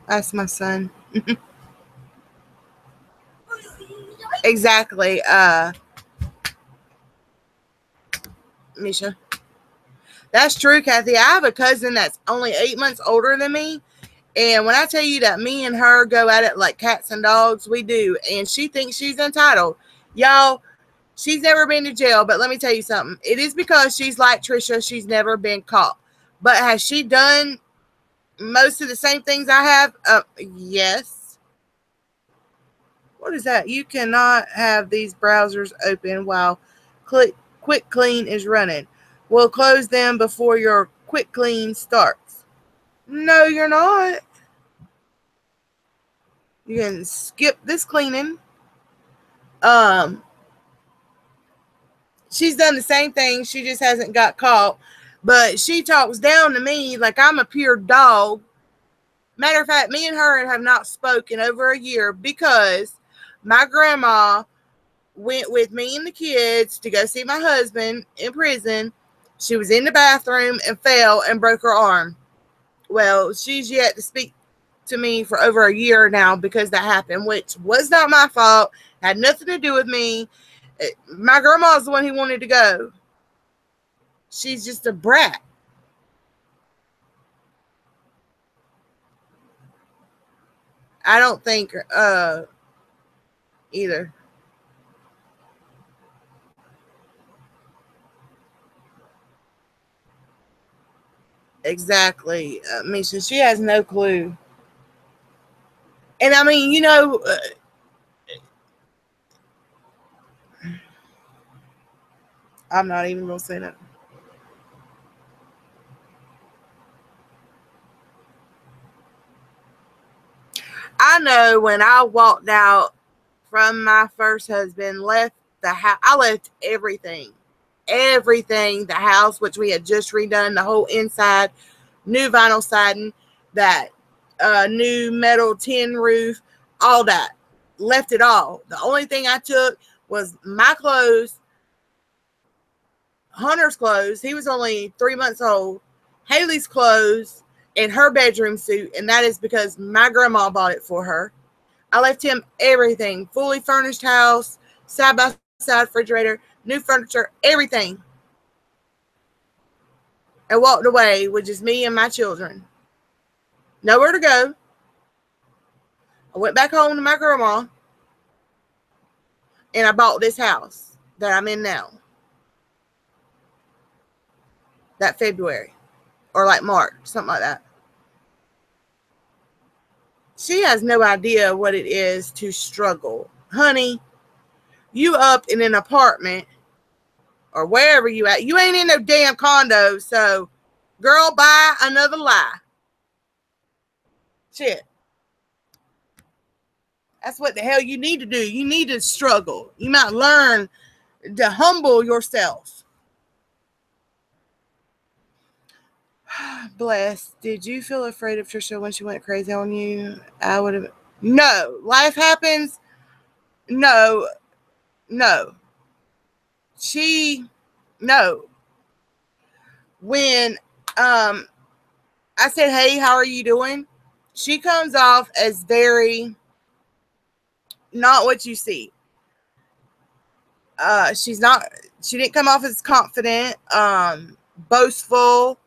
That's my son. Exactly. Misha. That's true, Kathy. I have a cousin that's only 8 months older than me. And when I tell you that me and her go at it like cats and dogs, we do. And she thinks she's entitled. Y'all, she's never been to jail. But let me tell you something. It is because she's like Trisha. She's never been caught. But has she done most of the same things I have? Yes. What is that? You cannot have these browsers open while Quick Clean is running. We'll close them before your Quick Clean starts. No, you're not. You can skip this cleaning. She's done the same thing. She just hasn't got caught. But she talks down to me like I'm a pure dog. Matter of fact, me and her have not spoken over a year because my grandma went with me and the kids to go see my husband in prison. She was in the bathroom and fell and broke her arm. Well, she's yet to speak to me for over a year now because that happened, which was not my fault. Had nothing to do with me. My grandma's the one who wanted to go. She's just a brat. I don't think either. Exactly. Misha, she has no clue. And I mean, I'm not even going to say that. I know when I walked out from my first husband, left the house, I left everything, the house, which we had just redone, the whole inside new vinyl siding, that new metal tin roof, all that. Left it all. The only thing I took was my clothes, Hunter's clothes. He was only 3 months old. Haley's clothes and her bedroom suit, and that is because my grandma bought it for her. I left him everything. Fully furnished house, side-by-side refrigerator, new furniture, everything. And walked away with just me and my children. Nowhere to go. I went back home to my grandma, and I bought this house that I'm in now. That February. Or like March, something like that. She has no idea what it is to struggle. Honey, you up in an apartment or wherever you at. You ain't in no damn condo, so girl, buy another lie. Shit. That's what the hell you need to do. You need to struggle. You might learn to humble yourself. Bless, did you feel afraid of Trisha when she went crazy on you? I would have. No. Life happens. No. No. When I said, hey, how are you doing? She comes off as very not what you see. She didn't come off as confident, boastful.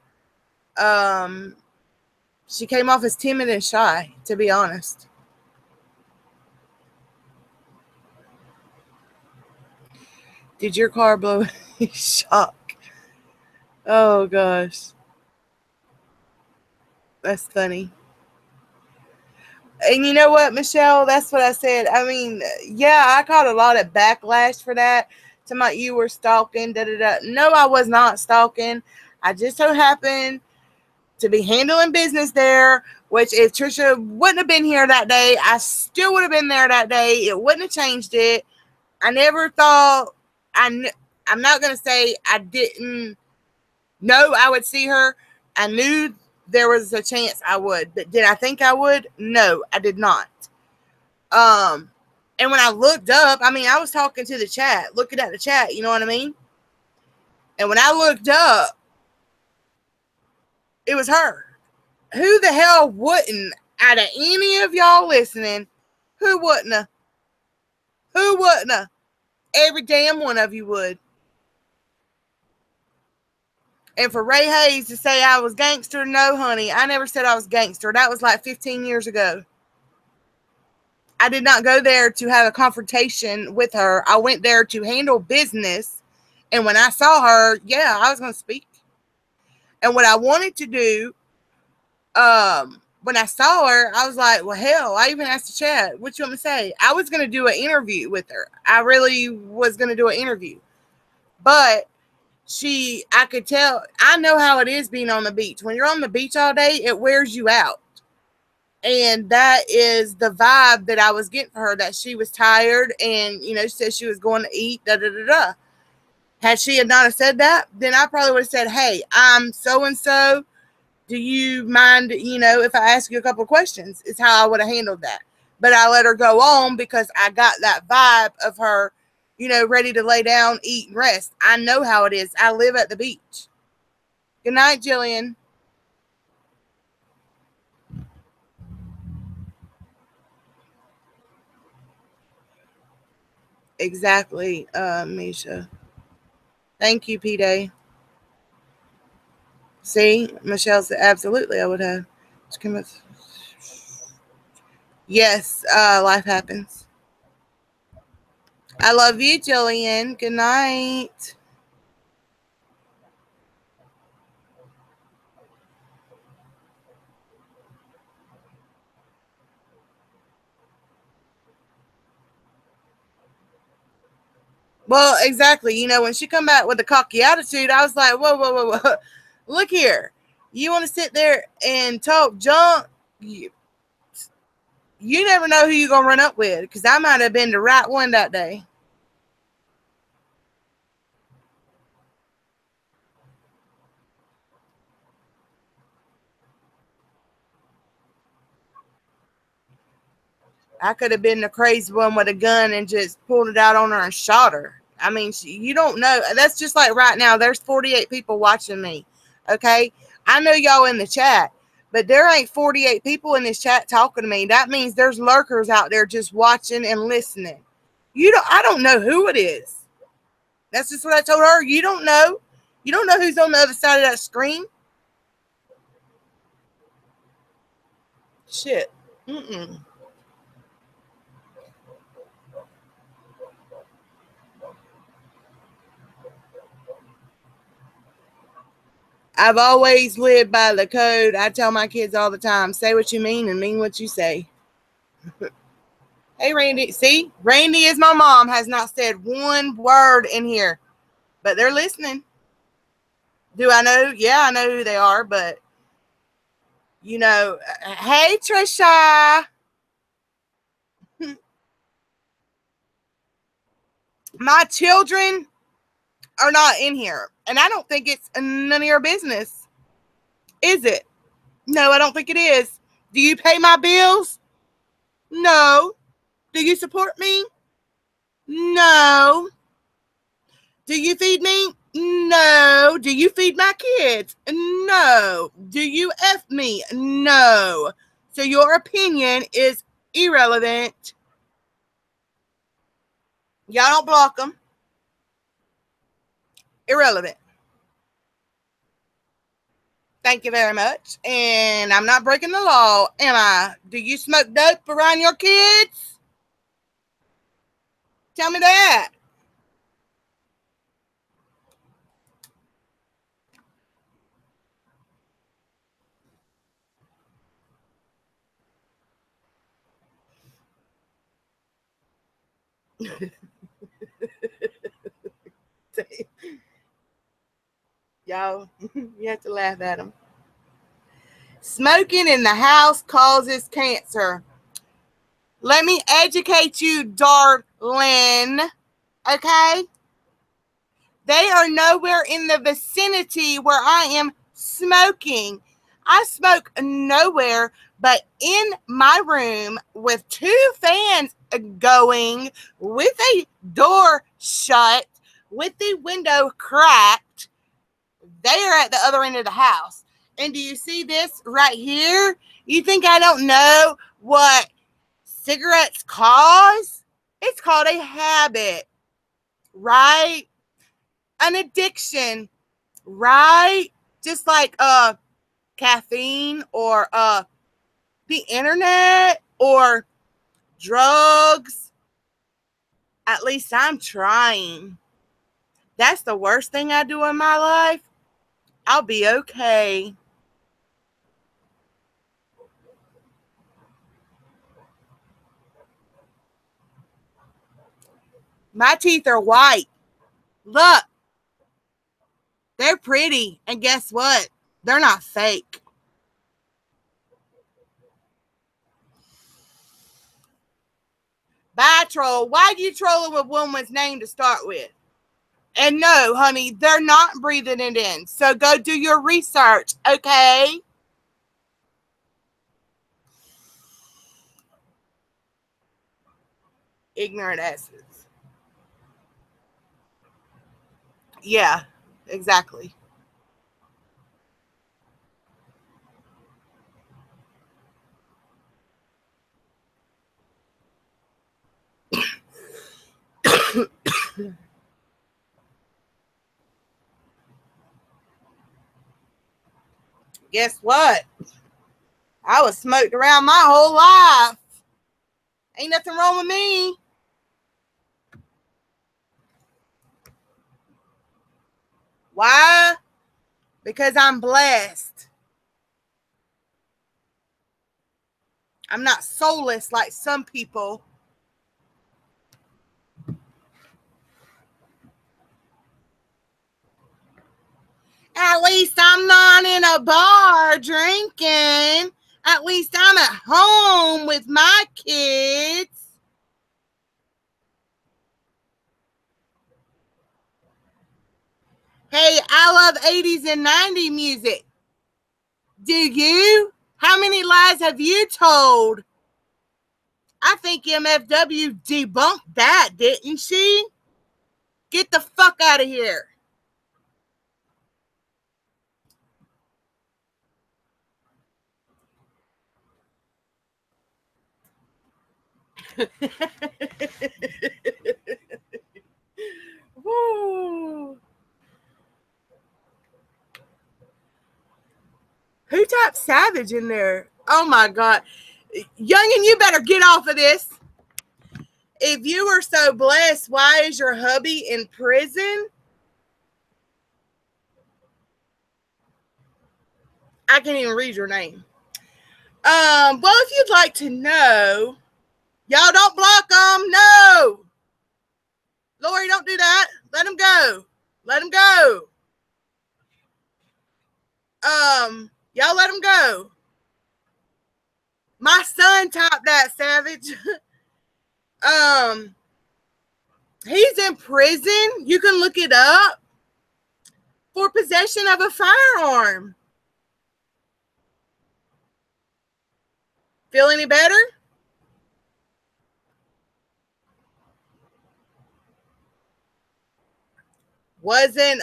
She came off as timid and shy, to be honest. Did your car blow? Shock. Oh, gosh. That's funny. And you know what, Michelle? That's what I said. I mean, yeah, I caught a lot of backlash for that. Somebody, you were stalking, da-da-da. No, I was not stalking. I just so happened to be handling business there, which if Trisha wouldn't have been here that day, I still would have been there that day. It wouldn't have changed it. I never thought, I'm not going to say I didn't know I would see her. I knew there was a chance I would, but did I think I would? No, I did not. And when I looked up, I mean, I was talking to the chat, looking at the chat, you know what I mean? And when I looked up, it was her. Who the hell wouldn't, out of any of y'all listening, who wouldn't have? Who wouldn't have? Every damn one of you would. And for Ray Hayes to say I was gangster, no, honey. I never said I was gangster. That was like 15 years ago. I did not go there to have a confrontation with her. I went there to handle business. And when I saw her, yeah, I was going to speak. And what I wanted to do, when I saw her, I was like, well, hell, I even asked the chat, what you want me to say? I was going to do an interview with her. I really was going to do an interview. But I could tell, I know how it is being on the beach. When you're on the beach all day, it wears you out. And that is the vibe that I was getting for her, that she was tired and, you know, she said she was going to eat, da-da-da-da. Had she had not have said that, then I probably would have said, hey, I'm so-and-so. Do you mind, you know, if I ask you a couple of questions? Is how I would have handled that. But I let her go on because I got that vibe of her, you know, ready to lay down, eat, and rest. I know how it is. I live at the beach. Good night, Jillian. Exactly, Misha. Thank you, P-Day. See, Michelle said, absolutely, I would have. Yes, life happens. I love you, Jillian. Good night. Well, exactly. You know, when she come back with a cocky attitude, I was like, whoa, whoa, whoa, whoa. Look here. You want to sit there and talk junk? You never know who you're going to run up with, because I might have been the right one that day. I could have been the crazy one with a gun and just pulled it out on her and shot her. I mean, you don't know. That's just like right now. There's 48 people watching me. Okay? I know y'all in the chat, but there ain't 48 people in this chat talking to me. That means there's lurkers out there just watching and listening. I don't know who it is. That's just what I told her. You don't know. You don't know who's on the other side of that screen. Shit. Mm-mm. I've always lived by the code. I tell my kids all the time, say what you mean and mean what you say. Hey, Randy. See, Randy is my mom, has not said one word in here, but they're listening. Do I know? Yeah, I know who they are, but, you know, hey, Trisha. My children are not in here, and I don't think it's none of your business. Is it? No, I don't think it is. Do you pay my bills? No. Do you support me? No. Do you feed me? No. Do you feed my kids? No. Do you F me? No. So your opinion is irrelevant. Y'all don't block them. Irrelevant. Thank you very much. And I'm not breaking the law, am I? Do you smoke dope around your kids? Tell me that. Y'all, you have to laugh at them. Smoking in the house causes cancer. Let me educate you, darling. Okay? They are nowhere in the vicinity where I am smoking. I smoke nowhere but in my room with 2 fans going, with a door shut, with the window cracked. They are at the other end of the house. And do you see this right here? You think I don't know what cigarettes cause? It's called a habit, right? An addiction, right? Just like caffeine or the internet or drugs. At least I'm trying. That's the worst thing I do in my life. I'll be okay. My teeth are white. Look. They're pretty. And guess what? They're not fake. Bye, troll. Why do you troll a woman's name to start with? And no, honey, they're not breathing it in. So go do your research, okay? Ignorant asses. Yeah, exactly. Guess what? I was smoked around my whole life. Ain't nothing wrong with me. Why? Because I'm blessed. I'm not soulless like some people. At least I'm not in a bar drinking. At least I'm at home with my kids. Hey, I love 80s and 90s music. Do you? How many lies have you told? I think MFW debunked that, didn't she? Get the fuck out of here. Woo. Who typed savage in there? Oh my God. Youngin, you better get off of this. If you were so blessed, why is your hubby in prison? I can't even read your name. Well, if you'd like to know, y'all don't block them. No. Lori, don't do that. Let him go. Let him go. Y'all let him go. My son typed that, savage. He's in prison. You can look it up for possession of a firearm. Feel any better? Wasn't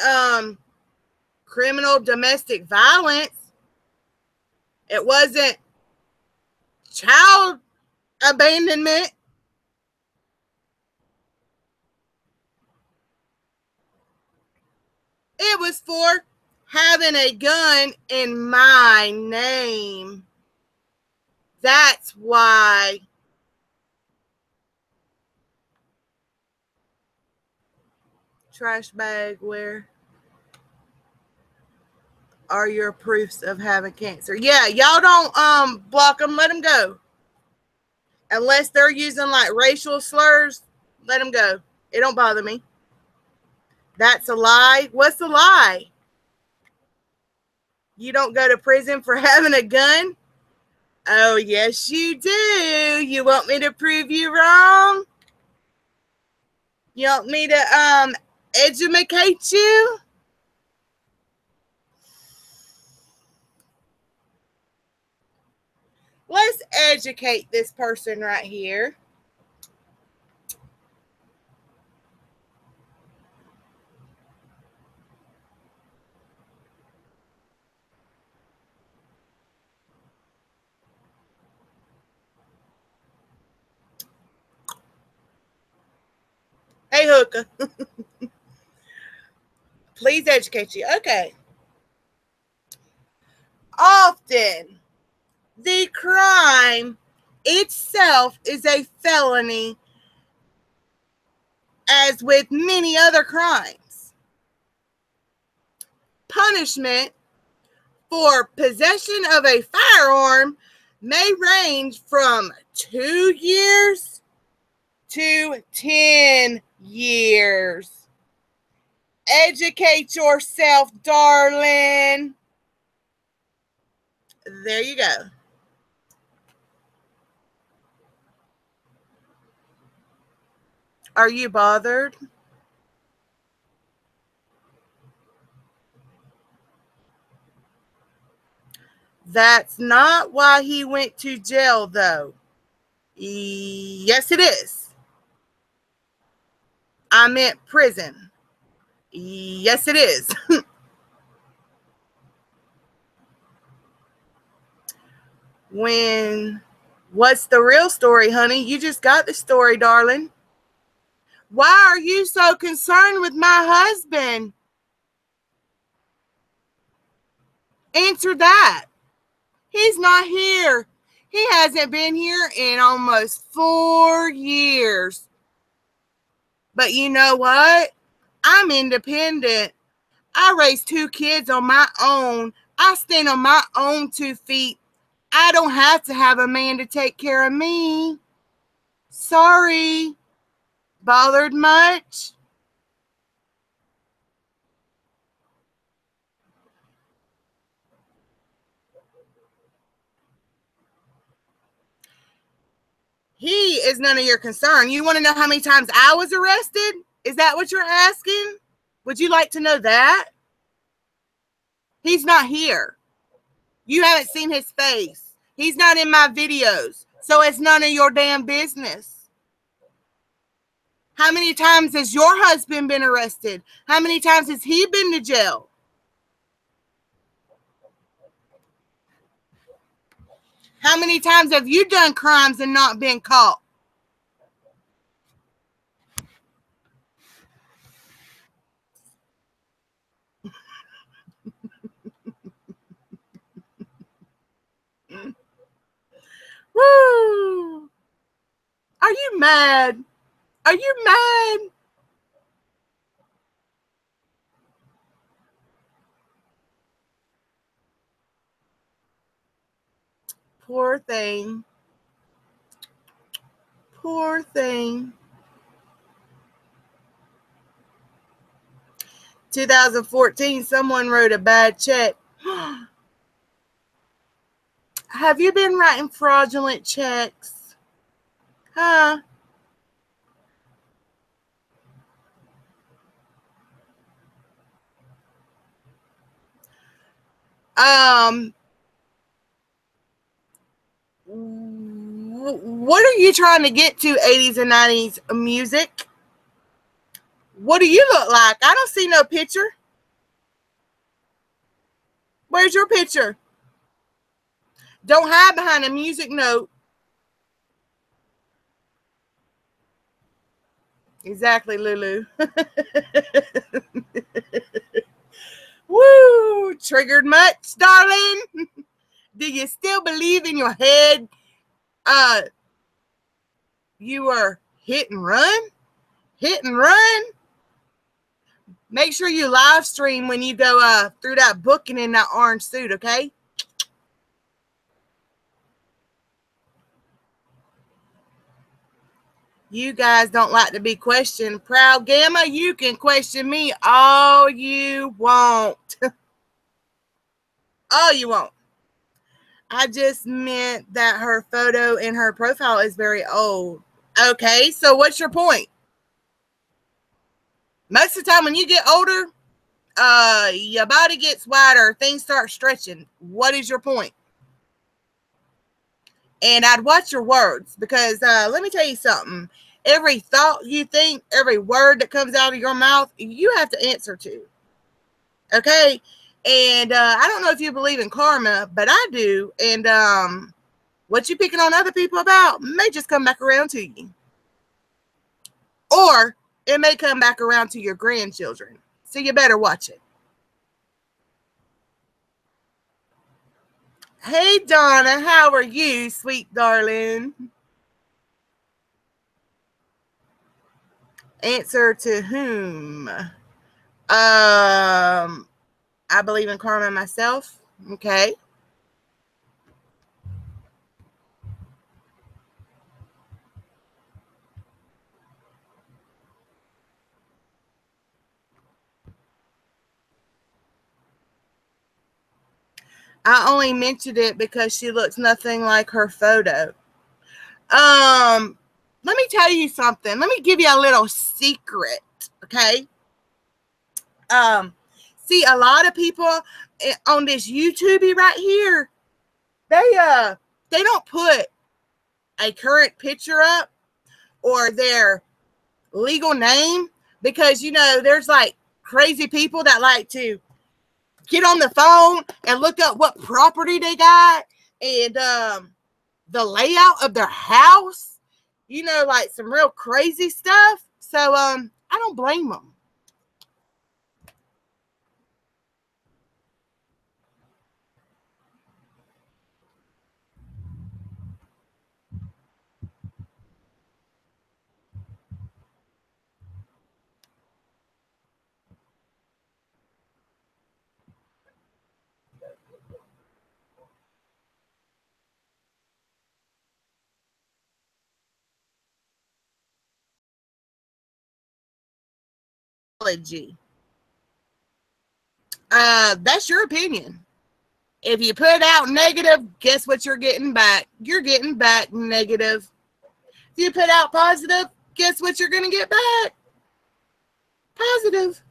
criminal domestic violence. It wasn't child abandonment. It was for having a gun in my name. That's why. Trash bag, where are your proofs of having cancer? Yeah, y'all don't block them. Let them go. Unless they're using like racial slurs, let them go. It don't bother me. That's a lie. What's the lie? You don't go to prison for having a gun? Oh, yes, you do. You want me to prove you wrong? You want me to educate you? Let's educate this person right here. Hey, hooker. Please educate you. Okay. Often, the crime itself is a felony, as with many other crimes. Punishment for possession of a firearm may range from 2 years to 10 years. Educate yourself, darling. There you go. Are you bothered? That's not why he went to jail, though. Yes, it is. I meant prison. Yes, it is. What's the real story, honey? You just got the story, darling. Why are you so concerned with my husband? Answer that. He's not here. He hasn't been here in almost 4 years. But you know what? I'm independent. I raised 2 kids on my own. I stand on my own 2 feet. I don't have to have a man to take care of me. Sorry. Bothered much? He is none of your concern. You want to know how many times I was arrested? Is that what you're asking? Would you like to know that? He's not here. You haven't seen his face. He's not in my videos. So it's none of your damn business. How many times has your husband been arrested? How many times has he been to jail? How many times have you done crimes and not been caught? Woo! Are you mad? Are you mad? Poor thing. Poor thing. 2014, someone wrote a bad check. Have you been writing fraudulent checks? Huh? What are you trying to get to, 80s and 90s music? What do you look like? I don't see no picture. Where's your picture? Don't hide behind a music note. Exactly, Lulu. Woo! Triggered much, darling? Do you still believe in your head? You were hit and run? Hit and run? Make sure you live stream when you go through that booking in that orange suit, okay? You guys don't like to be questioned. Proud Gamma, you can question me all you want. All you want. I just meant that her photo in her profile is very old. Okay, so what's your point? Most of the time when you get older, your body gets wider, things start stretching. What is your point? And I'd watch your words, because let me tell you something. Every thought you think, every word that comes out of your mouth, you have to answer to. Okay? And I don't know if you believe in karma, but I do. And what you picking on other people about may just come back around to you. Or it may come back around to your grandchildren. So you better watch it. Hey, Donna, how are you, sweet darling? Answer to whom? I believe in karma myself. Okay. I only mentioned it because she looks nothing like her photo. Let me tell you something. Let me give you a little secret, okay? See, a lot of people on this YouTube right here, they don't put a current picture up or their legal name, because, you know, there's like crazy people that like to get on the phone and look up what property they got and the layout of their house, you know, like some real crazy stuff. So I don't blame them. That's your opinion. If you put out negative, guess what you're getting back? You're getting back negative. If you put out positive, guess what you're going to get back? Positive.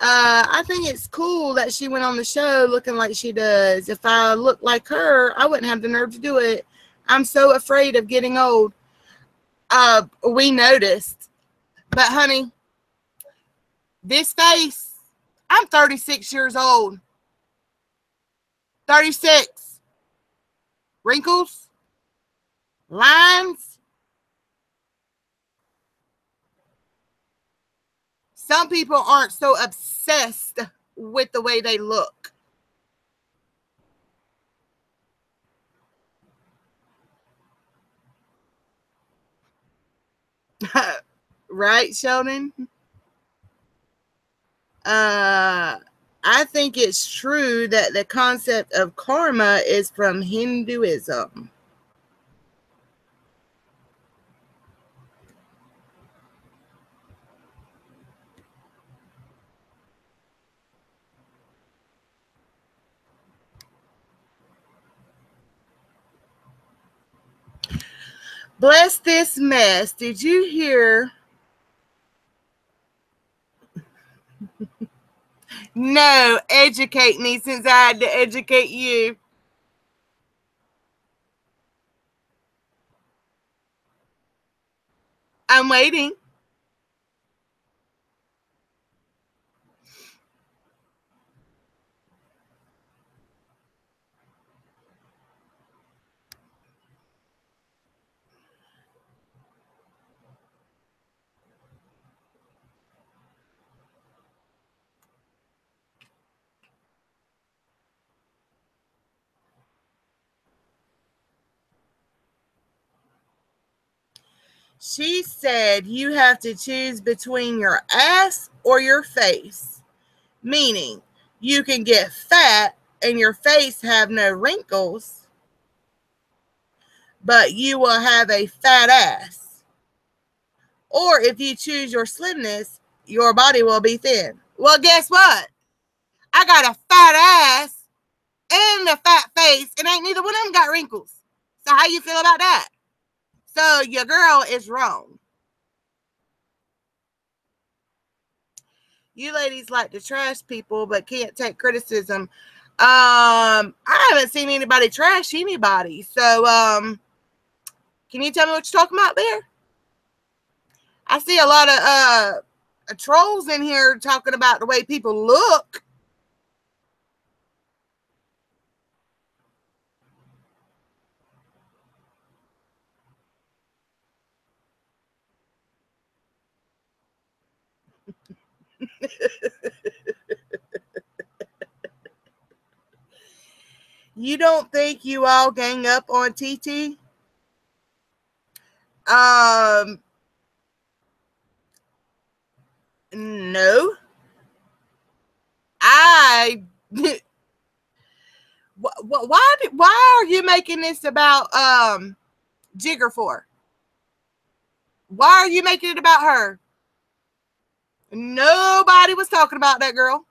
I think it's cool that she went on the show looking like she does. If I looked like her, I wouldn't have the nerve to do it. I'm so afraid of getting old. We noticed. But, honey, this face, I'm 36 years old. 36. Wrinkles. Lines. Some people aren't so obsessed with the way they look. Right, Sheldon? I think it's true that the concept of karma is from Hinduism. Bless this mess. Did you hear? No, educate me since I had to educate you. I'm waiting. She said you have to choose between your ass or your face, meaning you can get fat and your face have no wrinkles, but you will have a fat ass. Or if you choose your slimness, your body will be thin. Well, guess what? I got a fat ass and a fat face, and ain't neither one of them got wrinkles. So how you feel about that? So your girl is wrong. You ladies like to trash people, but can't take criticism. I haven't seen anybody trash anybody. So, can you tell me what you're talking about there? I see a lot of trolls in here talking about the way people look. You don't think you all gang up on TT? No. Why are you making this about Jigger for? Why are you making it about her? Nobody was talking about that girl.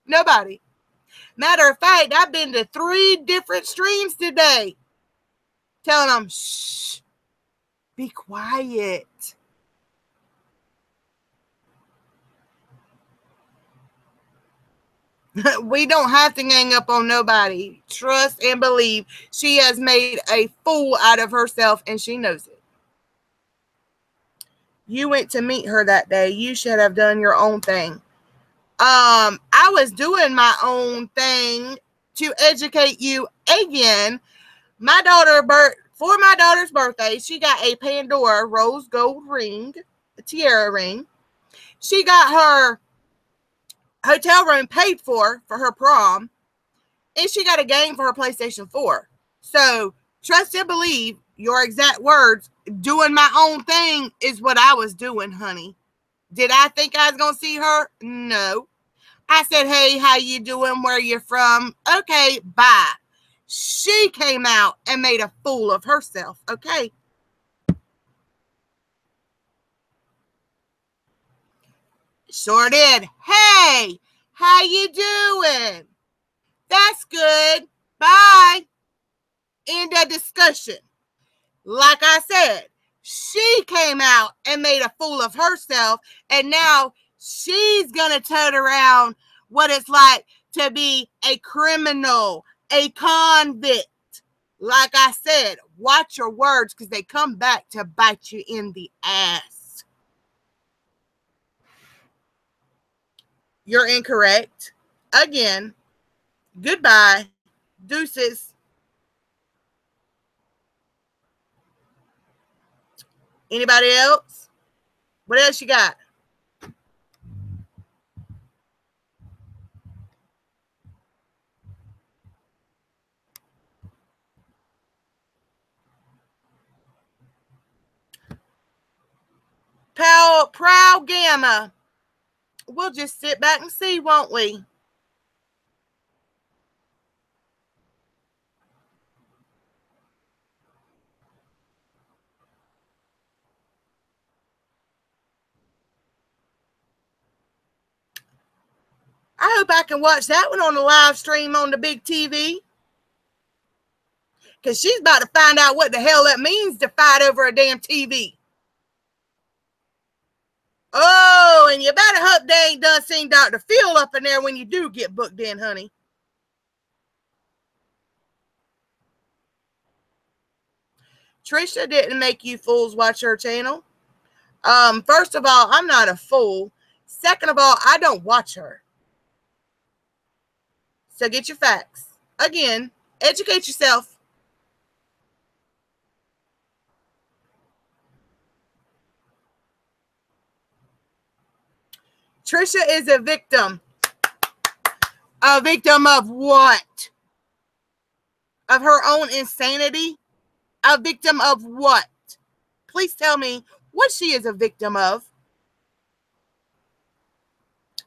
Nobody. Matter of fact, I've been to 3 different streams today telling them, shh, be quiet. We don't have to gang up on nobody. Trust and believe. She has made a fool out of herself, and she knows it. You went to meet her that day. You should have done your own thing. I was doing my own thing to educate you again. My daughter, for my daughter's birthday, she got a Pandora rose gold ring, a tiara ring. She got her hotel room paid for her prom, and she got a game for her PlayStation 4. So trust and believe, your exact words, doing my own thing is what I was doing, honey. Did I think I was going to see her? No. I said, hey, how you doing? Where you from? Okay, bye. She came out and made a fool of herself, okay? Sure did. Hey, how you doing? That's good. Bye. End of discussion. Like I said, she came out and made a fool of herself, and now She's going to tote around what it's like to be a criminal, a convict. Like I said, watch your words because they come back to bite you in the ass. You're incorrect. Again, goodbye. Deuces. Anybody else? What else you got? Proud Gamma. We'll just sit back and see, won't we? I hope I can watch that one on the live stream on the big TV. Because she's about to find out what the hell that means to fight over a damn TV. Oh, and you better hope they ain't done seen Dr. Phil up in there when you do get booked in, honey. Trisha didn't make you fools watch her channel. First of all, I'm not a fool. Second of all, I don't watch her. So get your facts. Again, educate yourself. Trisha is a victim. A victim of what? Of her own insanity? A victim of what? Please tell me what she is a victim of.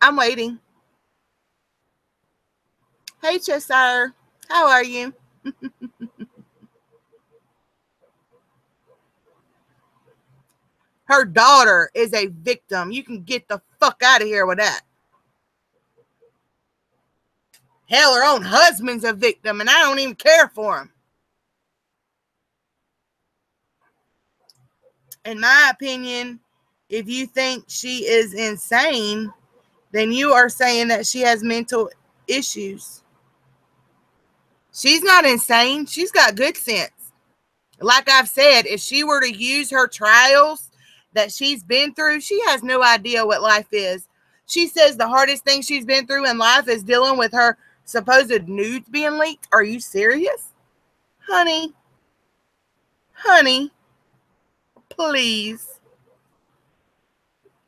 I'm waiting. Hey, Cheshire. How are you? Her daughter is a victim. You can get the fuck out of here with that. Hell, her own husband's a victim, and I don't even care for him. In my opinion, if you think she is insane, then you are saying that she has mental issues. She's not insane. She's got good sense. Like I've said, if she were to use her trials that she's been through, she has no idea what life is. She says the hardest thing she's been through in life is dealing with her supposed nudes being leaked. Are you serious? Honey, please.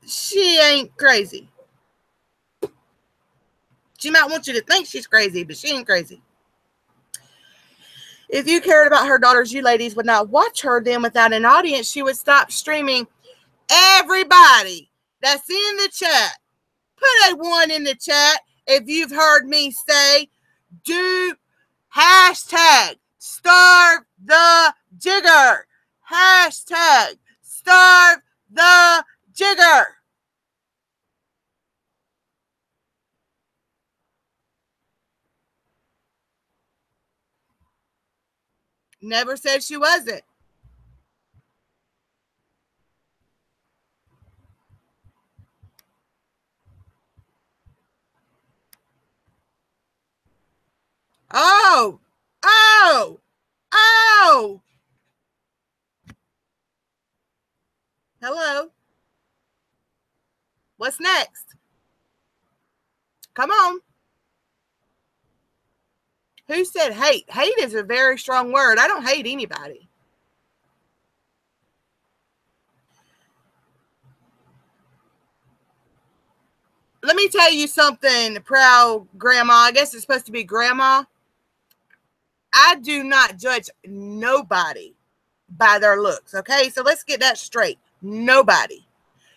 She ain't crazy. She might want you to think she's crazy, but she ain't crazy. If you cared about her daughters, you ladies would not watch her. Then without an audience, she would stop streaming. Everybody that's in the chat, put a 1 in the chat if you've heard me say, do hashtag starve the jigger. Hashtag starve the jigger. Never said she wasn't. Oh. Hello. What's next? Come on. Who said hate? Hate is a very strong word. I don't hate anybody. Let me tell you something, proud grandma. I guess it's supposed to be grandma. I do not judge nobody by their looks, okay? So let's get that straight. Nobody.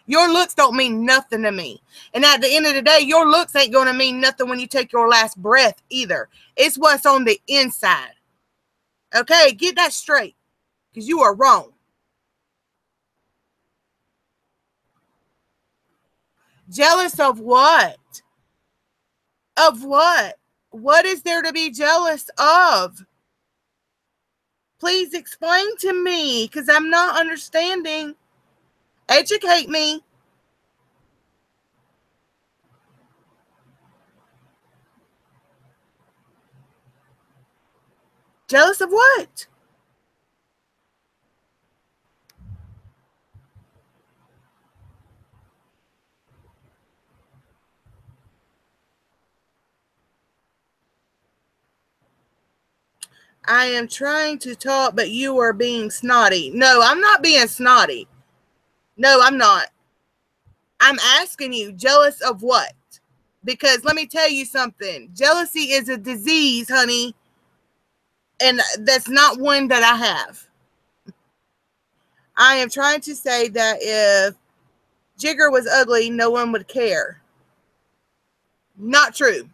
Your looks don't mean nothing to me. And at the end of the day, your looks ain't going to mean nothing when you take your last breath either. It's what's on the inside. Okay? Get that straight. Because you are wrong. Jealous of what? Of what? What is there to be jealous of? Please explain to me, because I'm not understanding. Educate me. Jealous of what? I am trying to talk, but you are being snotty. No, I'm not being snotty. No, I'm not. I'm asking you, jealous of what? Because let me tell you something. Jealousy is a disease, honey. And that's not one that I have. I am trying to say that if Jigger was ugly, no one would care. Not true.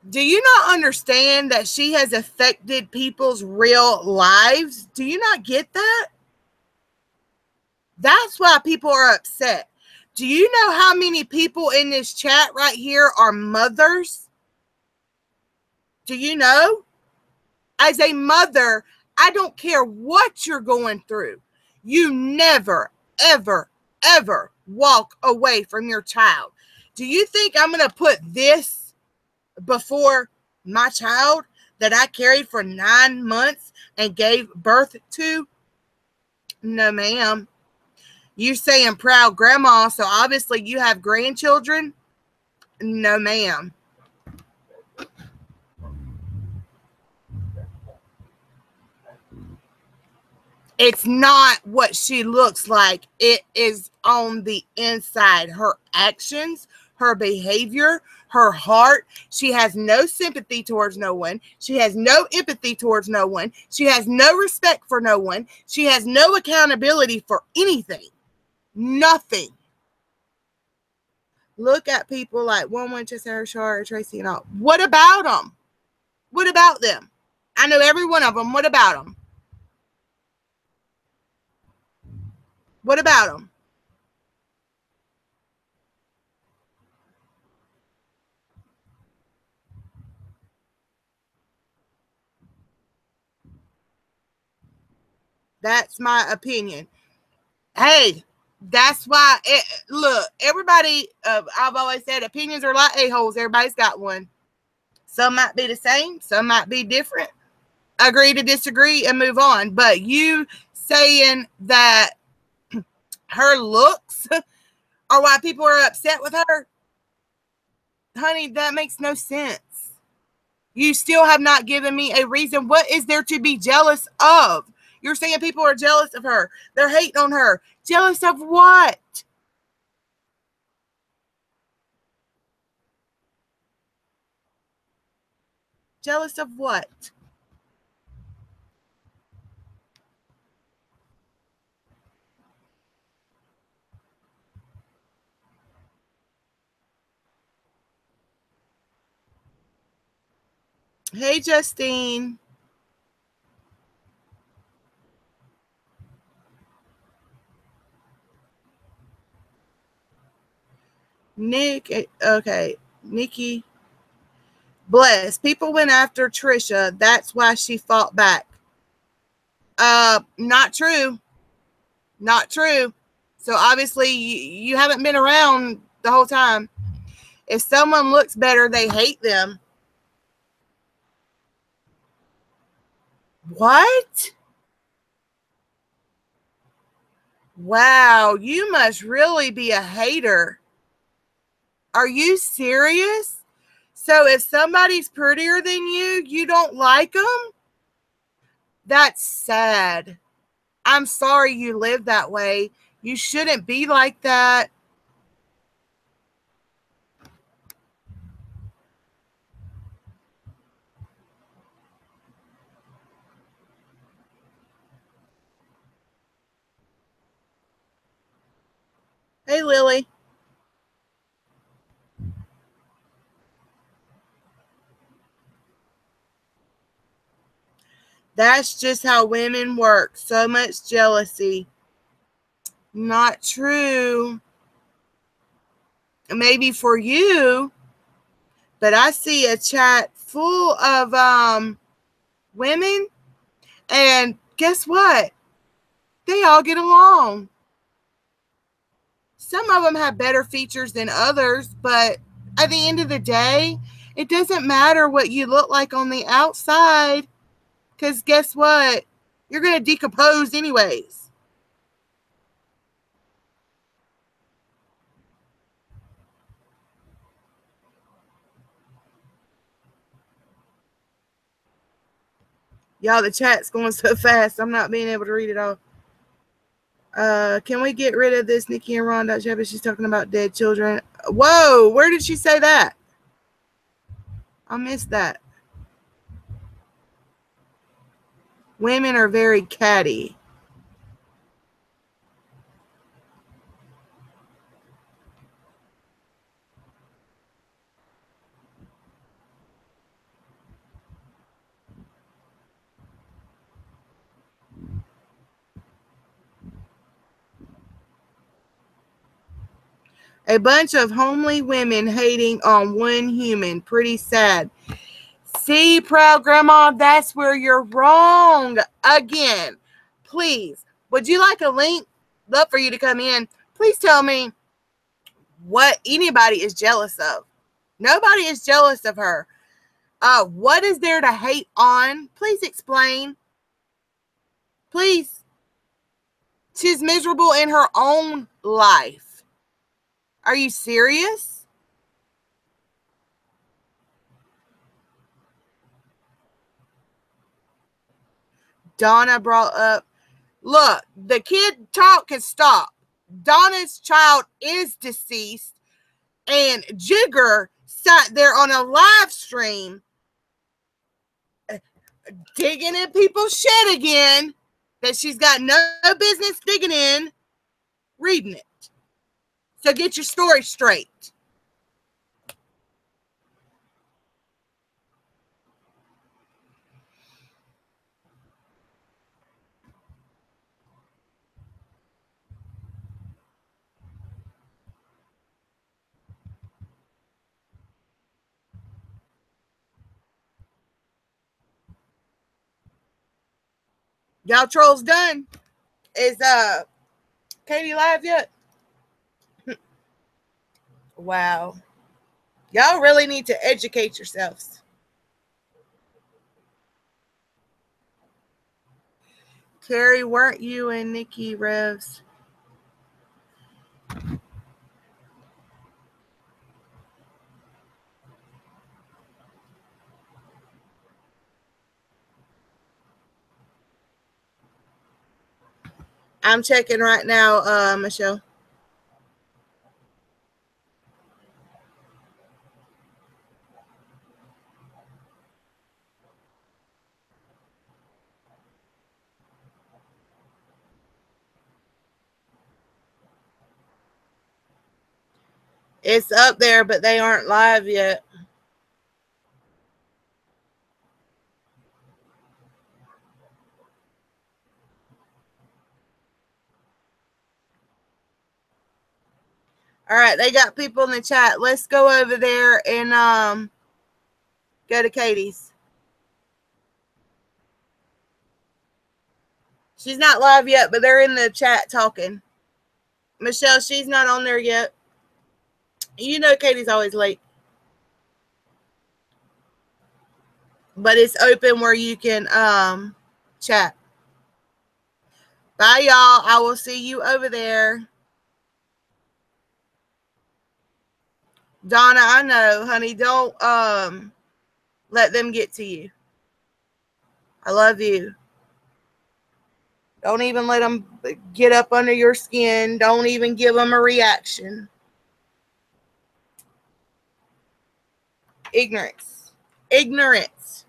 Do you not understand that she has affected people's real lives? Do you not get that? That's why people are upset. Do you know how many people in this chat right here are mothers? Do you know? As a mother, I don't care what you're going through. You never, ever, ever walk away from your child. Do you think I'm going to put this before my child that I carried for 9 months and gave birth to? No, ma'am. You saying proud grandma, so obviously you have grandchildren? No, ma'am. It's not what she looks like. It is on the inside. Her actions, her behavior, her heart. She has no sympathy towards no one. She has no empathy towards no one. She has no respect for no one. She has no accountability for anything. Nothing. Look at people like One Winchester, Hershar, Tracy, and all. What about them? What about them? I know every one of them. What about them? What about them? That's my opinion. Hey, that's why, look, everybody, I've always said opinions are like a-holes. Everybody's got one. Some might be the same. Some might be different. Agree to disagree and move on. But you saying that her looks are why people are upset with her, honey, that makes no sense. You still have not given me a reason. What is there to be jealous of? You're saying people are jealous of her. They're hating on her. Jealous of what? Jealous of what? Hey, Justine. Nick, okay. Nikki. Bless. People went after Trisha. That's why she fought back. Not true. Not true. So obviously you haven't been around the whole time. If someone looks better, they hate them. What? Wow, you must really be a hater. Are you serious? So if somebody's prettier than you, you don't like them? That's sad. I'm sorry you live that way. You shouldn't be like that. Hey, Lily. That's just how women work. So much jealousy. Not true. Maybe for you, but I see a chat full of women, and guess what? They all get along. Some of them have better features than others, but at the end of the day, It doesn't matter what you look like on the outside, because guess what? You're going to decompose anyways. Y'all, the chat's going so fast. I'm not being able to read it all. Can we get rid of this Nikki and Ron? She's talking about dead children. Whoa, where did she say that? I missed that. Women are very catty. A bunch of homely women hating on one human. Pretty sad. See, proud grandma, that's where you're wrong. Again, please, would you like a link? Love for you to come in. Please tell me what anybody is jealous of. Nobody is jealous of her. What is there to hate on? Please explain. Please. She's miserable in her own life. Are you serious? Donna brought up, look, the kid talk can stop. Donna's child is deceased, and Jigger sat there on a live stream digging in people's shit again that she's got no business digging in, reading it. So get your story straight. Y'all trolls done. Is Katie live yet? Wow. Y'all really need to educate yourselves. Carrie, weren't you and Nikki Revs? I'm checking right now, Michelle. It's up there, but they aren't live yet. All right, they got people in the chat. Let's go over there and go to Katie's. She's not live yet, but they're in the chat talking. Michelle, she's not on there yet. You know Katie's always late. But it's open where you can chat. Bye, y'all. I will see you over there. Donna, I know, honey. Don't let them get to you. I love you. Don't even let them get up under your skin. Don't even give them a reaction. Ignorance. Ignorance.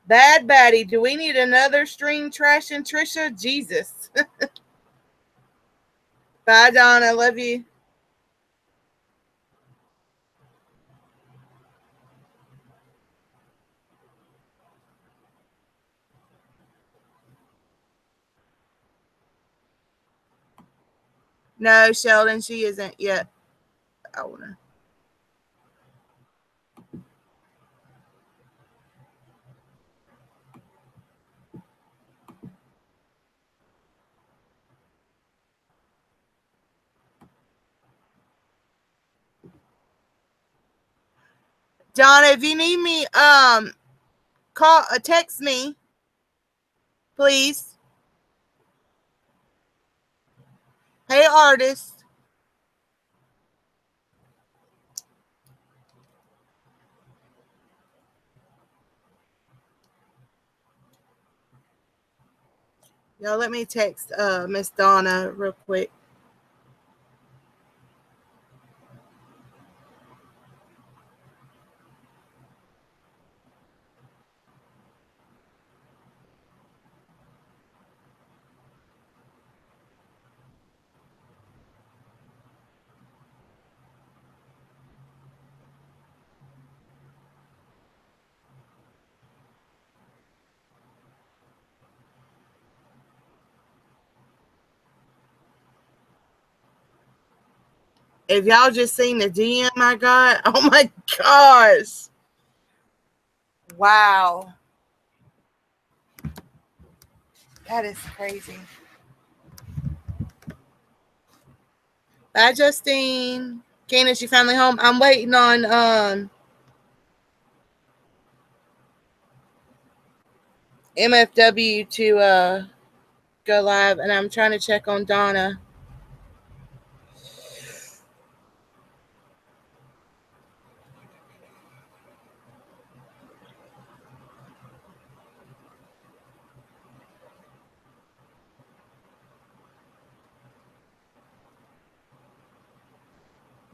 Bad baddie. Do we need another stream trashing Trisha? Jesus. Bye, Donna. Love you. No, Sheldon, she isn't yet. I wanna. Donna, if you need me, call, text me, please. Hey, artist. Y'all, let me text Miss Donna real quick. If y'all just seen the DM I got, oh my gosh. Wow. That is crazy. Bye, Justine. Candace, you finally home? I'm waiting on MFW to go live, and I'm trying to check on Donna.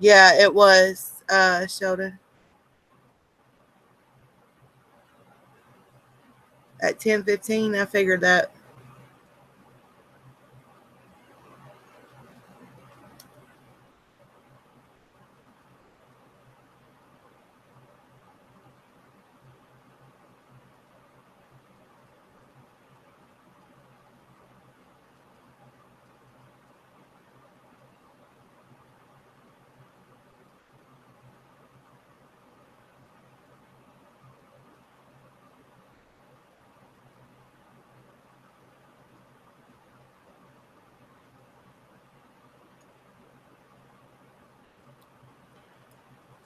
Yeah, it was Sheldon. At 10:15, I figured that.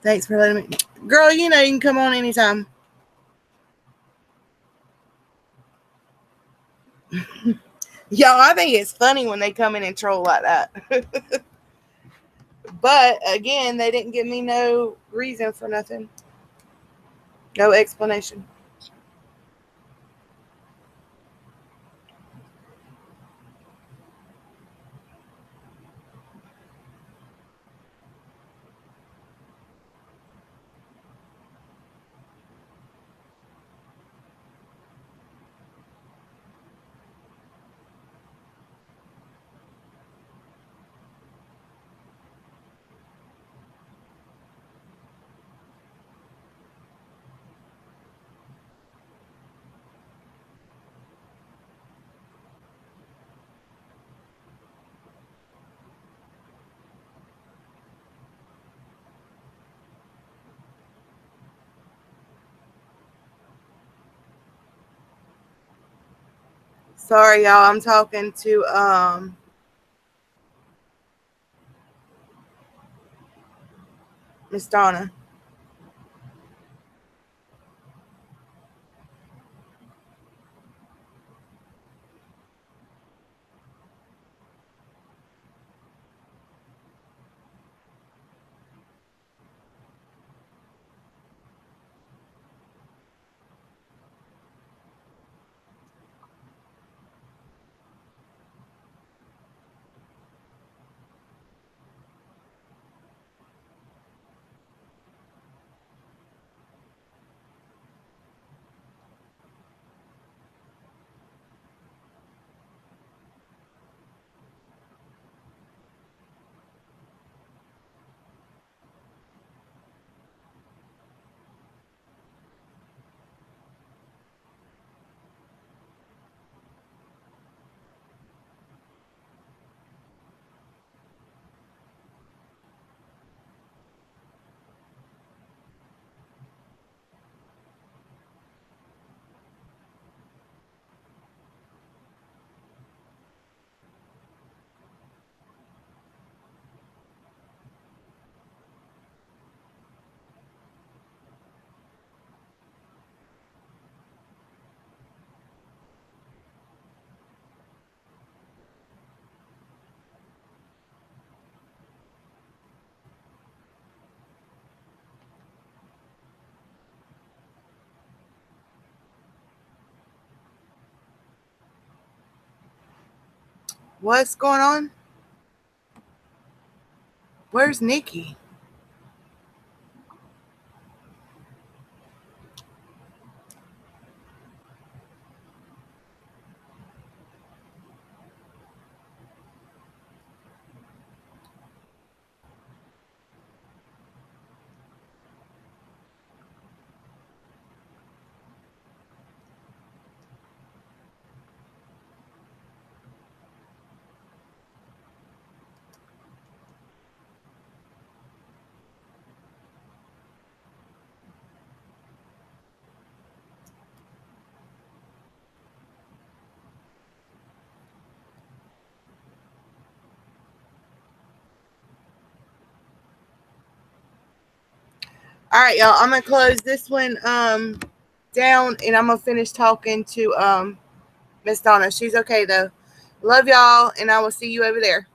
Thanks for letting me. Girl, you know you can come on anytime. Y'all, I think it's funny when they come in and troll like that. But, again, they didn't give me no reason for nothing. No explanation. Sorry, y'all. I'm talking to Miss Donna. What's going on? Where's Nikki? All right, y'all. I'm gonna close this one down, and I'm gonna finish talking to Miss Donna. She's okay though. Love y'all, and I will see you over there.